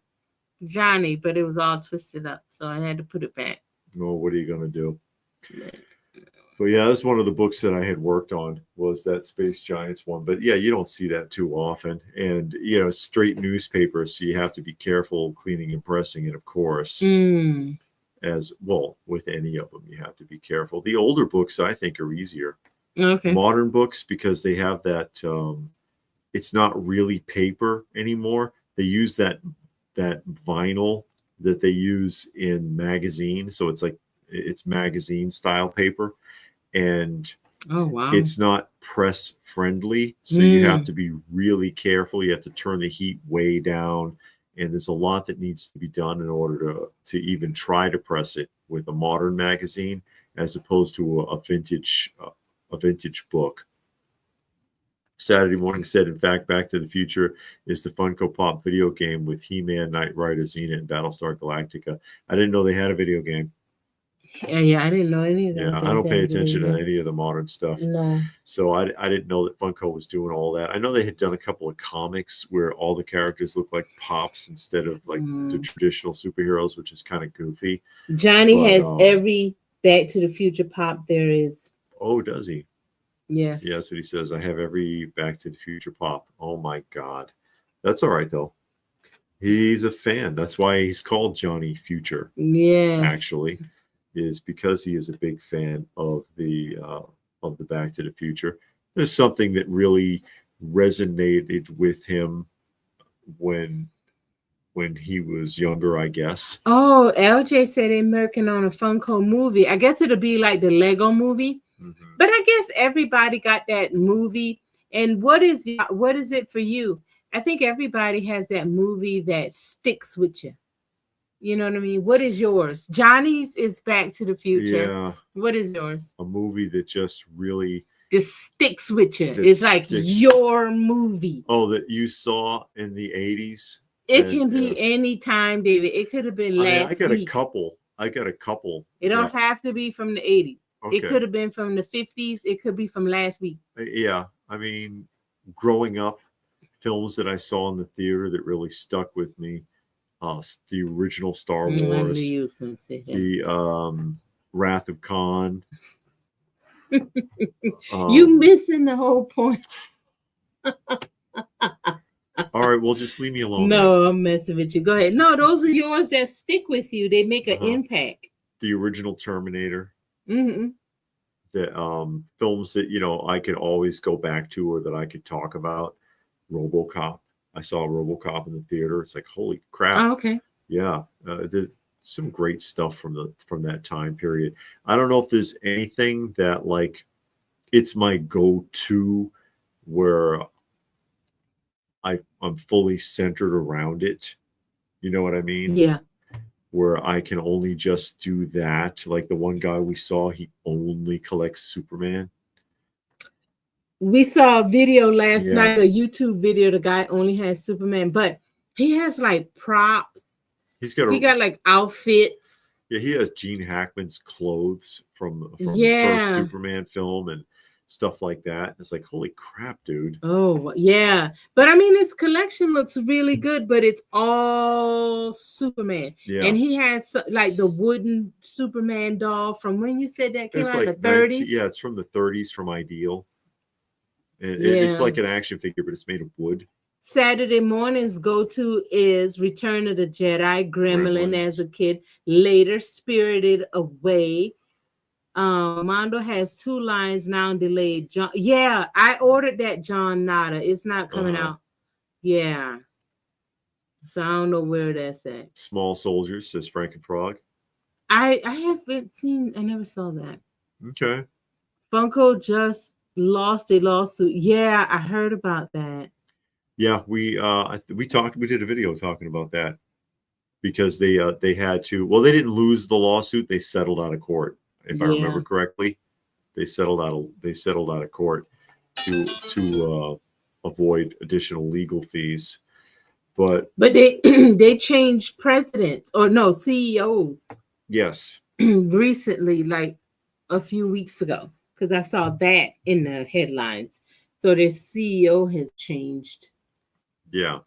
Speaker 2: Johnny, but it was all twisted up, so I had to put it back.
Speaker 1: Well, what are you gonna do? But yeah, that's one of the books that I had worked on was that Space Giants one. But yeah, you don't see that too often. And you know, straight newspaper, so you have to be careful cleaning and pressing it, of course. As well, with any of them, you have to be careful. The older books, I think, are easier.
Speaker 2: Okay.
Speaker 1: Modern books, because they have that it's not really paper anymore. They use that vinyl that they use in magazine, so it's magazine style paper, and
Speaker 2: oh wow,
Speaker 1: it's not press friendly, so you have to be really careful. You have to turn the heat way down, and there's a lot that needs to be done in order to even try to press it with a modern magazine. as opposed to a vintage book. Saturday Morning said, in fact, Back to the Future is the Funko Pop video game with He-Man, Knight Rider, Xena, and Battlestar Galactica. I didn't know they had a video game.
Speaker 2: Yeah, I didn't know any of that.
Speaker 1: Yeah, I don't pay attention to any of the modern stuff.
Speaker 2: No.
Speaker 1: So I didn't know that Funko was doing all that. I know they had done a couple of comics where all the characters look like Pops instead of like the traditional superheroes, which is kind of goofy.
Speaker 2: Johnny has every Back to the Future Pop there is.
Speaker 1: Oh, does he?
Speaker 2: Yes.
Speaker 1: Yeah, that's what he says. I have every Back to the Future Pop. Oh my God. That's all right though. He's a fan. That's why he's called Johnny Future.
Speaker 2: Yeah.
Speaker 1: Actually, is because he is a big fan of the Back to the Future. There's something that really resonated with him when he was younger, I guess.
Speaker 2: Oh, LJ said they're working on a Funko movie. I guess it'll be like the Lego movie. Mm-hmm. But I guess everybody got that movie. And what is it for you? I think everybody has that movie that sticks with you. You know what I mean? What is yours? Johnny's is Back to the Future.
Speaker 1: Yeah.
Speaker 2: What is yours?
Speaker 1: A movie that just really
Speaker 2: sticks with you. It's like your movie.
Speaker 1: Oh, that you saw in the 80s?
Speaker 2: It can be any time, David. It could have been last week.
Speaker 1: I got a couple.
Speaker 2: It don't have to be from the 80s. Okay. It could have been from the 50s. It could be from last week.
Speaker 1: Yeah. I mean, growing up, films that I saw in the theater that really stuck with me, the original Star Wars, the Wrath of Khan.
Speaker 2: You missing the whole point.
Speaker 1: All right, well, just leave me alone.
Speaker 2: No, I'm messing with you. Go ahead. No, those are yours that stick with you. They make an impact.
Speaker 1: The original Terminator.
Speaker 2: Mm-hmm.
Speaker 1: The films that I could always go back to or that I could talk about. RoboCop. I saw RoboCop in the theater. It's like, holy crap!
Speaker 2: Oh, okay.
Speaker 1: Yeah, there's some great stuff from that time period. I don't know if there's anything that like it's my go-to where I'm fully centered around it. You know what I mean?
Speaker 2: Yeah.
Speaker 1: Where I can only just do that. Like the one guy we saw, he only collects Superman.
Speaker 2: We saw a video last night, a YouTube video. The guy only has Superman, but he has like props. He got like outfits.
Speaker 1: Yeah, he has Gene Hackman's clothes from the first Superman film and stuff like that. It's like, holy crap, dude.
Speaker 2: Oh, yeah. But I mean, his collection looks really good, but it's all Superman. Yeah. And he has like the wooden Superman doll from when you said that came out, like the 30s?
Speaker 1: Yeah, it's from the 30s from Ideal. It's like an action figure, but it's made of wood.
Speaker 2: Saturday morning's go-to is Return of the Jedi, Gremlin as a kid, later Spirited Away. Mondo has 2 lines now delayed. John, I ordered that John Nada. It's not coming out. Yeah. So I don't know where that's at.
Speaker 1: Small Soldiers, says Frank and Frog.
Speaker 2: I haven't seen, I never saw that.
Speaker 1: Okay.
Speaker 2: Funko just lost a lawsuit. Yeah, I heard about that.
Speaker 1: Yeah, we did a video talking about that because they had to, well, they didn't lose the lawsuit, they settled out of court. If I remember correctly, they settled out of court to avoid additional legal fees. But
Speaker 2: they changed presidents or no CEOs.
Speaker 1: Yes.
Speaker 2: Recently, like a few weeks ago, because I saw that in the headlines. So their CEO has changed.
Speaker 1: Yeah.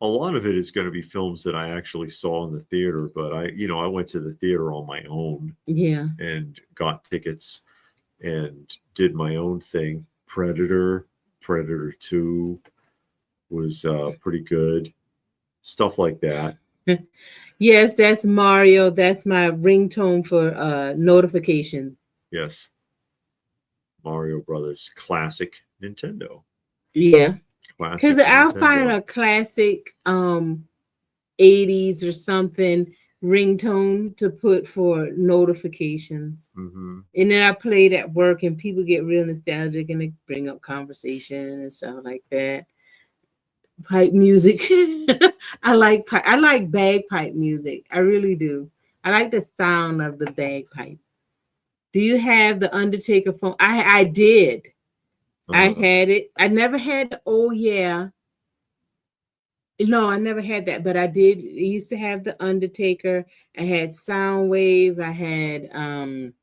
Speaker 1: A lot of it is going to be films that I actually saw in the theater, but I went to the theater on my own.
Speaker 2: Yeah.
Speaker 1: And got tickets and did my own thing. Predator 2 was pretty good. Stuff like that.
Speaker 2: Yes, that's Mario. That's my ringtone for notifications.
Speaker 1: Yes. Mario Brothers, classic Nintendo.
Speaker 2: Yeah. Because I'll find a classic 80s or something ringtone to put for notifications.
Speaker 1: Mm-hmm.
Speaker 2: And then I played at work and people get real nostalgic and they bring up conversation and stuff like that. Pipe music. I like bagpipe music. I really do. I like the sound of the bagpipe. Do you have the Undertaker phone? I did. I had it. I never had the oh yeah. No, I never had that, but I did. I used to have the Undertaker. I had Soundwave. I had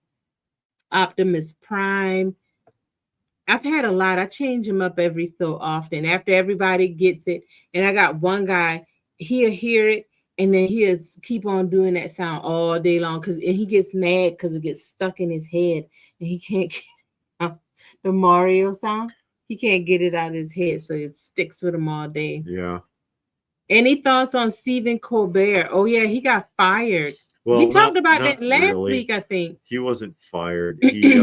Speaker 2: Optimus Prime. I've had a lot. I change them up every so often after everybody gets it. And I got one guy, he'll hear it and then he'll keep on doing that sound all day long because he gets mad because it gets stuck in his head and he can't get out the Mario sound. He can't get it out of his head, so it sticks with him all day.
Speaker 1: Yeah.
Speaker 2: Any thoughts on Stephen Colbert? Oh, yeah, he got fired. Well, we talked about that last week, I think.
Speaker 1: He wasn't fired. He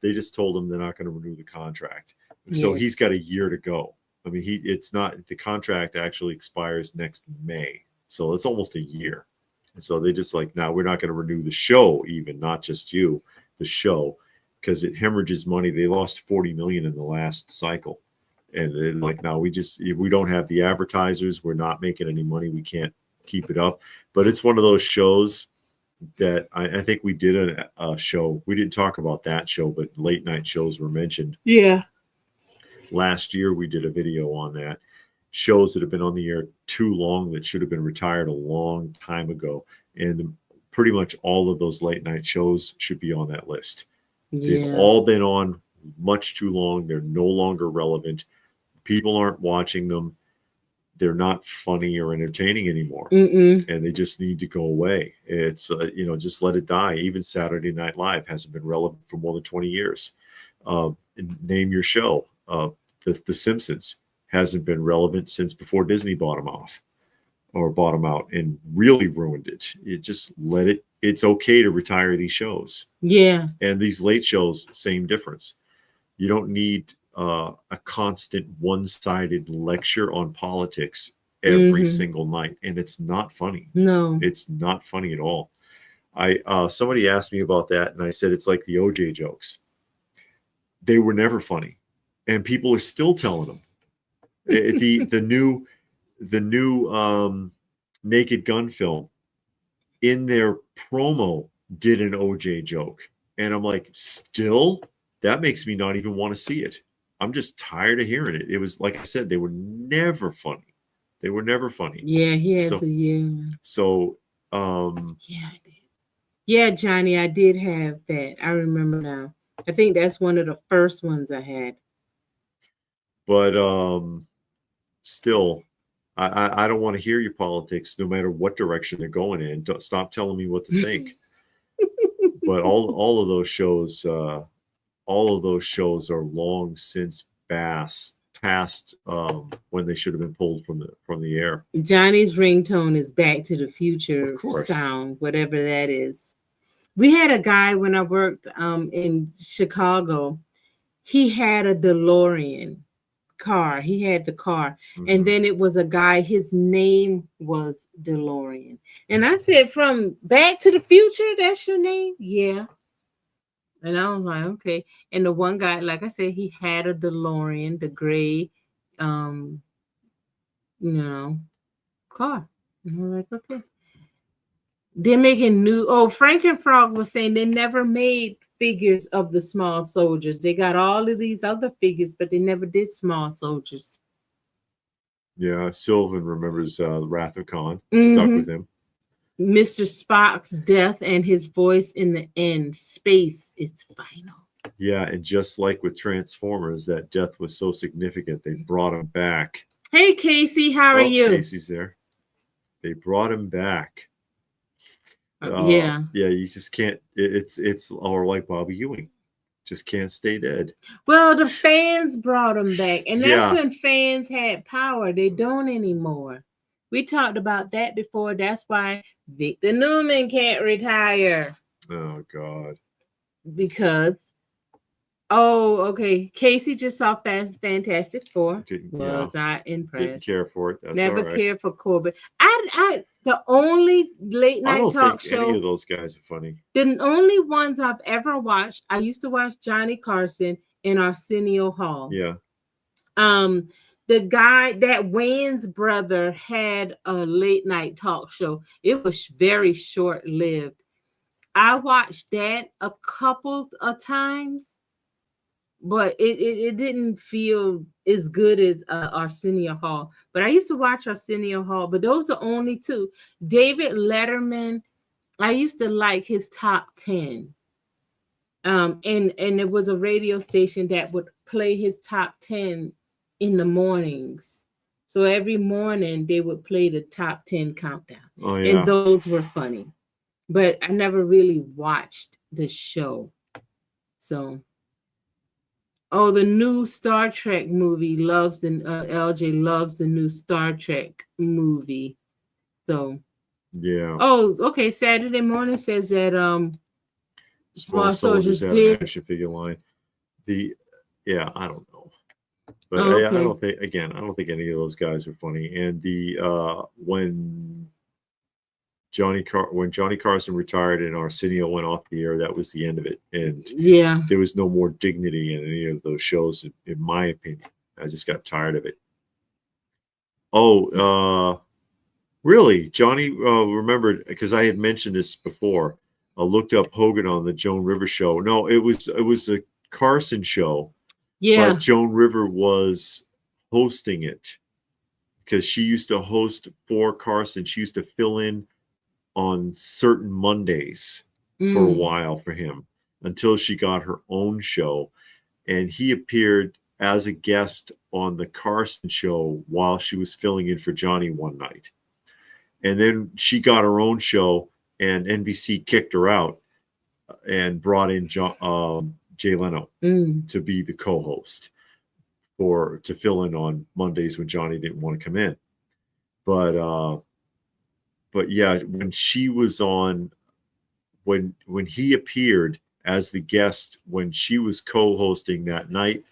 Speaker 1: they just told him they're not going to renew the contract. So he's got a year to go. I mean, it's not, the contract actually expires next May. So it's almost a year. And so they just like, now we're not going to renew the show, even not just you, the show, because it hemorrhages money. They lost $40 million in the last cycle. And then like, now we don't have the advertisers. We're not making any money. We can't keep it up. But it's one of those shows that I think we did a show. We didn't talk about that show, but late night shows were mentioned.
Speaker 2: Yeah.
Speaker 1: Last year, we did a video on that. Shows that have been on the air too long that should have been retired a long time ago. And pretty much all of those late night shows should be on that list. Yeah. They've all been on much too long. They're no longer relevant. People aren't watching them. They're not funny or entertaining anymore. And they just need to go away. It's, just let it die. Even Saturday Night Live hasn't been relevant for more than 20 years. Name your show. The Simpsons hasn't been relevant since before Disney bought them out and really ruined it. It just let it. It's okay to retire these shows. Yeah. And these late shows, same difference. You don't need a constant one-sided lecture on politics every single night. And it's not funny. No, it's not funny at all. Somebody asked me about that and I said, it's like the OJ jokes. They were never funny and people are still telling them. The new Naked Gun film in their promo did an OJ joke. And I'm like, still? That makes me not even want to see it. I'm just tired of hearing it. It was, like I said, they were never funny. They were never funny. Yeah, he has a year. So, yeah, I did. Yeah, Johnny, I did have that. I remember now. I think that's one of the first ones I had. But still, I don't want to hear your politics, no matter what direction they're going in. Don't stop telling me what to think. But all of those shows. All of those shows are long since past when they should have been pulled from the air. Johnny's ringtone is Back to the Future sound, whatever that is. We had a guy when I worked in Chicago. He had a DeLorean car. He had the car, and then it was a guy. His name was DeLorean, and I said, "From Back to the Future, that's your name?" Yeah. And I was like, okay. And the one guy, like I said, he had a DeLorean, the gray, car. And I'm like, okay. They're making new. Oh, Frankenfrog was saying they never made figures of the small soldiers. They got all of these other figures, but they never did small soldiers. Yeah, Sylvan remembers Wrath of Khan. Stuck with him. Mr. Spock's death and his voice in the end. Space is final. Yeah, and just like with Transformers, that death was so significant, they brought him back. Hey, Casey, how are you? Casey's there. They brought him back. Yeah, you just can't. It's all like Bobby Ewing. Just can't stay dead. Well, the fans brought him back, and that's when fans had power. They don't anymore. We talked about that before. That's why Victor Newman can't retire. Oh, God. Because, okay. Casey just saw Fantastic Four. Was not impressed. Didn't care for it. That's never cared for Corbett. The only late night talk show. Any of those guys are funny. The only ones I've ever watched, I used to watch Johnny Carson in Arsenio Hall. Yeah. The guy that Wayne's brother had a late night talk show. It was very short lived.
Speaker 2: I watched that a couple of times, but it didn't feel as good as Arsenio Hall. But I used to watch Arsenio Hall, but those are only two. David Letterman, I used to like his top 10. And it was a radio station that would play his top 10 in the mornings. So every morning they would play the top 10 countdown.
Speaker 1: Oh, yeah.
Speaker 2: And those were funny. But I never really watched the show. So, the new Star Trek movie LJ loves the new Star Trek movie. So,
Speaker 1: yeah.
Speaker 2: Oh, okay. Saturday Morning says that Small Soldiers did
Speaker 1: action figure line. I don't know, but
Speaker 2: okay.
Speaker 1: I don't think any of those guys are funny. And when Johnny Carson retired and Arsenio went off the air, that was the end of it. And
Speaker 2: yeah,
Speaker 1: there was no more dignity in any of those shows, in my opinion. I just got tired of it. Really, Johnny remembered, because I had mentioned this before. I looked up Hogan on the Joan Rivers show. No, it was a Carson show.
Speaker 2: Yeah.
Speaker 1: But Joan Rivers was hosting it, because she used to host for Carson. She used to fill in on certain Mondays for a while for him, until she got her own show. And he appeared as a guest on the Carson show while she was filling in for Johnny one night. And then she got her own show, and NBC kicked her out and brought in Jay Leno to be the co-host to fill in on Mondays when Johnny didn't want to come in. But yeah, when she was on, when he appeared as the guest when she was co-hosting that night,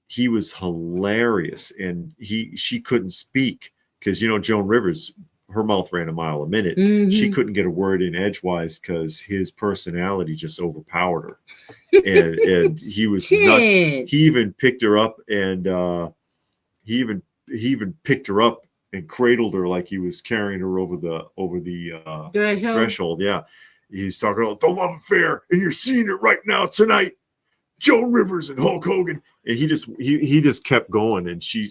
Speaker 1: he was hilarious, and she couldn't speak because Joan Rivers, her mouth ran a mile a minute. She couldn't get a word in edgewise because his personality just overpowered her, and he was nuts. He even picked her up, and he even picked her up and cradled her like he was carrying her over the threshold. Yeah, he's talking about the love affair, and you're seeing it right now tonight. Joan Rivers and Hulk Hogan, and he just kept going, and she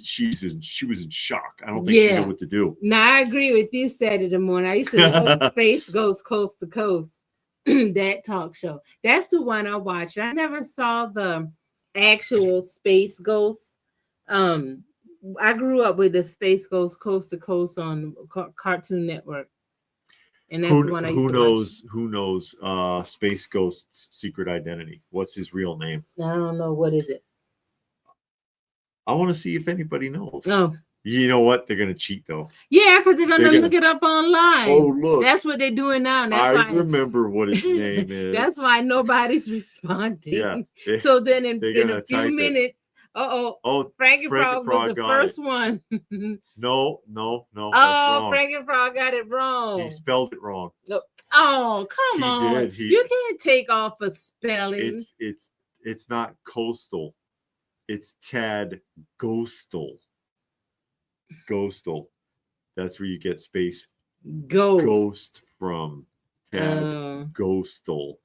Speaker 1: was in shock. I don't think she knew what to do.
Speaker 2: Now I agree with you. Saturday morning, I used to love Space Goes Coast to Coast. That talk show. That's the one I watched. I never saw the actual Space Ghost. I grew up with the Space Goes Coast to Coast on Cartoon Network. And that's the one I used to watch.
Speaker 1: Who knows Space Ghost's secret identity? What's his real name?
Speaker 2: I don't know. What is it?
Speaker 1: I want to see if anybody knows.
Speaker 2: Oh.
Speaker 1: You know what? They're going to cheat, though.
Speaker 2: Yeah, because they're going to look it up online.
Speaker 1: Oh, look.
Speaker 2: That's what they're doing now.
Speaker 1: I remember what his name is.
Speaker 2: That's why nobody's responding.
Speaker 1: Yeah.
Speaker 2: So then in a few minutes, Frankie Frog was the first one.
Speaker 1: No, that's wrong.
Speaker 2: Frankie Frog got it wrong.
Speaker 1: He spelled it wrong.
Speaker 2: Oh, come on.
Speaker 1: Did.
Speaker 2: You can't take off a spelling.
Speaker 1: It's not coastal. It's Tad Ghostal. That's where you get space ghost from. Tad Ghostal.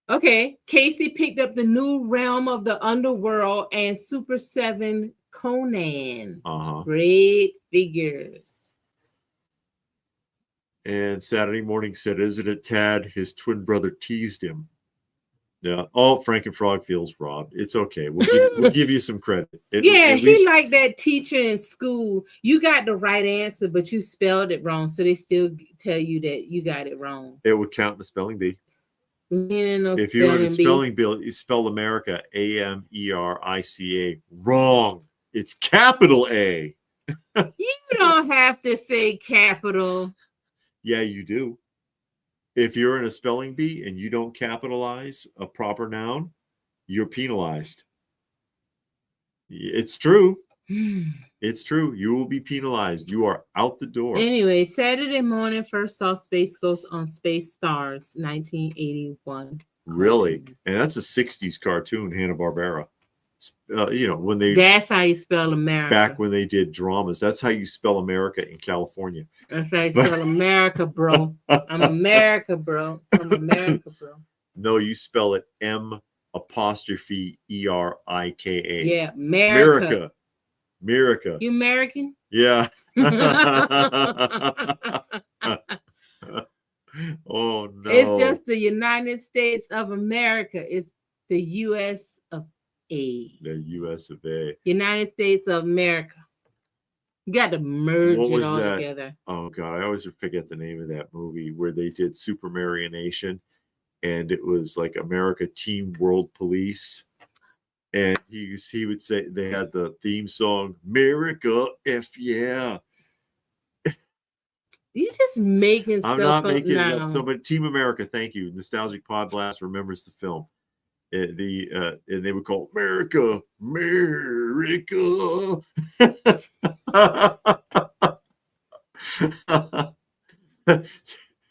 Speaker 2: Okay, Casey picked up the new Realm of the Underworld and Super 7 Conan. Great figures.
Speaker 1: And Saturday Morning said, "Isn't it Tad? His twin brother teased him." Yeah. Oh, Frankenfrog feels robbed. It's okay. We'll give you some credit.
Speaker 2: He like that teacher in school. You got the right answer, but you spelled it wrong, so they still tell you that you got it wrong.
Speaker 1: It would count in the spelling bee.
Speaker 2: If
Speaker 1: you were in the spelling bee, you spell America America. Wrong. It's capital A.
Speaker 2: You don't have to say capital.
Speaker 1: Yeah, you do. If you're in a spelling bee and you don't capitalize a proper noun, you're penalized. It's true. It's true. You will be penalized. You are out the door.
Speaker 2: Anyway, Saturday Morning first saw Space Ghost on Space Stars, 1981.
Speaker 1: Really? And that's a 60s cartoon, Hanna-Barbera. when they
Speaker 2: that's how you spell America.
Speaker 1: Back when they did dramas, that's how you spell America in California.
Speaker 2: That's how you spell America, bro. I'm America, bro. I'm America, bro.
Speaker 1: No, you spell it M''Erika.
Speaker 2: Yeah, America.
Speaker 1: America.
Speaker 2: You American?
Speaker 1: Yeah. Oh no.
Speaker 2: It's just the United States of America. It's the U.S. of A.
Speaker 1: The U.S. of A.
Speaker 2: United States of America. You got to merge it all together.
Speaker 1: Oh God, I always forget the name of that movie where they did Supermarionation, and it was like America Team World Police. And he would say they had the theme song, America F yeah.
Speaker 2: You just making stuff up.
Speaker 1: I'm not making it
Speaker 2: now.
Speaker 1: up. So, but Team America, thank you. Nostalgic Pod Blast remembers the film. And they would call America, America.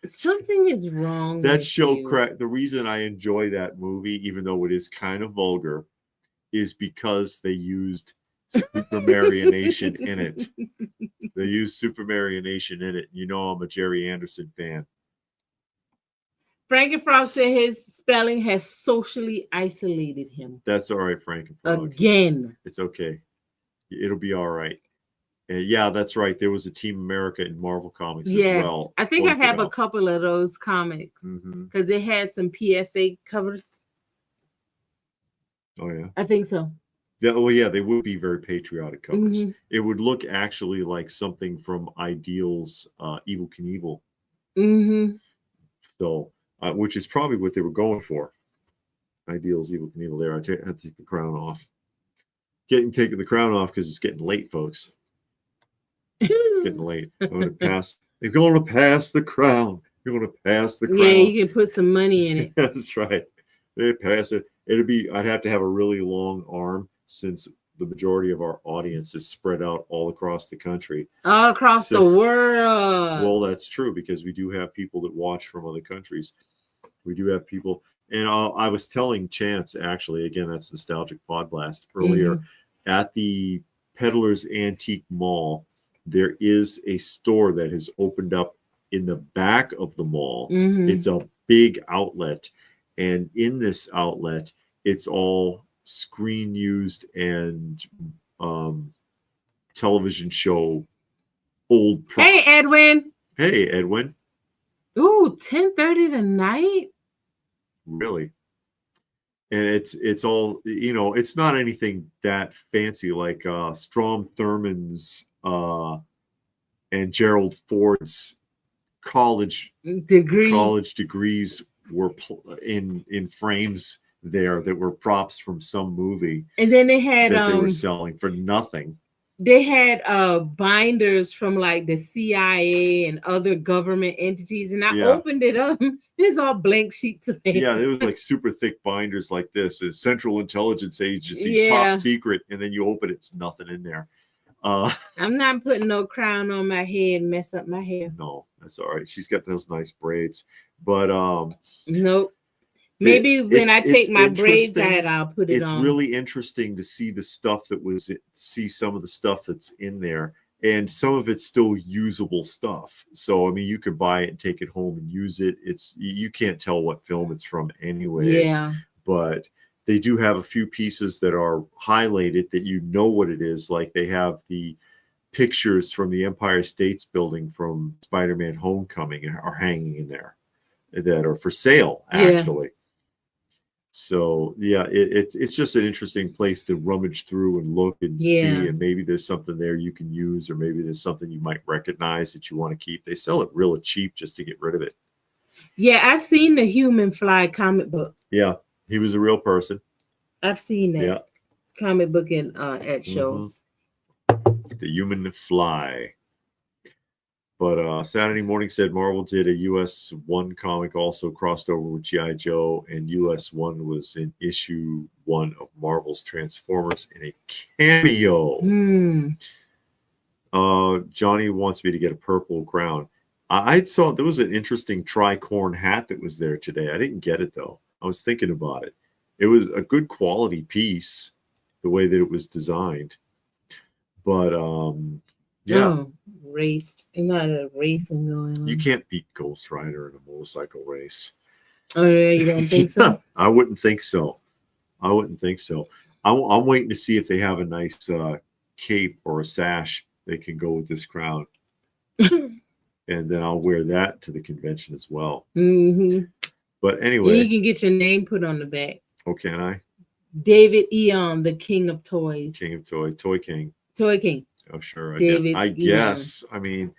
Speaker 2: Something is wrong.
Speaker 1: That show crack. The reason I enjoy that movie, even though it is kind of vulgar, is because they used Supermarionation in it. They used Supermarionation in it. You know, I'm a Jerry Anderson fan.
Speaker 2: Frankenfrog said his spelling has socially isolated him.
Speaker 1: That's all right, Frankenfrog.
Speaker 2: Again.
Speaker 1: It's okay. It'll be all right. Yeah, that's right. There was a Team America in Marvel Comics as well.
Speaker 2: I think I have a couple of those comics because they had some PSA covers.
Speaker 1: Oh, yeah.
Speaker 2: I think so.
Speaker 1: Yeah, well, yeah, they would be very patriotic covers. It would look actually like something from Ideal's Evel Knievel. So, which is probably what they were going for. Ideal's Evel Knievel there. I have to take the crown off. Taking the crown off because it's getting late, folks. It's getting late. I'm going to pass. They're going to pass the crown. You're going to pass the crown.
Speaker 2: Yeah, you can put some money in it.
Speaker 1: That's right. They pass it. I'd have to have a really long arm since the majority of our audience is spread out all across the country.
Speaker 2: All across the world.
Speaker 1: Well, that's true because we do have people that watch from other countries. We do have people. And I was telling Chance, actually, again, that's Nostalgic Pod Blast, earlier, at the Peddler's Antique Mall, there is a store that has opened up in the back of the mall. It's a big outlet. And in this outlet, it's all screen used and television show old.
Speaker 2: Hey, Edwin.
Speaker 1: Hey, Edwin.
Speaker 2: Ooh, 10:30 tonight.
Speaker 1: Really? And it's all, it's not anything that fancy like Strom Thurmond's and Gerald Ford's college degrees were in frames there that were props from some movie.
Speaker 2: And then they had
Speaker 1: that they were selling for nothing.
Speaker 2: They had binders from like the CIA and other government entities, and I opened it up. It's all blank sheets of paper.
Speaker 1: Yeah, it was like super thick binders like this. A Central Intelligence Agency, top secret, and then you open it, it's nothing in there.
Speaker 2: I'm not putting no crown on my head and mess up my hair.
Speaker 1: No, that's all right. She's got those nice braids, but
Speaker 2: nope. Maybe when I take my braids out, I'll put it on.
Speaker 1: It's really interesting to see the stuff see some of the stuff that's in there, and some of it's still usable stuff. So I mean, you could buy it and take it home and use it. You can't tell what film it's from anyways.
Speaker 2: Yeah.
Speaker 1: But they do have a few pieces that are highlighted that you know what it is. Like they have the pictures from the Empire State Building from Spider-Man Homecoming are hanging in there that are for sale, actually. So yeah, it's just an interesting place to rummage through and look and see, and maybe there's something there you can use, or maybe there's something you might recognize that you want to keep. They sell it really cheap just to get rid of it.
Speaker 2: Yeah, I've seen the Human Fly comic book.
Speaker 1: Yeah, he was a real person.
Speaker 2: I've seen that comic book at shows.
Speaker 1: The Human Fly. But Saturday Morning said Marvel did a US 1 comic, also crossed over with G.I. Joe, and US 1 was in issue 1 of Marvel's Transformers in a cameo. Johnny wants me to get a purple crown. I saw there was an interesting tricorn hat that was there today. I didn't get it, though. I was thinking about it. It was a good quality piece. the way that it was designed. But yeah.
Speaker 2: Oh, raced. There's not a racing going on.
Speaker 1: You can't beat Ghost Rider in a motorcycle race.
Speaker 2: Oh, yeah, you don't think so?
Speaker 1: I wouldn't think so. I wouldn't think so. I'm waiting to see if they have a nice cape or a sash that can go with this crown. And then I'll wear that to the convention as well.
Speaker 2: Mm-hmm.
Speaker 1: But anyway.
Speaker 2: You can get your name put on the back.
Speaker 1: Oh, can I?
Speaker 2: David Eon, the King of Toys.
Speaker 1: King of Toys. Toy King.
Speaker 2: Toy King.
Speaker 1: Oh, sure.
Speaker 2: David
Speaker 1: I guess. I mean,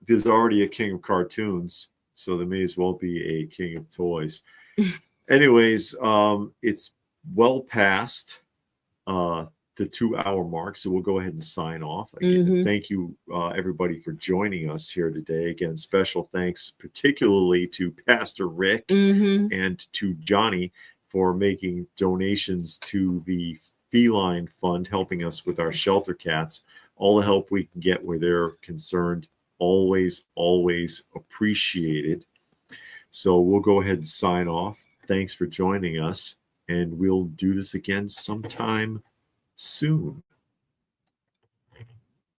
Speaker 1: there's already a King of Cartoons, so there may as well be a King of Toys. Anyways, it's well past the 2-hour mark, so we'll go ahead and sign off. Again, thank you, everybody, for joining us here today. Again, special thanks particularly to Pastor Rick and to Johnny for making donations to the Feline Fund, helping us with our shelter cats. All the help we can get where they're concerned, always, always appreciated. So we'll go ahead and sign off. Thanks for joining us, and we'll do this again sometime soon.